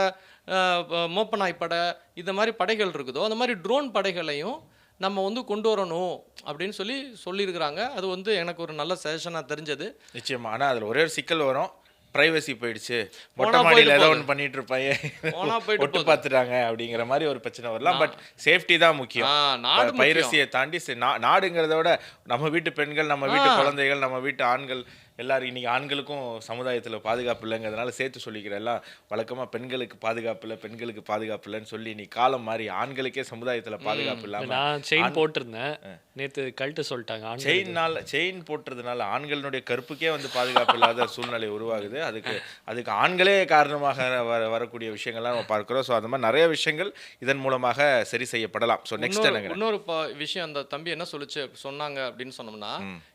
மோப்பநாய்ப்படை இந்த மாதிரி படைகள் இருக்குதோ அந்த மாதிரி ட்ரோன் படைகளையும் நம்ம வந்து கொண்டு வரணும் அப்படின்னு சொல்லியிருக்கிறாங்க. அது வந்து எனக்கு ஒரு நல்ல சஜஷனாக தெரிஞ்சது. நிச்சயமா. ஆனால் அதில் ஒரே ஒரு சிக்கல் வரும், பிரைவசி போயிடுச்சு, மொட்டை மாடியில் ஏதோ ஒன்று பண்ணிட்டு இருப்பாங்க, ஒட்டு பார்த்துட்டாங்க அப்படிங்கிற மாதிரி ஒரு பிரச்சனை வரலாம். பட் சேஃப்டி தான் முக்கியம். பைரசியை தாண்டி நாடுங்கிறத விட நம்ம வீட்டு பெண்கள், நம்ம வீட்டு குழந்தைகள், நம்ம வீட்டு ஆண்கள் எல்லாரும் இன்னைக்கு ஆண்களுக்கும் சமுதாயத்தில் பாதுகாப்பு இல்லைங்கிறதுனால சேர்த்து சொல்லிக்கிறேன். எல்லாம் வழக்கமாக பெண்களுக்கு பாதுகாப்பு இல்லை, பெண்களுக்கு பாதுகாப்பு இல்லைன்னு சொல்லி இன்னைக்கு காலம் மாறி ஆண்களுக்கே சமுதாயத்தில் பாதுகாப்பு இல்லாமல். நான் செயின் போட்டிருந்தேன், நேற்று கழட்டு சொல்லிட்டாங்க. செயின் போட்டுறதுனால ஆண்களுடைய கற்புக்கே வந்து பாதுகாப்பு இல்லாத சூழ்நிலை உருவாகுது. அதுக்கு ஆண்களே காரணமாக வரக்கூடிய விஷயங்கள்லாம் நம்ம பார்க்குறோம். ஸோ அந்த மாதிரி நிறைய விஷயங்கள் இதன் மூலமாக சரி செய்யப்படலாம். ஸோ நெக்ஸ்ட் இன்னொரு விஷயம் அந்த தம்பி என்ன சொன்னாங்க அப்படின்னு சொன்னோம்னா,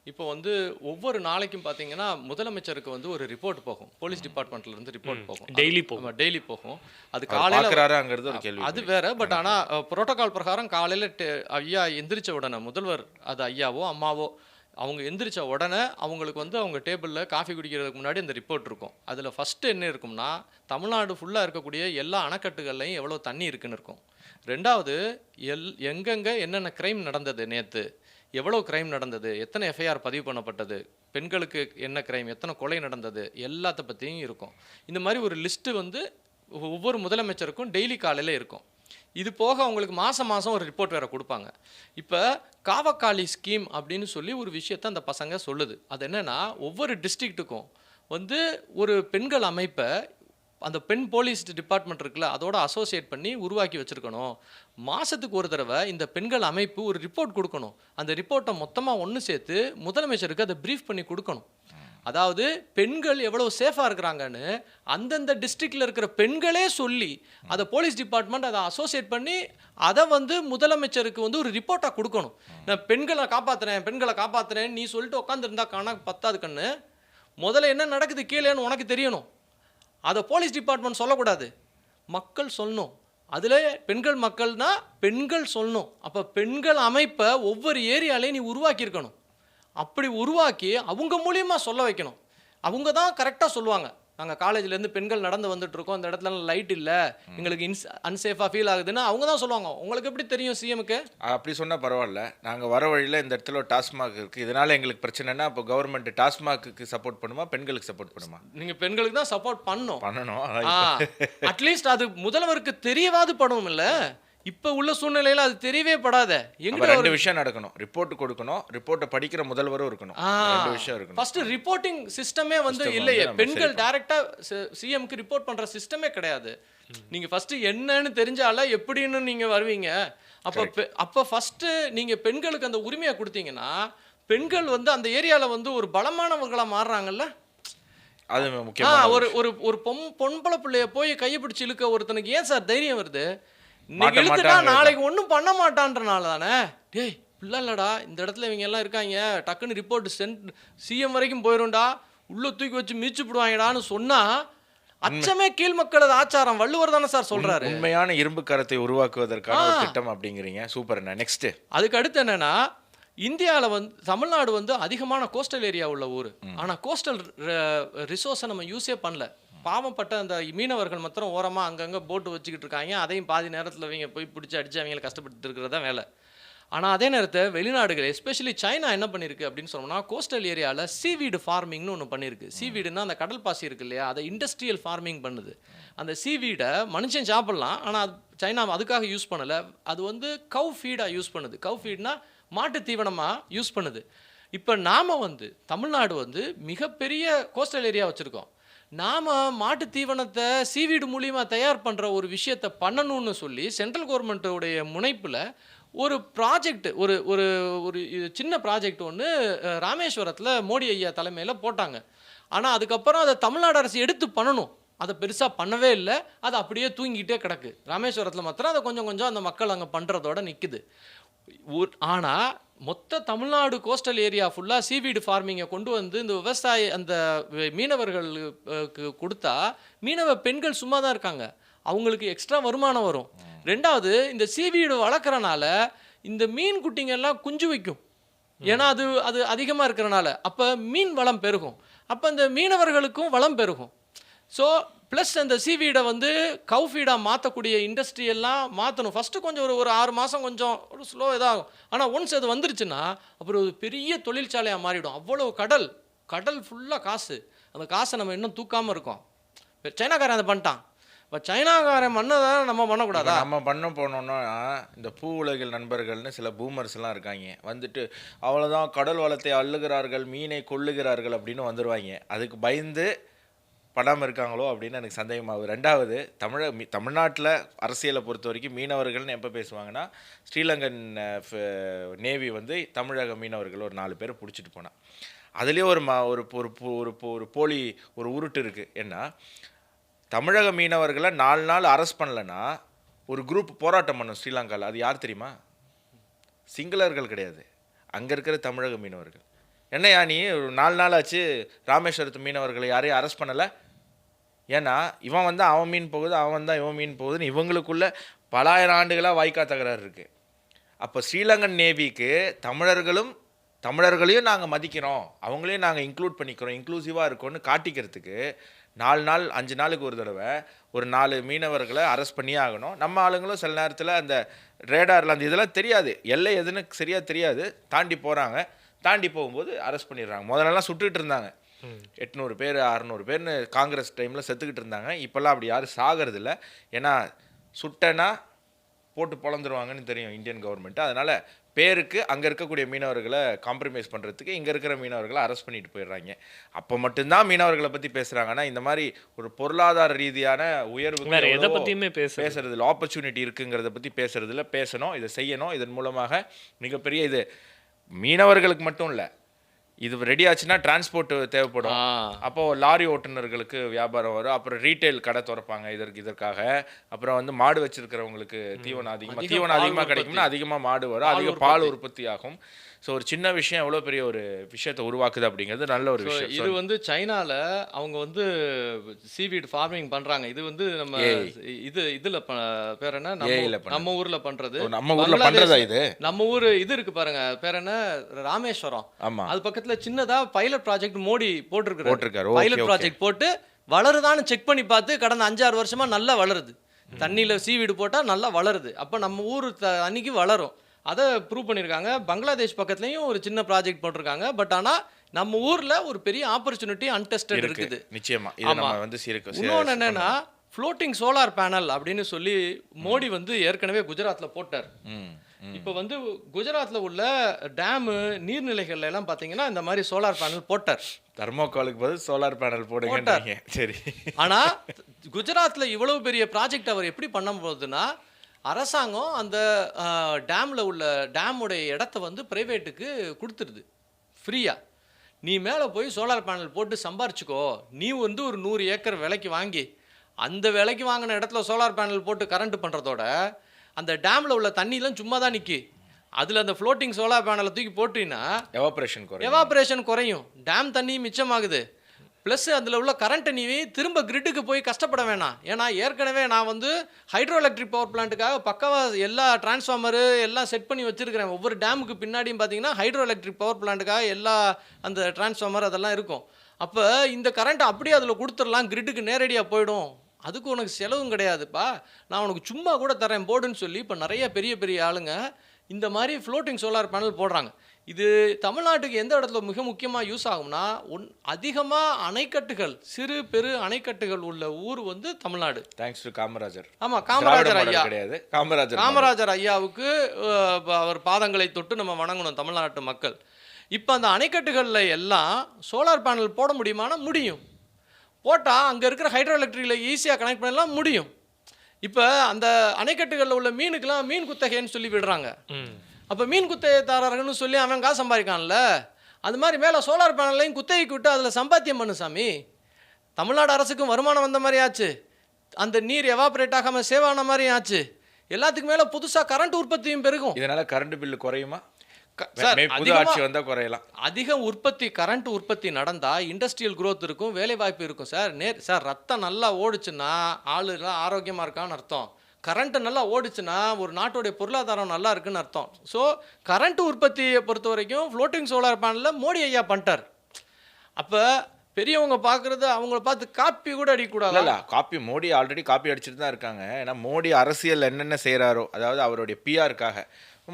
இப்போ வந்து ஒவ்வொரு நாளைக்கும் பார்த்தீங்கன்னா முதலமைச்சருக்கு வந்து ஒரு ரிப்போர்ட் போகும், போலீஸ் டிபார்ட்மெண்ட்ல இருந்து ரிப்போர்ட் போகும், டெய்லி போகும். அது காலையில அது வேற. பட் ஆனா புரோட்டோகால் பிரகாரம் காலையில ஐயா எந்திரிச்ச உடனே முதல்வர், அது ஐயாவோ அம்மாவோ, அவங்க எந்திரிச்ச உடனே அவங்களுக்கு வந்து அவங்க டேபிளில் காஃபி குடிக்கிறதுக்கு முன்னாடி அந்த ரிப்போர்ட் இருக்கும். அதில் ஃபஸ்ட்டு என்ன இருக்கும்னா தமிழ்நாடு ஃபுல்லாக இருக்கக்கூடிய எல்லா அணைக்கட்டுகள்லையும் எவ்வளோ தண்ணி இருக்குன்னு இருக்கும். ரெண்டாவது எங்கெங்கே என்னென்ன க்ரைம் நடந்தது, நேற்று எவ்வளோ க்ரைம் நடந்தது, எத்தனை எஃப்ஐஆர் பதிவு பண்ணப்பட்டது, பெண்களுக்கு என்ன க்ரைம், எத்தனை கொலை நடந்தது, எல்லாத்த பற்றியும் இருக்கும். இந்த மாதிரி ஒரு லிஸ்ட்டு வந்து ஒவ்வொரு முதலமைச்சருக்கும் டெய்லி காலையில் இருக்கும். இது போக அவங்களுக்கு மாதம் ஒரு ரிப்போர்ட் வேறு கொடுப்பாங்க. இப்போ காவக்காளி ஸ்கீம் அப்படின்னு சொல்லி ஒரு விஷயத்த அந்த பசங்க சொல்லுது. அது என்னென்னா ஒவ்வொரு டிஸ்ட்ரிக்ட்டுக்கும் வந்து ஒரு பெண்கள் அமைப்பை அந்த பெண் போலீஸ் டிபார்ட்மெண்ட் இருக்குல்ல அதோட அசோசியேட் பண்ணி உருவாக்கி வச்சுருக்கணும். மாதத்துக்கு ஒரு தடவை இந்த பெண்கள் அமைப்பு ஒரு ரிப்போர்ட் கொடுக்கணும். அந்த ரிப்போர்ட்டை மொத்தமாக ஒன்று சேர்த்து முதலமைச்சருக்கு அதை ப்ரீஃப் பண்ணி கொடுக்கணும். அதாவது பெண்கள் எவ்வளோ சேஃபாக இருக்கிறாங்கன்னு அந்தந்த டிஸ்ட்ரிக்டில் இருக்கிற பெண்களே சொல்லி அதை போலீஸ் டிபார்ட்மெண்ட் அதை அசோசியேட் பண்ணி அதை வந்து முதலமைச்சருக்கு வந்து ஒரு ரிப்போர்ட்டாக கொடுக்கணும். நான் பெண்களை காப்பாற்றுறேன் நீ சொல்லிட்டு உட்காந்துருந்தா பத்தாது கண்ணு. முதல்ல என்ன நடக்குது கீழேன்னு உனக்கு தெரியணும். அதை போலீஸ் டிபார்ட்மெண்ட் சொல்லக்கூடாது, மக்கள் சொல்லணும். அதில் பெண்கள் சொல்லணும். அப்போ பெண்கள் அமைப்பை ஒவ்வொரு ஏரியாலையும் நீ உருவாக்கியிருக்கணும். அப்படி உருவாக்கி அவங்க மூலியமாக சொல்ல வைக்கணும். அவங்க தான் கரெக்டாக சொல்லுவாங்க. நாங்கள் காலேஜ்லேருந்து பெண்கள் நடந்து வந்துட்டுருக்கோம், அந்த இடத்துல லைட் இல்லை, எங்களுக்கு அன்சேஃபாக ஃபீல் ஆகுதுன்னு அவங்க தான் சொல்லுவாங்க. உங்களுக்கு எப்படி தெரியும் சிஎம்க்கு? அப்படி சொன்னால் பரவாயில்ல. நாங்கள் வர வழியில் இந்த இடத்துல டாஸ்மாக் இருக்குது, இதனால் எங்களுக்கு பிரச்சனைனா இப்போ கவர்மெண்ட் டாஸ்மாக்கு சப்போர்ட் பண்ணுமா, பெண்களுக்கு சப்போர்ட் பண்ணுமா? நீங்கள் பெண்களுக்கு தான் சப்போர்ட் பண்ணணும். அட்லீஸ்ட் அது முதல்வருக்கு தெரியவாது படணும் இல்லை. இப்போ உள்ள சூழ்நிலையில் அது தெரியவே படாத. எங்கிட்ட ரெண்டு விஷயம் நடக்கணும், ரிப்போர்ட் கொடுக்கணும், ரிப்போர்ட்டை படிக்கிற முதல்வரும் இருக்கணும். ரெண்டு விஷயம் இருக்கணும். ஃபர்ஸ்ட் ரிப்போர்ட்டிங் சிஸ்டமே வந்து இல்லையே. பெண்கள் டைரக்டா சிஎம்க்கு ரிப்போர்ட் பண்ற சிஸ்டமே கிடையாது. நீங்க ஃபர்ஸ்ட் என்னன்னு தெரிஞ்சால எப்படின்னு நீங்க வருவீங்க. அப்ப ஃபர்ஸ்ட் நீங்க பெண்களுக்கு அந்த உரிமையை கொடுத்தீங்கன்னா பெண்கள் வந்து அந்த ஏரியால வந்து ஒரு பலமானவர்களா மாறுறாங்கல்ல. அது முக்கியமா. ஒரு பொம்பளை பிள்ளைய போய் கையை பிடிச்சி இழுக்க ஒருத்தனுக்கு ஏன் சார் தைரியம் வருது? இழுத்துட்டா நாளைக்கு ஒன்றும் பண்ண மாட்டான்றனால தானே. டேய் இல்லடா, இந்த இடத்துல இவங்க எல்லாம் இருக்காங்க, டக்குன்னு ரிப்போர்ட் சிஎம் வரைக்கும் போயிரும்டா, உள்ள தூக்கி வச்சு மீச்சு போடுவாங்கடான்னு சொன்னா அச்சமே கீழ் மக்களது ஆச்சாரம். வள்ளுவர் தானே சார் சொல்றாரு. உண்மையான இரும்பு கரத்தை உருவாக்குவதற்கான திட்டம் அப்படிங்கிறீங்க. சூப்பர். நெக்ஸ்ட் அதுக்கு அடுத்து என்னன்னா, இந்தியாவில் வந்து தமிழ்நாடு வந்து அதிகமான கோஸ்டல் ஏரியா உள்ள ஊர். ஆனால் கோஸ்டல் ரிசோர்ஸை நம்ம யூஸே பண்ணல. பாவப்பட்ட அந்த மீனவர்கள் மாத்திரம் ஓரமாக அங்கங்கே போட்டு வச்சுக்கிட்டு இருக்காங்க. அதையும் பாதி நேரத்தில் அவங்க போய் பிடிச்சி அடித்து அவங்களை கஷ்டப்பட்டு இருக்கிறது தான் வேலை. ஆனால் அதே நேரத்தை வெளிநாடுகள் எஸ்பெஷலி சைனா என்ன பண்ணியிருக்கு அப்படின்னு சொன்னோம்னா, கோஸ்டல் ஏரியாவில் சீவீடு ஃபார்மிங்னு ஒன்று பண்ணியிருக்கு. சீவீடுனா அந்த கடல் பாசி இருக்கு இல்லையா, அதை இண்டஸ்ட்ரியல் ஃபார்மிங் பண்ணுது. அந்த சீவீடை மனுஷன் சாப்பிட்லாம், ஆனால் அது சைனா அதுக்காக யூஸ் பண்ணலை. அது வந்து கவ் ஃபீடாக யூஸ் பண்ணுது. கவ் ஃபீட்னா மாட்டு தீவனமாக யூஸ் பண்ணுது. இப்போ நாம் வந்து தமிழ்நாடு வந்து மிகப்பெரிய கோஸ்டல் ஏரியா வச்சுருக்கோம். நாம் மாட்டு தீவனத்தை சீவீடு மூலியமாக தயார் பண்ணுற ஒரு விஷயத்தை பண்ணணும்னு சொல்லி சென்ட்ரல் கவர்மெண்ட்டோடைய முனைப்பில் ஒரு ப்ராஜெக்ட் ஒரு ஒரு ஒரு சின்ன ப்ராஜெக்ட் ஒன்று ராமேஸ்வரத்தில் மோடி ஐயா தலைமையில் போட்டாங்க. ஆனால் அதுக்கப்புறம் அதை தமிழ்நாடு அரசு எடுத்து பண்ணணும், அதை பெருசாக பண்ணவே இல்லை. அது அப்படியே தூங்கிக்கிட்டே கிடக்கு. ராமேஸ்வரத்தில் மாத்திரம் அதை கொஞ்சம் கொஞ்சம் அந்த மக்கள் அங்கே பண்ணுறதோட நிற்குது. ஆனால் மொத்த தமிழ்நாடு கோஸ்டல் ஏரியா ஃபுல்லாக சீவீடு ஃபார்மிங்கை கொண்டு வந்து இந்த அந்த மீனவர்களுக்கு கொடுத்தா மீனவ பெண்கள் சும்மா தான் இருக்காங்க, அவங்களுக்கு எக்ஸ்ட்ரா வருமானம் வரும். ரெண்டாவது, இந்த சீவீடு வளர்க்குறனால இந்த மீன் குட்டிங்கெல்லாம் குஞ்சு வைக்கும். ஏன்னா அது அது அதிகமாக இருக்கிறனால அப்போ மீன் வளம் பெருகும். அப்போ இந்த மீனவர்களுக்கும் வளம் பெருகும். ஸோ ப்ளஸ் அந்த சீவீடை வந்து கவு ஃபீடாக மாற்றக்கூடிய இண்டஸ்ட்ரியெல்லாம் மாற்றணும். ஃபஸ்ட்டு கொஞ்சம் ஒரு 6 மாதம் கொஞ்சம் ஒரு ஸ்லோ இதாகும். ஆனால் ஒன்ஸ் அது வந்துருச்சுன்னா அப்புறம் ஒரு பெரிய தொழிற்சாலையாக மாறிடும். அவ்வளோ கடல் ஃபுல்லாக காசு. அந்த காசை நம்ம இன்னும் தூக்காமல் இருக்கோம். சைனாக்காரன் அதை பண்ணிட்டான். இப்போ சைனாக்காரன் பண்ணதை நம்ம பண்ணக்கூடாதா? நம்ம பண்ண போனோம்னா இந்த பூ உலகில் நண்பர்கள்னு சில பூமர்ஸ்லாம் இருக்காங்க, வந்துட்டு அவ்வளோதான் கடல் வளத்தை அள்ளுகிறார்கள், மீனை கொள்ளுகிறார்கள் அப்படின்னு வந்துடுவாங்க. அதுக்கு பயந்து படாமல் இருக்காங்களோ அப்படின்னு எனக்கு சந்தேகமாகுது. ரெண்டாவது, தமிழ்நாட்டில் அரசியலை பொறுத்த வரைக்கும் மீனவர்கள்னு எப்போ பேசுவாங்கன்னா, ஸ்ரீலங்கன் நேவி வந்து தமிழக மீனவர்கள் ஒரு 4 பேரை பிடிச்சிட்டு போனான். அதுலேயே ஒரு போலி ஒரு உருட்டு இருக்குது. என்ன, தமிழக மீனவர்களை 4 நாள் அரெஸ்ட் பண்ணலைன்னா ஒரு குரூப் போராட்டம் பண்ணும் ஸ்ரீலங்காவில். அது யார் தெரியுமா? சிங்களர்கள் கிடையாது, அங்கே இருக்கிற தமிழக மீனவர்கள். என்னையா நீ ஒரு 4 நாள் ஆச்சு ராமேஸ்வரத்து மீனவர்களை யாரையும் அரெஸ்ட் பண்ணலை? ஏன்னா இவன் வந்து அவன் மீன் போகுது, அவன் தான் இவன் மீன் போகுதுன்னு இவங்களுக்குள்ள பல ஆயிரம் ஆண்டுகளாக வாய்க்கா தகராறு இருக்குது. அப்போ ஸ்ரீலங்கன் நேவிக்கு தமிழர்களையும் நாங்கள் மதிக்கிறோம், அவங்களையும் நாங்கள் இன்க்ளூட் பண்ணிக்கிறோம், இன்க்ளூசிவாக இருக்கோன்னு காட்டிக்கிறதுக்கு 4 நாள் 5 நாளுக்கு ஒரு தடவை ஒரு 4 மீனவர்களை அரெஸ்ட் பண்ணியே ஆகணும். நம்ம ஆளுங்களும் சில நேரத்தில் அந்த ரேடாரில் அந்த இதெல்லாம் தெரியாது, எல்லை எதுன்னு சரியாக தெரியாது, தாண்டி போகிறாங்க. தாண்டி போகும்போது அரெஸ்ட் பண்ணிடுறாங்க. முதல்லலாம் சுட்டுக்கிட்டு இருந்தாங்க, 800 பேர் 600 பேர்னு காங்கிரஸ் டைமில் செத்துக்கிட்டு இருந்தாங்க. இப்போல்லாம் அப்படி யாரும் சாகிறது இல்லை. ஏன்னா சுட்டனா போட்டு பொழந்துருவாங்கன்னு தெரியும் இந்தியன் கவர்மெண்ட்டு. அதனால் பேருக்கு அங்கே இருக்கக்கூடிய மீனவர்களை காம்ப்ரமைஸ் பண்ணுறதுக்கு இங்கே இருக்கிற மீனவர்களை அரெஸ்ட் பண்ணிட்டு போயிடுறாங்க. அப்போ மட்டும்தான் மீனவர்களை பற்றி பேசுகிறாங்க. ஆனால் இந்த மாதிரி ஒரு பொருளாதார ரீதியான உயர்வு எதை பற்றியுமே பேசுறதுல ஆப்பர்ச்சுனிட்டி இருக்குங்கிறத பற்றி பேசுறதுல பேசணும், இதை செய்யணும். இதன் மூலமாக மிகப்பெரிய இது மீனவர்களுக்கு மட்டும் இல்லை, இது ரெடி ஆச்சுன்னா டிரான்ஸ்போர்ட் தேவைப்படும். அப்போது லாரி ஓட்டுநர்களுக்கு வியாபாரம் வரும். அப்புறம் ரீட்டைல் கடை திறப்பாங்க இதற்காக. அப்புறம் வந்து மாடு வச்சிருக்கிறவங்களுக்கு தீவனம் அதிகமாக கிடைக்கும்னா அதிகமாக மாடு வரும், அதிக பால் உற்பத்தி ஆகும். ஸோ ஒரு சின்ன விஷயம் எவ்வளோ பெரிய ஒரு விஷயத்தை உருவாக்குது அப்படிங்கிறது நல்ல ஒரு விஷயம். இது வந்து சைனாவில் அவங்க வந்து சீவீட் ஃபார்மிங் பண்ணுறாங்க. இது வந்து நம்ம இதில் பேர் என்ன, நம்ம ஊரில் பண்ணுறது. நம்ம ஊரில் பண்ணுறதா இது? நம்ம ஊர் இது இருக்குது பாருங்க, பேர் என்ன, ராமேஸ்வரம். ஆமாம், அது பக்கத்தில் சின்னதாக பைலட் ப்ராஜெக்ட் மோடி போட்டிருக்காரு. Pilot okay. ப்ராஜெக்ட் போட்டு வளருதான்னு செக் பண்ணி பார்த்து கடந்த 5-6 வருஷமாக நல்லா வளருது. தண்ணியில் சீவீடு போட்டால் நல்லா வளருது. அப்போ நம்ம ஊர் அன்னைக்கு வளரும். அதை ப்ரூவ் பண்ணியிருக்காங்க. பங்களாதேஷ் பக்கத்துலேயும் ஒரு சின்ன ப்ராஜெக்ட் போட்டிருக்காங்க. பட் ஆனால் நம்ம ஊரில் ஒரு பெரிய ஆப்பர்ச்சுனிட்டி அன்டெஸ்டட் இருக்குது. நிச்சயமா. இன்னொன்று என்னன்னா, ஃப்ளோட்டிங் சோலார் பேனல் அப்படின்னு சொல்லி மோடி வந்து ஏற்கனவே குஜராத்தில் போட்டார். இப்போ வந்து குஜராத்தில் உள்ள டேமு நீர்நிலைகள்ல எல்லாம் பார்த்தீங்கன்னா இந்த மாதிரி சோலார் பேனல் போட்டார். தெர்மோகாலுக்கு பதில் சோலார் பேனல் போடுங்க. சரி, ஆனால் குஜராத்தில் இவ்வளவு பெரிய ப்ராஜெக்ட் அவர் எப்படி பண்ண போகுதுன்னா, அரசாங்கம் அந்த டேமில் உள்ள டேமுடைய இடத்த வந்து ப்ரைவேட்டுக்கு கொடுத்துருது ஃப்ரீயாக. நீ மேலே போய் சோலார் பேனல் போட்டு சம்பாரிச்சிக்கோ, நீ வந்து ஒரு 100 ஏக்கர் விலைக்கு வாங்கி அந்த விலைக்கு வாங்கின இடத்துல சோலார் பேனல் போட்டு கரண்ட் பண்ணுறதோட அந்த டேமில் உள்ள தண்ணியெலாம் சும்மா தான் நிற்கி. அதில் அந்த ஃப்ளோட்டிங் சோலார் பேனலை தூக்கி போட்டிங்கன்னா எவாப்ரேஷன் குறையும், டேம் தண்ணி மிச்சமாகுது. ப்ளஸ் அதில் உள்ள கரண்ட்டை நீ திரும்ப கிரிட்டுக்கு போய் கஷ்டப்பட வேணாம். ஏன்னா ஏற்கனவே நான் வந்து ஹைட்ரோ எலக்ட்ரிக் பவர் பிளான்ட்டுக்காக பக்காவாக எல்லா டிரான்ஸ்ஃபார்மரு எல்லாம் செட் பண்ணி வச்சுருக்கிறேன். ஒவ்வொரு டேமுக்கு பின்னாடியும் பார்த்தீங்கன்னா ஹைட்ரோ எலக்ட்ரிக் பவர் பிளான்ட்டுக்காக எல்லா அந்த டிரான்ஸ்ஃபார்மர் அதெல்லாம் இருக்கும். அப்போ இந்த கரண்ட்டை அப்படியே அதில் கொடுத்துடலாம், கிரிட்டுக்கு நேரடியாக போயிடும். அதுக்கு உனக்கு செலவும் கிடையாதுப்பா, நான் உனக்கு சும்மா கூட தரேன் போர்டுன்னு சொல்லி இப்போ நிறைய பெரிய பெரிய ஆளுங்க இந்த மாதிரி ஃப்ளோட்டிங் சோலார் பேனல் போடுறாங்க. இது தமிழ்நாட்டுக்கு எந்த இடத்துல மிக முக்கியமாக யூஸ் ஆகும்னா, அதிகமாக அணைக்கட்டுகள், சிறு பெரு அணைக்கட்டுகள் உள்ள ஊர் வந்து தமிழ்நாடு. Thanks to Kamarajar. ஆமாம், காமராஜர் ஐயா கிடையாது, காமராஜர் ஐயாவுக்கு அவர் பாதங்களை தொட்டு நம்ம வணங்கணும் தமிழ்நாட்டு மக்கள். இப்போ அந்த அணைக்கட்டுகளில் எல்லாம் சோலார் பேனல் போட முடியுமானா முடியும். போட்டால் அங்கே இருக்கிற ஹைட்ரோ எலக்ட்ரிக்கில் ஈஸியாக கனெக்ட் பண்ணலாம் முடியும். இப்போ அந்த அணைக்கட்டுகளில் உள்ள மீனுக்கெல்லாம் மீன் குத்தகைன்னு சொல்லி விடுறாங்க. அப்போ மீன் குத்தகைதாரர்கள்னு சொல்லி அவன் காசு சம்பாதிக்கான்ல, அது மாதிரி மேலே சோலார் பேனல்லையும் குத்தகைக்கு விட்டு அதில் சம்பாத்தியம் பண்ணு சாமி. தமிழ்நாடு அரசுக்கும் வருமானம் வந்த மாதிரி ஆச்சு, அந்த நீர் எவாபரேட் ஆகாமல் சேவ் ஆன மாதிரியும் ஆச்சு. எல்லாத்துக்கும் மேலே புதுசாக கரண்ட் உற்பத்தியும் பெருகும். இதனால கரண்ட் பில்லு குறையுமா? சார், புது ஆட்சி வந்தால் குறையலாம். அதிகம் உற்பத்தி, கரண்ட் உற்பத்தி நடந்தால் இண்டஸ்ட்ரியல் growth இருக்கும், வேலை வாய்ப்பு இருக்கும் சார். சார் ரத்தம் நல்லா ஓடுச்சுன்னா ஆளுலாம் ஆரோக்கியமாக இருக்கான்னு அர்த்தம். கரண்ட்டு நல்லா ஓடுச்சுன்னா ஒரு நாட்டுடைய பொருளாதாரம் நல்லா இருக்குன்னு அர்த்தம். ஸோ கரண்ட் உற்பத்தியை பொறுத்த வரைக்கும் ஃப்ளோட்டிங் சோலார் பேனலில் மோடி ஐயா பண்ணிட்டார். அப்போ பெரியவங்க பார்க்குறது அவங்கள பார்த்து காப்பி கூட அடிக்கக்கூடாது. இல்லை காப்பி, மோடி ஆல்ரெடி காப்பி அடிச்சுட்டு தான் இருக்காங்க. ஏன்னா மோடி அரசியல் என்னென்ன செய்கிறாரோ, அதாவது அவருடைய பிஆருக்காக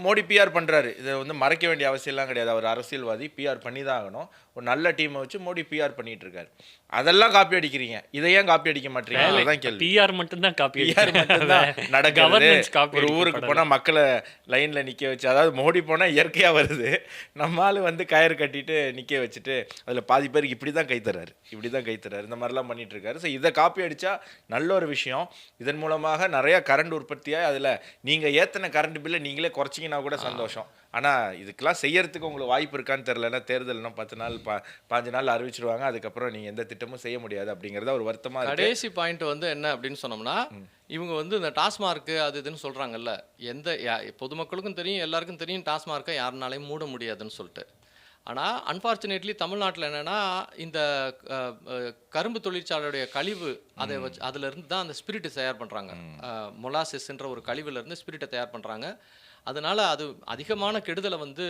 மோடி பிஆர் பண்ணுறாரு. இதை வந்து மறைக்க வேண்டிய அவசியம்லாம் கிடையாது. அவர் அரசியல்வாதி, பிஆர் பண்ணி தான் ஆகணும். ஒரு நல்ல டீமை வச்சு மோடி பிஆர் பண்ணிட்டு இருக்காரு. அதெல்லாம் காப்பி அடிக்கிறீங்க, இதை ஏன் காப்பி அடிக்க மாட்டீங்க? அதுதான் கேள்வி. பிஆர் மட்டும் தான் காப்பி நடக்கிறது. ஒரு ஊருக்கு போனால் மக்களை லைனில் நிற்க வச்சு, அதாவது மோடி போனால் இயற்கையாக வருது, நம்மளால வந்து கயிறு கட்டிட்டு நிற்க வச்சுட்டு அதில் பாதி பேருக்கு இப்படி தான் கைத்தறாரு, இந்த மாதிரிலாம் பண்ணிட்டு இருக்காரு. ஸோ இதை காப்பி அடித்தா நல்ல ஒரு விஷயம். இதன் மூலமாக நிறைய கரண்ட் உற்பத்தியாக அதில் நீங்கள் ஏற்றின கரண்ட் பில்லை நீங்களே குறைச்சிங்கன்னா கூட சந்தோஷம். ஆனால் இதுக்கெல்லாம் செய்யறதுக்கு உங்களுக்கு வாய்ப்பு இருக்கான்னு தெரியலன்னா தேர்தல்னா 10 நாள் 5 நாள் அறிவிச்சிருவாங்க. அதுக்கப்புறம் நீங்கள் எந்த திட்டமும் செய்ய முடியாது அப்படிங்கிறத ஒரு வருத்தமாக இருக்கு. கடைசி பாயிண்ட் வந்து என்ன அப்படின்னு சொன்னோம்னா, இவங்க வந்து இந்த டாஸ்மார்க்கு அது இதுன்னு சொல்கிறாங்கல்ல, பொதுமக்களுக்கும் தெரியும், எல்லாருக்கும் தெரியும் டாஸ்மார்க்கை யாருனாலையும் மூட முடியாதுன்னு சொல்லிட்டு. ஆனால் அன்ஃபார்ச்சுனேட்லி தமிழ்நாட்டில் என்னென்னா, இந்த கரும்பு தொழிற்சாலையுடைய கழிவு அதை வச்சு அதிலிருந்து தான் அந்த ஸ்பிரிட்டை தயார் பண்ணுறாங்க. மொலாசிஸ்ன்ற ஒரு கழிவுலேருந்து ஸ்பிரிட்டை தயார் பண்ணுறாங்க. அதனால் அது அதிகமான கெடுதலை வந்து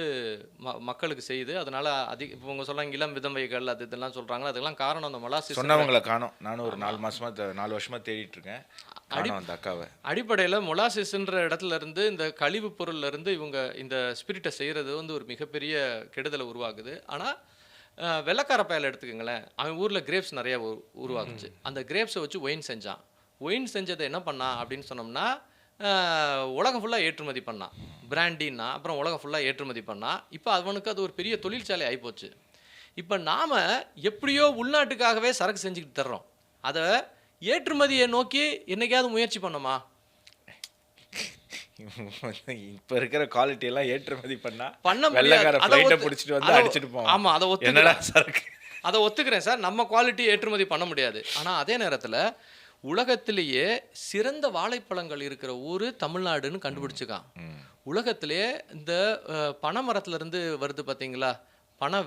மக்களுக்கு செய்யுது. அதனால் இப்போ உங்க சொல்கிறாங்க இளம் விதவைகள் அது இதெல்லாம் சொல்கிறாங்க, அதுக்கெல்லாம் காரணம் அந்த மொலாசிஸ். சொன்னவங்களை காணோம். நானும் ஒரு 4 வருஷமாக தேடிட்டு இருக்கேன், அந்த அக்காவை. அடிப்படையில் மொலாசிஸ்ன்ற இடத்துல இருந்து இந்த கழிவு பொருள்ல இருந்து இவங்க இந்த ஸ்பிரிட்டை செய்கிறது வந்து ஒரு மிகப்பெரிய கெடுதலை உருவாக்குது. ஆனால் வெள்ளக்கார பயலை எடுத்துக்கோங்களேன், அவன் ஊரில் கிரேப்ஸ் நிறைய உருவாக்குச்சு. அந்த கிரேப்ஸை வச்சு ஒயின் செஞ்சான். ஒயின் செஞ்சதை என்ன பண்ணான் அப்படின்னு சொன்னோம்னா, உலகம் ஃபுல்லாக ஏற்றுமதி பண்ணான். பிராண்டின்னா அப்புறம் உலகம் ஃபுல்லாக ஏற்றுமதி பண்ணான். இப்போ அவனுக்கு அது ஒரு பெரிய தொழிற்சாலை ஆகிப்போச்சு. இப்போ நாம் எப்படியோ உள்நாட்டுக்காகவே சரக்கு செஞ்சுக்கிட்டு தர்றோம். அதை ஏற்றுமதியை நோக்கி என்னைக்காவது முயற்சி பண்ணோமா? இப்போ இருக்கிற குவாலிட்டி எல்லாம் ஏற்றுமதி பண்ண வெள்ளைக்கார ஃப்ளைட்டை பிடிச்சிட்டு வந்து அடிச்சிட்டு போவோம். ஆமாம், அதை ஒத்துக்கிறேன் சார். நம்ம குவாலிட்டி ஏற்றுமதி பண்ண முடியாது. ஆனால் அதே நேரத்தில் உலகத்திலேயே சிறந்த வாழைப்பழங்கள் இருக்கிற ஊர் தமிழ்நாடுன்னு கண்டுபிடிச்சிக்கான். உலகத்திலேயே இந்த பனைமரத்துலேருந்து வருது பார்த்தீங்களா, பனை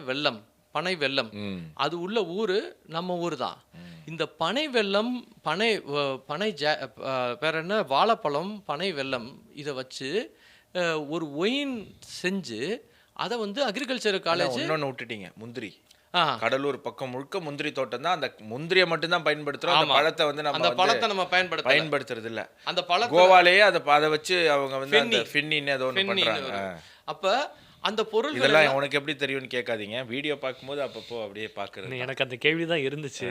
வெல்லம், அது உள்ள ஊர் நம்ம ஊர் தான். இந்த பனை வெல்லம், வேற என்ன, வாழைப்பழம், பனை வெல்லம், இதை வச்சு ஒரு ஒயின் செஞ்சு அதை வந்து அக்ரிகல்ச்சர் காலேஜ். இன்னொன்று விட்டுட்டீங்க, முந்திரி. கடலூர் பக்கம் முழுக்க முந்திரி தோட்டம் தான். அந்த முந்திரியை மட்டும் தான் பயன்படுத்துறோம். அந்த பழத்தை வந்து நம்ம பயன்படுத்துறது இல்ல. அந்த பழம் கோவாலேயே அதை வச்சு அவங்க வந்து அந்த ஃபின்னின்னு ஏதோ ஒன்று பண்றாங்க. அப்ப அந்த பொருள் இதெல்லாம் உனக்கு எப்படி தெரியும்னு கேட்காதீங்க, வீடியோ பார்க்கும்போது அப்பப்போ அப்படியே பார்க்கறது. எனக்கு அந்த கேள்விதான் இருந்துச்சு.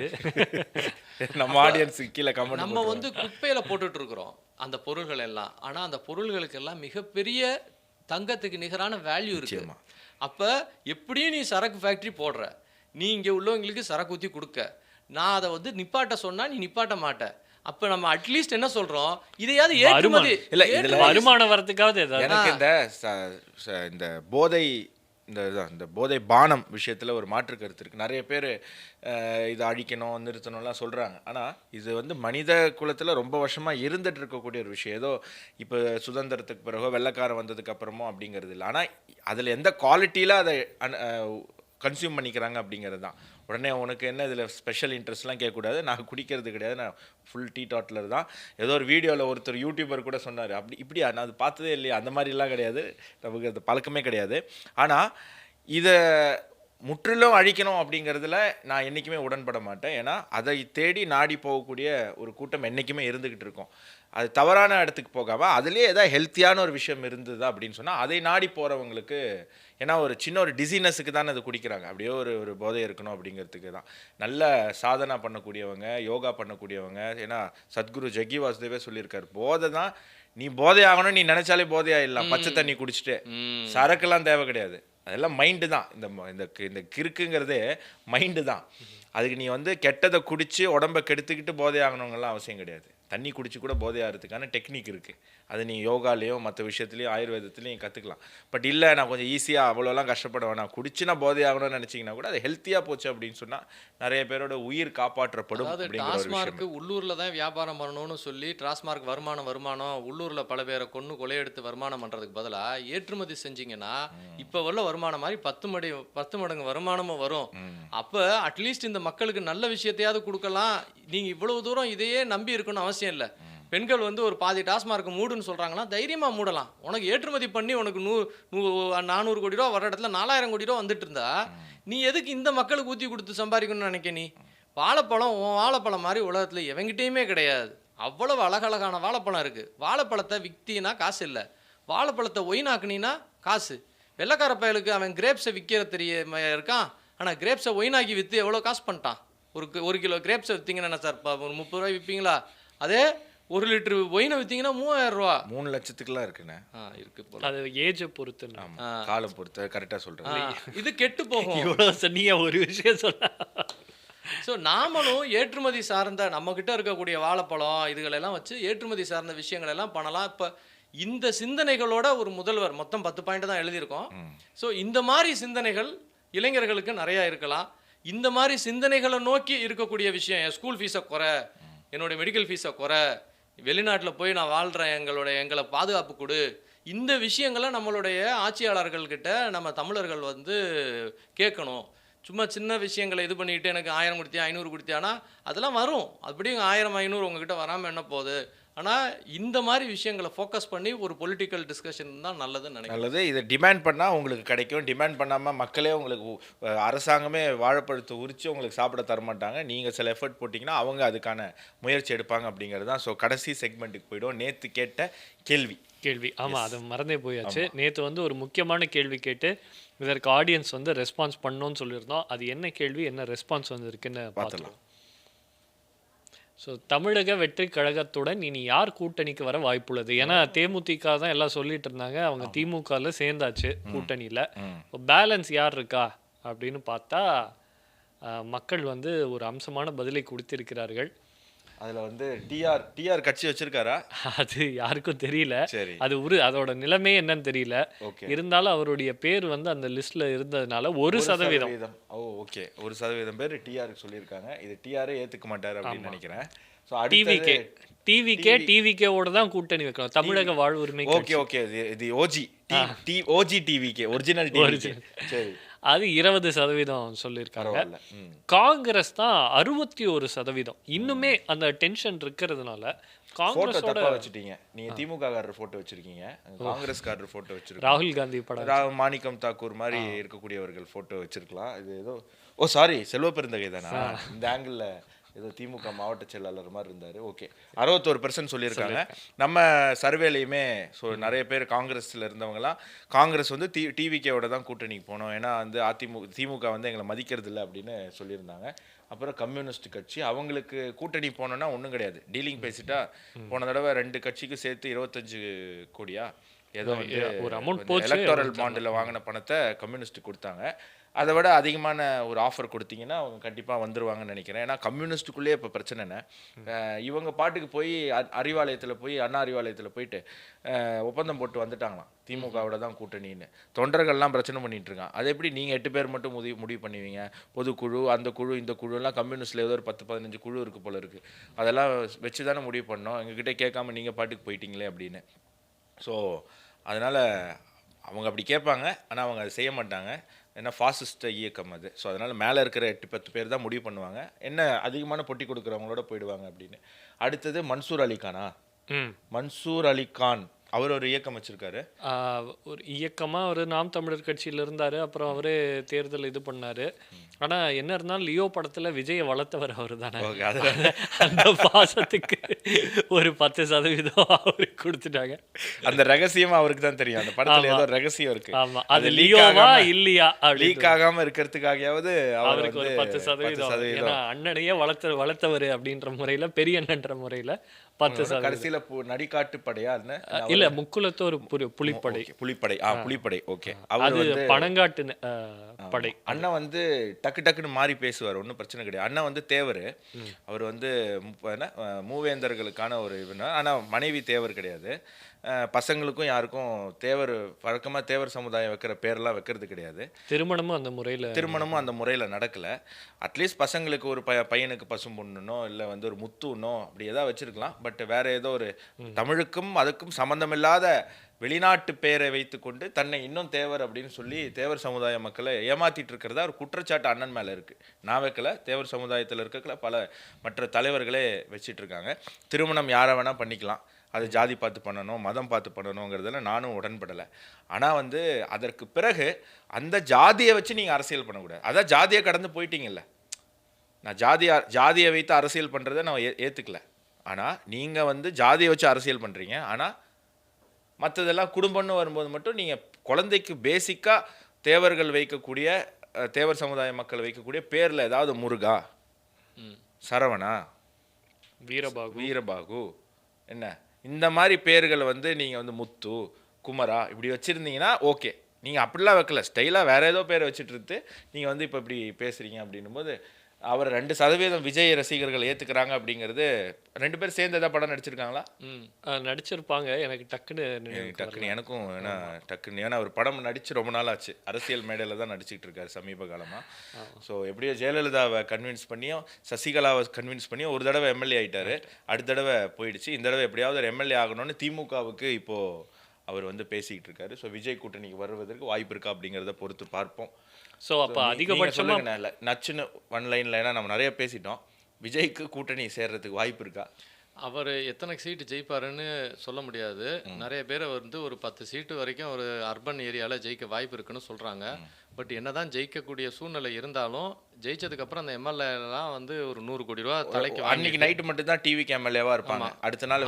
நம்ம ஆடியன்ஸ் கீழே கமெண்ட். நம்ம வந்து குப்பையில போட்டுட்டு இருக்கிறோம் அந்த பொருள்கள் எல்லாம். ஆனா அந்த பொருள்களுக்கு எல்லாம் மிகப்பெரிய தங்கத்துக்கு நிகரான வேல்யூ இருக்கு. அப்ப எப்படியும் நீ சரக்கு ஃபேக்டரி போடுற, நீ இங்கே உள்ளவங்களுக்கு சரக்கு ஊற்றி கொடுக்க, நான் அதை வந்து நிப்பாட்ட சொன்னா நீ நிப்பாட்ட மாட்ட. அப்போ நம்ம அட்லீஸ்ட் என்ன சொல்றோம், இதையாவது ஏற்றுமதி இல்லை, இதில் வருமானம் வரதுக்காவது. எனக்கு இந்த போதை இந்த போதை பானம் விஷயத்தில் ஒரு மாற்று கருத்து இருக்குது. நிறைய பேர் இதை அழிக்கணும் நிறுத்தணும்லாம் சொல்கிறாங்க. ஆனால் இது வந்து மனித குலத்தில் ரொம்ப வருஷமாக இருந்துட்டு இருக்கக்கூடிய ஒரு விஷயம். ஏதோ இப்போ சுதந்திரத்துக்கு பிறகோ வெள்ளைக்காரன் வந்ததுக்கு அப்புறமோ அப்படிங்கிறது இல்லை. ஆனால் அதில் எந்த குவாலிட்டியில் அதை கன்சியூம் பண்ணிக்கிறாங்க அப்படிங்கிறது தான். உடனே உனக்கு என்ன இதில் ஸ்பெஷல் இன்ட்ரெஸ்ட்லாம் கேட்கக்கூடாது, நான் குடிக்கிறது கிடையாது, நான் ஃபுல் டீ டாட்லர் தான். ஏதோ ஒரு வீடியோவில் ஒருத்தர் யூடியூபர் கூட சொன்னார், இப்படியா நான் அது பார்த்ததே இல்லையா, அந்த மாதிரிலாம் கிடையாது, நமக்கு அது பழக்கமே கிடையாது. ஆனால் இதை முற்றிலும் அழிக்கணும் அப்படிங்கிறதுல நான் என்றைக்குமே உடன்பட மாட்டேன். ஏன்னா அதை தேடி நாடி போகக்கூடிய ஒரு கூட்டம் என்றைக்குமே இருந்துக்கிட்டு இருக்கும். அது தவறான இடத்துக்கு போகாமல் அதுலேயே ஏதாவது ஹெல்த்தியான ஒரு விஷயம் இருந்தது அப்படின்னு சொன்னால் அதை நாடி போகிறவங்களுக்கு, ஏன்னா ஒரு சின்ன ஒரு டிசீனஸுக்கு தானே அது குடிக்கிறாங்க, அப்படியே ஒரு போதை இருக்கணும் அப்படிங்கிறதுக்கு தான். நல்ல சாதனா பண்ணக்கூடியவங்க, யோகா பண்ணக்கூடியவங்க, ஏன்னா சத்குரு ஜக்கி வாசுதேவே சொல்லியிருக்காரு, போதை தான், நீ போதை ஆகணும் நீ நினச்சாலே போதையாயிடலாம், பச்சை தண்ணி குடிச்சிட்டு, சரக்குலாம் தேவை கிடையாது, அதெல்லாம் மைண்டு தான். இந்த கிறுக்குங்கிறதே மைண்டு தான். அதுக்கு நீ வந்து கெட்டதை குடித்து உடம்பை கெடுத்துக்கிட்டு போதை ஆகணுங்கெல்லாம் அவசியம் கிடையாது. தண்ணி குடிச்சு கூட போதை ஆகிறதுக்கான டெக்னிக் இருக்குது. அது நீங்கள் யோகாலேயோ மற்ற விஷயத்துலையும் ஆயுர்வேதத்துலையும் கற்றுக்கலாம். பட் இல்லை நான் கொஞ்சம் ஈஸியாக அவ்வளோலாம் கஷ்டப்பட வேணாம், குடிச்சு நான் போதை ஆகணும்னு நினச்சிங்கன்னா கூட அது ஹெல்த்தியாக போச்சு அப்படின்னு சொன்னால் நிறைய பேரோட உயிர் காப்பாற்றப்படும் அதாவது அப்படிங்கிற ஒரு விஷயம். டாஸ்மார்க்கு உள்ளூர்ல தான் வியாபாரம் பண்ணணும்னு சொல்லி டாஸ்மார்க் வருமானம் உள்ளூர்ல பல பேரை கொலையெடுத்து வருமானம் பண்றதுக்கு பதிலா ஏற்றுமதி செஞ்சீங்கன்னா இப்ப உள்ள வருமானம் மாதிரி 10 மடங்கு வருமானமும் வரும். அப்ப அட்லீஸ்ட் இந்த மக்களுக்கு நல்ல விஷயத்தையாவது கொடுக்கலாம். நீங்க இவ்வளவு தூரம் இதையே நம்பி இருக்கணும்னு அவசியம் இல்லை. பெண்கள் வந்து ஒரு பாதி டாஸ்மார்க் மூடுன்னு சொல்றாங்கன்னா தைரியமா மூடலாம். உனக்கு ஏற்றுமதி பண்ணி உனக்கு 400 கோடி ரூபா வர இடத்துல 4000 கோடி ரூபா வந்துட்டு இருந்தா நீ எதுக்கு இந்த மக்களுக்கு ஊற்றி கொடுத்து சம்பாதிக்கணும்னு நினைக்க? நீ வாழைப்பழம் வாழைப்பழம் மாதிரி உலகத்துல எவங்கிட்டையுமே கிடையாது. அவ்வளவு அழகழகான வாழைப்பழம் இருக்கு. வாழைப்பழத்தை விற்கினா காசு இல்லை, வாழைப்பழத்தை ஒயினாக்குனா காசு. வெள்ளக்கார பயலுக்கு அவன் கிரேப்ஸை விற்கிற இருக்கான், ஆனால் கிரேப்ஸை ஒயினாக்கி விற்று எவ்வளோ காசு பண்ணிட்டான். ஒரு கிலோ கிரேப்ஸை விற்றீங்கன்னா என்ன சார் ஒரு 30 ரூபாய் விற்பீங்களா? அதே 1 லிட்டர் ஒயினை விற்றீங்கன்னா 3000 ரூபா, 3 லட்சத்துக்குலாம் இருக்குண்ணே. இருக்கு போல. அது ஏஜை பொறுத்து, காலம் பொறுத்து. கரெக்டாக சொல்கிறேன். இது கெட்டு போகும். இவ்வளோ சொன்னீங்க ஒரு விஷயம் சொன்ன. ஸோ நாமளும் ஏற்றுமதி சார்ந்த நம்மக்கிட்ட இருக்கக்கூடிய வாழைப்பழம் இதுகளெல்லாம் வச்சு ஏற்றுமதி சார்ந்த விஷயங்கள் எல்லாம் பண்ணலாம். இப்போ இந்த சிந்தனைகளோட ஒரு முதல்வர் மொத்தம் 10 பாயிண்ட் தான் எழுதியிருக்கோம். ஸோ இந்த மாதிரி சிந்தனைகள் இளைஞர்களுக்கு நிறையா இருக்கலாம். இந்த மாதிரி சிந்தனைகளை நோக்கி இருக்கக்கூடிய விஷயம், என் ஸ்கூல் ஃபீஸை குறை, என்னுடைய மெடிக்கல் ஃபீஸை குறை, வெளிநாட்டில் போய் நான் வாழ்கிறேன், எங்களை பாதுகாப்பு கொடு, இந்த விஷயங்களை நம்மளுடைய ஆட்சியாளர்கள்கிட்ட நம்ம தமிழர்கள் வந்து கேட்கணும். சும்மா சின்ன விஷயங்களை இது பண்ணிக்கிட்டு எனக்கு 1000 கொடுத்தியா 500 கொடுத்தியானா அதெல்லாம் வரும். அப்படியும் 1000 500 உங்ககிட்ட வராமல் என்ன போகுது. ஆனால் இந்த மாதிரி விஷயங்களை ஃபோக்கஸ் பண்ணி ஒரு பொலிட்டிக்கல் டிஸ்கஷன் தான் நல்லதுன்னு நினைக்கிறேன். நல்லது. இதை டிமாண்ட் பண்ணால் உங்களுக்கு கிடைக்கும். டிமாண்ட் பண்ணாமல் மக்களே உங்களுக்கு அரசாங்கமே வாழைப்பழத்தை உரித்து உங்களுக்கு சாப்பிட தரமாட்டாங்க. நீங்கள் சில எஃபர்ட் போட்டிங்கன்னா அவங்க அதுக்கான முயற்சி எடுப்பாங்க அப்படிங்கிறது தான். ஸோ கடைசி செக்மெண்ட்டுக்கு போய்டும். நேற்று கேட்ட கேள்வி. ஆமாம், அது மறந்தே போயாச்சு. நேற்று வந்து ஒரு முக்கியமான கேள்வி கேட்டு இதற்கு ஆடியன்ஸ் வந்து ரெஸ்பான்ஸ் பண்ணோன்னு சொல்லியிருந்தோம். அது என்ன கேள்வி, என்ன ரெஸ்பான்ஸ் வந்துருக்குன்னு பார்த்துலாம். ஸோ தமிழக வெற்றி கழகத்துடன் இனி யார் கூட்டணிக்கு வர வாய்ப்புள்ளது? ஏன்னா தேமுதிக தான் எல்லாம் சொல்லிட்டு இருந்தாங்க, அவங்க திமுகவில் சேர்ந்தாச்சு கூட்டணியில். இப்போ பேலன்ஸ் யார் இருக்கா அப்படின்னு பார்த்தா மக்கள் வந்து ஒரு அம்சமான பதிலை கொடுத்திருக்கிறார்கள். அதில் வந்து டிஆர் கட்சி வச்சிருக்காரா? அது யாருக்கும் தெரியல. சரி, அது அதோட நிலைமை என்னன்னு தெரியல. இருந்தாலும் அவருடைய பேர் வந்து அந்த லிஸ்ட்ல இருந்ததுனால 1%. ஓகே, 1% பேர் டிஆருக்கு சொல்லியிருக்காங்க. இது டிஆரே ஏத்துக்க மாட்டாரு அப்படின்னு நினைக்கிறேன். டிவிகேவோட தான் கூட்டணி வைக்கணும், தமிழக வாழ்வுரிமை. ஓகே, இது ஓஜி டிவிகே, ஒரிஜினல் டிவிகே. சரி, அது 20% சொல்லியிருக்காங்க. காங்கிரஸ் தான் 61%. இன்னுமே அந்த டென்ஷன் இருக்கிறதுனால காங்கிரஸோட வச்சுட்டீங்க. நீங்க திமுக காரர் போட்டோ வச்சிருக்கீங்க, காங்கிரஸ் காரர் போட்டோ வச்சிருக்கீங்க. ராகுல் காந்தி படம், மாணிக்கம் தாக்கூர் மாதிரி இருக்கக்கூடியவர்கள் போட்டோ வச்சிருக்கலாம். இது ஏதோ சாரி செல்வ பெருந்தகை தானா? இந்த ஆங்கிள் ஏதோ திமுக மாவட்ட செயலாளர் மாதிரி இருந்தார். ஓகே, 61% சொல்லியிருக்காங்க. நம்ம சர்வேலையுமே நிறைய பேர் காங்கிரஸில் இருந்தவங்களாம் காங்கிரஸ் வந்து டிவிகேவோட தான் கூட்டணிக்கு போனோம், ஏன்னா வந்து திமுக வந்து எங்களை மதிக்கிறது இல்லை அப்படின்னு சொல்லியிருந்தாங்க. அப்புறம் கம்யூனிஸ்ட் கட்சி, அவங்களுக்கு கூட்டணி போனோன்னா ஒன்றும் கிடையாது, டீலிங் பேசிட்டா போன தடவை 2 கட்சிக்கும் சேர்த்து 25 கோடியா ஏதோ ஒரு அமௌண்ட் எலக்டோரல் பாண்டில் வாங்கின பணத்தை கம்யூனிஸ்ட் கொடுத்தாங்க. அதை விட அதிகமான ஒரு ஆஃபர் கொடுத்தீங்கன்னா அவங்க கண்டிப்பாக வந்துடுவாங்கன்னு நினைக்கிறேன். ஏன்னா கம்யூனிஸ்ட்டுக்குள்ளேயே இப்போ பிரச்சனை என்ன, இவங்க பாட்டுக்கு போய் அண்ணா அறிவாலயத்தில் போயிட்டு ஒப்பந்தம் போட்டு வந்துட்டாங்களாம், திமுகவோட தான் கூட்டணின்னு. தொண்டர்கள்லாம் பிரச்சனை பண்ணிட்டு இருக்காங்க. அது எப்படி நீங்கள் 8 பேர் மட்டும் முடிவு பண்ணுவீங்க? பொதுக்குழு, அந்த குழு, இந்த குழுலாம் கம்யூனிஸ்டில் ஏதோ ஒரு 10-15 குழு இருக்குது போல இருக்குது. அதெல்லாம் வச்சு தானே முடிவு பண்ணோம், எங்ககிட்ட கேட்காம நீங்கள் பாட்டுக்கு போயிட்டீங்களே அப்படின்னு. ஸோ அதனால் அவங்க அப்படி கேட்பாங்க, ஆனால் அவங்க அதை செய்ய மாட்டாங்க. ஏன்னா ஃபாசிஸ்ட் இயக்கம் அது. ஸோ அதனால் மேலே இருக்கிற 8-10 பேர் தான் முடிவு பண்ணுவாங்க, என்ன அதிகமான பொட்டி கொடுக்குறவங்களோட போயிடுவாங்க அப்படின்னு. அடுத்தது மன்சூர் அலிகான் அவர் ஒரு இயக்கம் வச்சிருக்காரு. ஒரு இயக்கமாக அவர் நாம் தமிழர் கட்சியில் இருந்தார். அப்புறம் அவரே தேர்தல் இது பண்ணார். ஆனால் என்ன இருந்தாலும் லியோ படத்தில் விஜயை வளர்த்தவர் அவர் தானே. அந்த பாசத்துக்கு ஒரு 10% அவருக்கு கொடுத்துட்டாங்க. அந்த ரகசியம் அவருக்கு தான் தெரியும், அந்த படத்தில் ஏதோ ரகசியம் இருக்கு. ஆமாம், அது லியோவா இல்லையா லீக் ஆகாமல் இருக்கிறதுக்காகயாவது அவருக்கு ஒரு 10%. ஏன்னா அண்ணனையே வளர்த்தவர் அப்படின்ற முறையில், பெரிய அண்ணன்ற முறையில் 10% கடைசியில நடிகாட்டு படையா இல்ல முக்குலத்து ஒரு புலிப்படை. புலிப்படை புலிப்படை ஓகே. அது பனங்காட்டு படை. அண்ணன் வந்து டக்கு டக்குன்னு மாறி பேசுவார், ஒன்றும் பிரச்சனை கிடையாது. அண்ணன் வந்து தேவர், அவர் வந்து மூவேந்தர்களுக்கான ஒரு இதுனா, ஆனால் மனைவி தேவர் கிடையாது. பசங்களுக்கும் யாருக்கும் தேவர் வழக்கமாக தேவர் சமுதாயம் வைக்கிற பேரெல்லாம் வைக்கிறது கிடையாது. திருமணமும் அந்த முறையில் நடக்கலை. அட்லீஸ்ட் பசங்களுக்கு ஒரு பையனுக்கு பசும்பொண்ணுனோ இல்லை வந்து ஒரு முத்துனோ அப்படி ஏதாவது வச்சிருக்கலாம். பட் வேற ஏதோ ஒரு தமிழுக்கும் அதுக்கும் சம்மந்தமில்லாத வெளிநாட்டு பெயரை வைத்துக்கொண்டு தன்னை இன்னும் தேவர் அப்படின்னு சொல்லி தேவர் சமுதாய மக்களை ஏமாத்திட்டு இருக்கிறதா ஒரு குற்றச்சாட்டு அண்ணன் மேலே இருக்குது. நான் வைக்கல, தேவர் சமுதாயத்தில் இருக்கல பல மற்ற தலைவர்களே வச்சிட்டு இருக்காங்க. திருமணம் யாரை வேணால் பண்ணிக்கலாம், அது ஜாதி பார்த்து பண்ணணும், மதம் பார்த்து பண்ணணுங்கிறதுல நானும் உடன்படலை. ஆனால் வந்து அதற்கு பிறகு அந்த ஜாதியை வச்சு நீங்கள் அரசியல் பண்ணக்கூடாது. அதான் ஜாதியை கடந்து போயிட்டீங்கல்ல. நான் ஜாதியை வைத்து அரசியல் பண்ணுறதை நான் ஏற்றுக்கல. ஆனால் நீங்கள் வந்து ஜாதியை வச்சு அரசியல் பண்ணுறீங்க. ஆனால் மற்றதெல்லாம் குடும்பம்னு வரும்போது மட்டும் நீங்கள் குழந்தைக்கு பேசிக்காக தேவர்கள் வைக்கக்கூடிய தேவர் சமுதாய மக்கள் வைக்கக்கூடிய பேரில் ஏதாவது முருகா, சரவணா, வீரபாகு என்ன இந்த மாதிரி பேர்களை வந்து நீங்கள் வந்து முத்து, குமரா இப்படி வச்சுருந்தீங்கன்னா ஓகே. நீங்கள் அப்படிலாம் வைக்கல, ஸ்டைலாக வேறு ஏதோ பேரை வச்சுட்டு இருந்து நீங்கள் வந்து இப்போ இப்படி பேசுகிறீங்க அப்படின்னும் போது அவர் 2% விஜய் ரசிகர்கள் ஏற்றுக்கிறாங்க அப்படிங்கிறது. 2 பேர் சேர்ந்து ஏதாவது படம் நடிச்சிருக்காங்களா? நடிச்சிருப்பாங்க. எனக்கு டக்குன்னு எனக்கும் ஏன்னா ஒரு படம் நடித்து ரொம்ப நாள் ஆச்சு. அரசியல் மேடையில் தான் நடிச்சிட்டு இருக்காரு சமீப காலமாக. ஸோ எப்படியோ ஜெயலலிதாவை கன்வின்ஸ் பண்ணியும் சசிகலாவை கன்வின்ஸ் பண்ணியும் ஒரு தடவை எம்எல்ஏ ஆகிட்டார். அடுத்த தடவை போயிடுச்சு. இந்த தடவை எப்படியாவது ஒரு எம்எல்ஏ ஆகணும்னு திமுகவுக்கு இப்போது அவர் வந்து பேசிக்கிட்டு இருக்காரு. ஸோ விஜய் கூட்டணிக்கு வருவதற்கு வாய்ப்பு இருக்கா அப்படிங்கிறத பொறுத்து பார்ப்போம். ஸோ அப்போ அதிகபட்சமாக நச்சுன்னு ஒன்லைனில், ஏன்னா நம்ம நிறைய பேசிட்டோம், விஜய்க்கு கூட்டணி சேர்றதுக்கு வாய்ப்பு இருக்கா? அவர் எத்தனை சீட்டு ஜெயிப்பாருன்னு சொல்ல முடியாது. நிறைய பேர் வந்து ஒரு 10 சீட்டு வரைக்கும் ஒரு அர்பன் ஏரியாவில் ஜெயிக்க வாய்ப்பு இருக்குன்னு சொல்கிறாங்க. பட் என்னதான் ஜெயிக்கக்கூடிய சூழ்நிலை இருந்தாலும் ஜெயிச்சதுக்கப்புறம் அந்த எம்எல்ஏலாம் வந்து ஒரு 100 கோடி ரூபா தலைக்கு அன்னைக்கு நைட்டு மட்டும் தான் டிவிக்கு எம்எல்ஏவா இருப்பாங்க. அடுத்த நாள்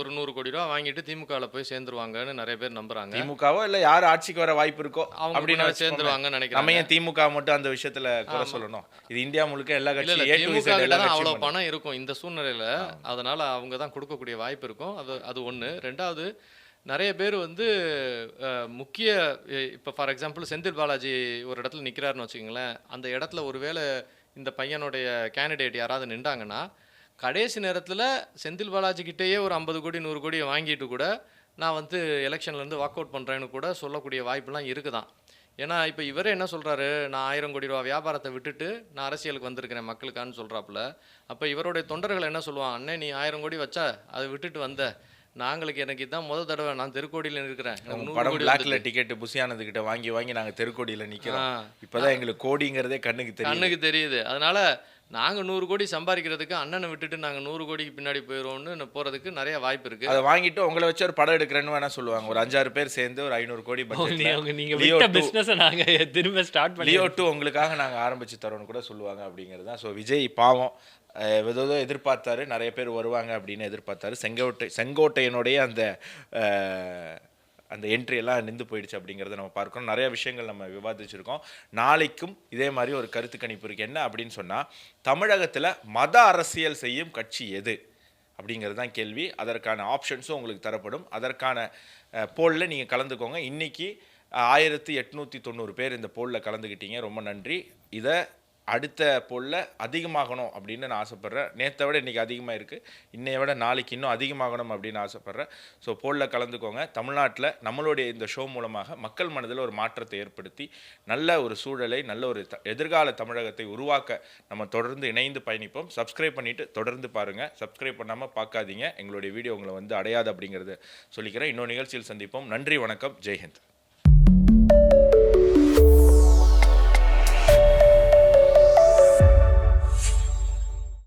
ஒரு 100 கோடி ரூபா வாங்கிட்டு திமுகவில் போய் சேர்ந்துருவாங்கன்னு நிறைய பேர் நம்புறாங்க. திமுகவோ இல்லை யார் ஆட்சிக்கு வர வாய்ப்பு இருக்கோ அப்படின்னு சேர்ந்துருவாங்கன்னு நினைக்கிறேன். நம்ம ஏன் திமுக மட்டும் அந்த விஷயத்துல குறை சொல்லணும்? இது இந்தியா முழுக்க எல்லா கட்சியும் அவ்வளோ பணம் இருக்கும் இந்த சூழ்நிலையில. அதனால அவங்க தான் கொடுக்கக்கூடிய வாய்ப்பு இருக்கும். அது ஒன்று. ரெண்டாவது, நிறைய பேர் வந்து முக்கிய இப்போ ஃபார் எக்ஸாம்பிள் செந்தில் பாலாஜி ஒரு இடத்துல நிற்கிறாருன்னு வச்சுக்கோங்களேன். அந்த இடத்துல ஒருவேளை இந்த பையனுடைய கேண்டிடேட் யாராவது நின்றாங்கன்னா கடைசி நேரத்தில் செந்தில் பாலாஜி கிட்டேயே ஒரு 50 கோடி 100 கோடியை வாங்கிட்டு கூட நான் வந்து எலெக்ஷன்லேருந்து வாக் அவுட் பண்ணுறேன்னு கூட சொல்லக்கூடிய வாய்ப்புலாம் இருக்குதான். ஏன்னா இப்போ இவரே என்ன சொல்கிறாரு, நான் 1000 கோடி ரூபா வியாபாரத்தை விட்டுட்டு நான் அரசியலுக்கு வந்திருக்கிறேன் மக்களுக்கான்னு சொல்கிறாப்புல. அப்போ இவருடைய தொண்டர்கள் என்ன சொல்லுவான், அண்ணே நீ 1000 கோடி வச்சா அதை விட்டுட்டு வந்த, எனக்கு இதான் முதல் தடவை நான் தெருக்கோடியில் இருக்கிறேன். பிளாக்ல டிக்கெட் புசியானது கிட்ட வாங்கி நாங்கள் தெருக்கோடியில் நிற்கிறோம். இப்போதான் எங்களுக்கு கோடிங்கிறதே கண்ணுக்கு தெரியுது. அதனால நாங்கள் 100 கோடி சம்பாதிக்கிறதுக்கு அண்ணனை விட்டுட்டு நாங்கள் 100 கோடிக்கு பின்னாடி போயிடுவோம்னு போகிறதுக்கு நிறைய வாய்ப்பு இருக்குது. அதை வாங்கிட்டு உங்களை வச்சு ஒரு படம் எடுக்கிறேன்னு வேணா சொல்லுவாங்க. ஒரு 5-6 பேர் சேர்ந்து ஒரு 500 கோடி லியோ 2 உங்களுக்காக நாங்கள் ஆரம்பிச்சு தரோன்னு கூட சொல்லுவாங்க அப்படிங்கிறது தான். ஸோ விஜய் பாவம் ஏதோ எதிர்பார்த்தாரு, நிறைய பேர் வருவாங்க அப்படின்னு எதிர்பார்த்தாரு. செங்கோட்டையனுடைய அந்த என்ட்ரியெல்லாம் நின்று போயிடுச்சு அப்படிங்கிறத நம்ம பார்க்கணும். நிறைய விஷயங்கள் நம்ம விவாதிச்சிருக்கோம். நாளைக்கும் இதே மாதிரி ஒரு கருத்து கணிப்பு இருக்குது. என்ன அப்படின்னு சொன்னால், தமிழகத்தில் மத அரசியல் செய்யும் கட்சி எது அப்படிங்கிறது தான் கேள்வி. அதற்கான ஆப்ஷன்ஸும் உங்களுக்கு தரப்படும். அதற்கான போலில் நீங்கள் கலந்துக்கோங்க. இன்றைக்கி 1890 பேர் இந்த போலில் கலந்துக்கிட்டீங்க, ரொம்ப நன்றி. இதை அடுத்த போலில் அதிகமாகணும் அப்படின்னு நான் ஆசைப்பட்றேன். நேற்றை விட இன்றைக்கி அதிகமாக இருக்குது, இன்னைய விட நாளைக்கு இன்னும் அதிகமாகணும் அப்படின்னு ஆசைப்பட்றேன். ஸோ போலில் கலந்துக்கோங்க. தமிழ்நாட்டில் நம்மளுடைய இந்த ஷோ மூலமாக மக்கள் மனதில் ஒரு மாற்றத்தை ஏற்படுத்தி நல்ல ஒரு சூழலை, நல்ல ஒரு எதிர்கால தமிழகத்தை உருவாக்க நம்ம தொடர்ந்து இணைந்து பயணிப்போம். சப்ஸ்கிரைப் பண்ணிவிட்டு தொடர்ந்து பாருங்கள். சப்ஸ்கிரைப் பண்ணாமல் பார்க்காதீங்க. எங்களுடைய வீடியோ உங்களை வந்து அடையாது அப்படிங்கிறத சொல்லிக்கிறேன். இன்னொரு நிகழ்ச்சியில் சந்திப்போம். நன்றி, வணக்கம், ஜெய்ஹிந்த்.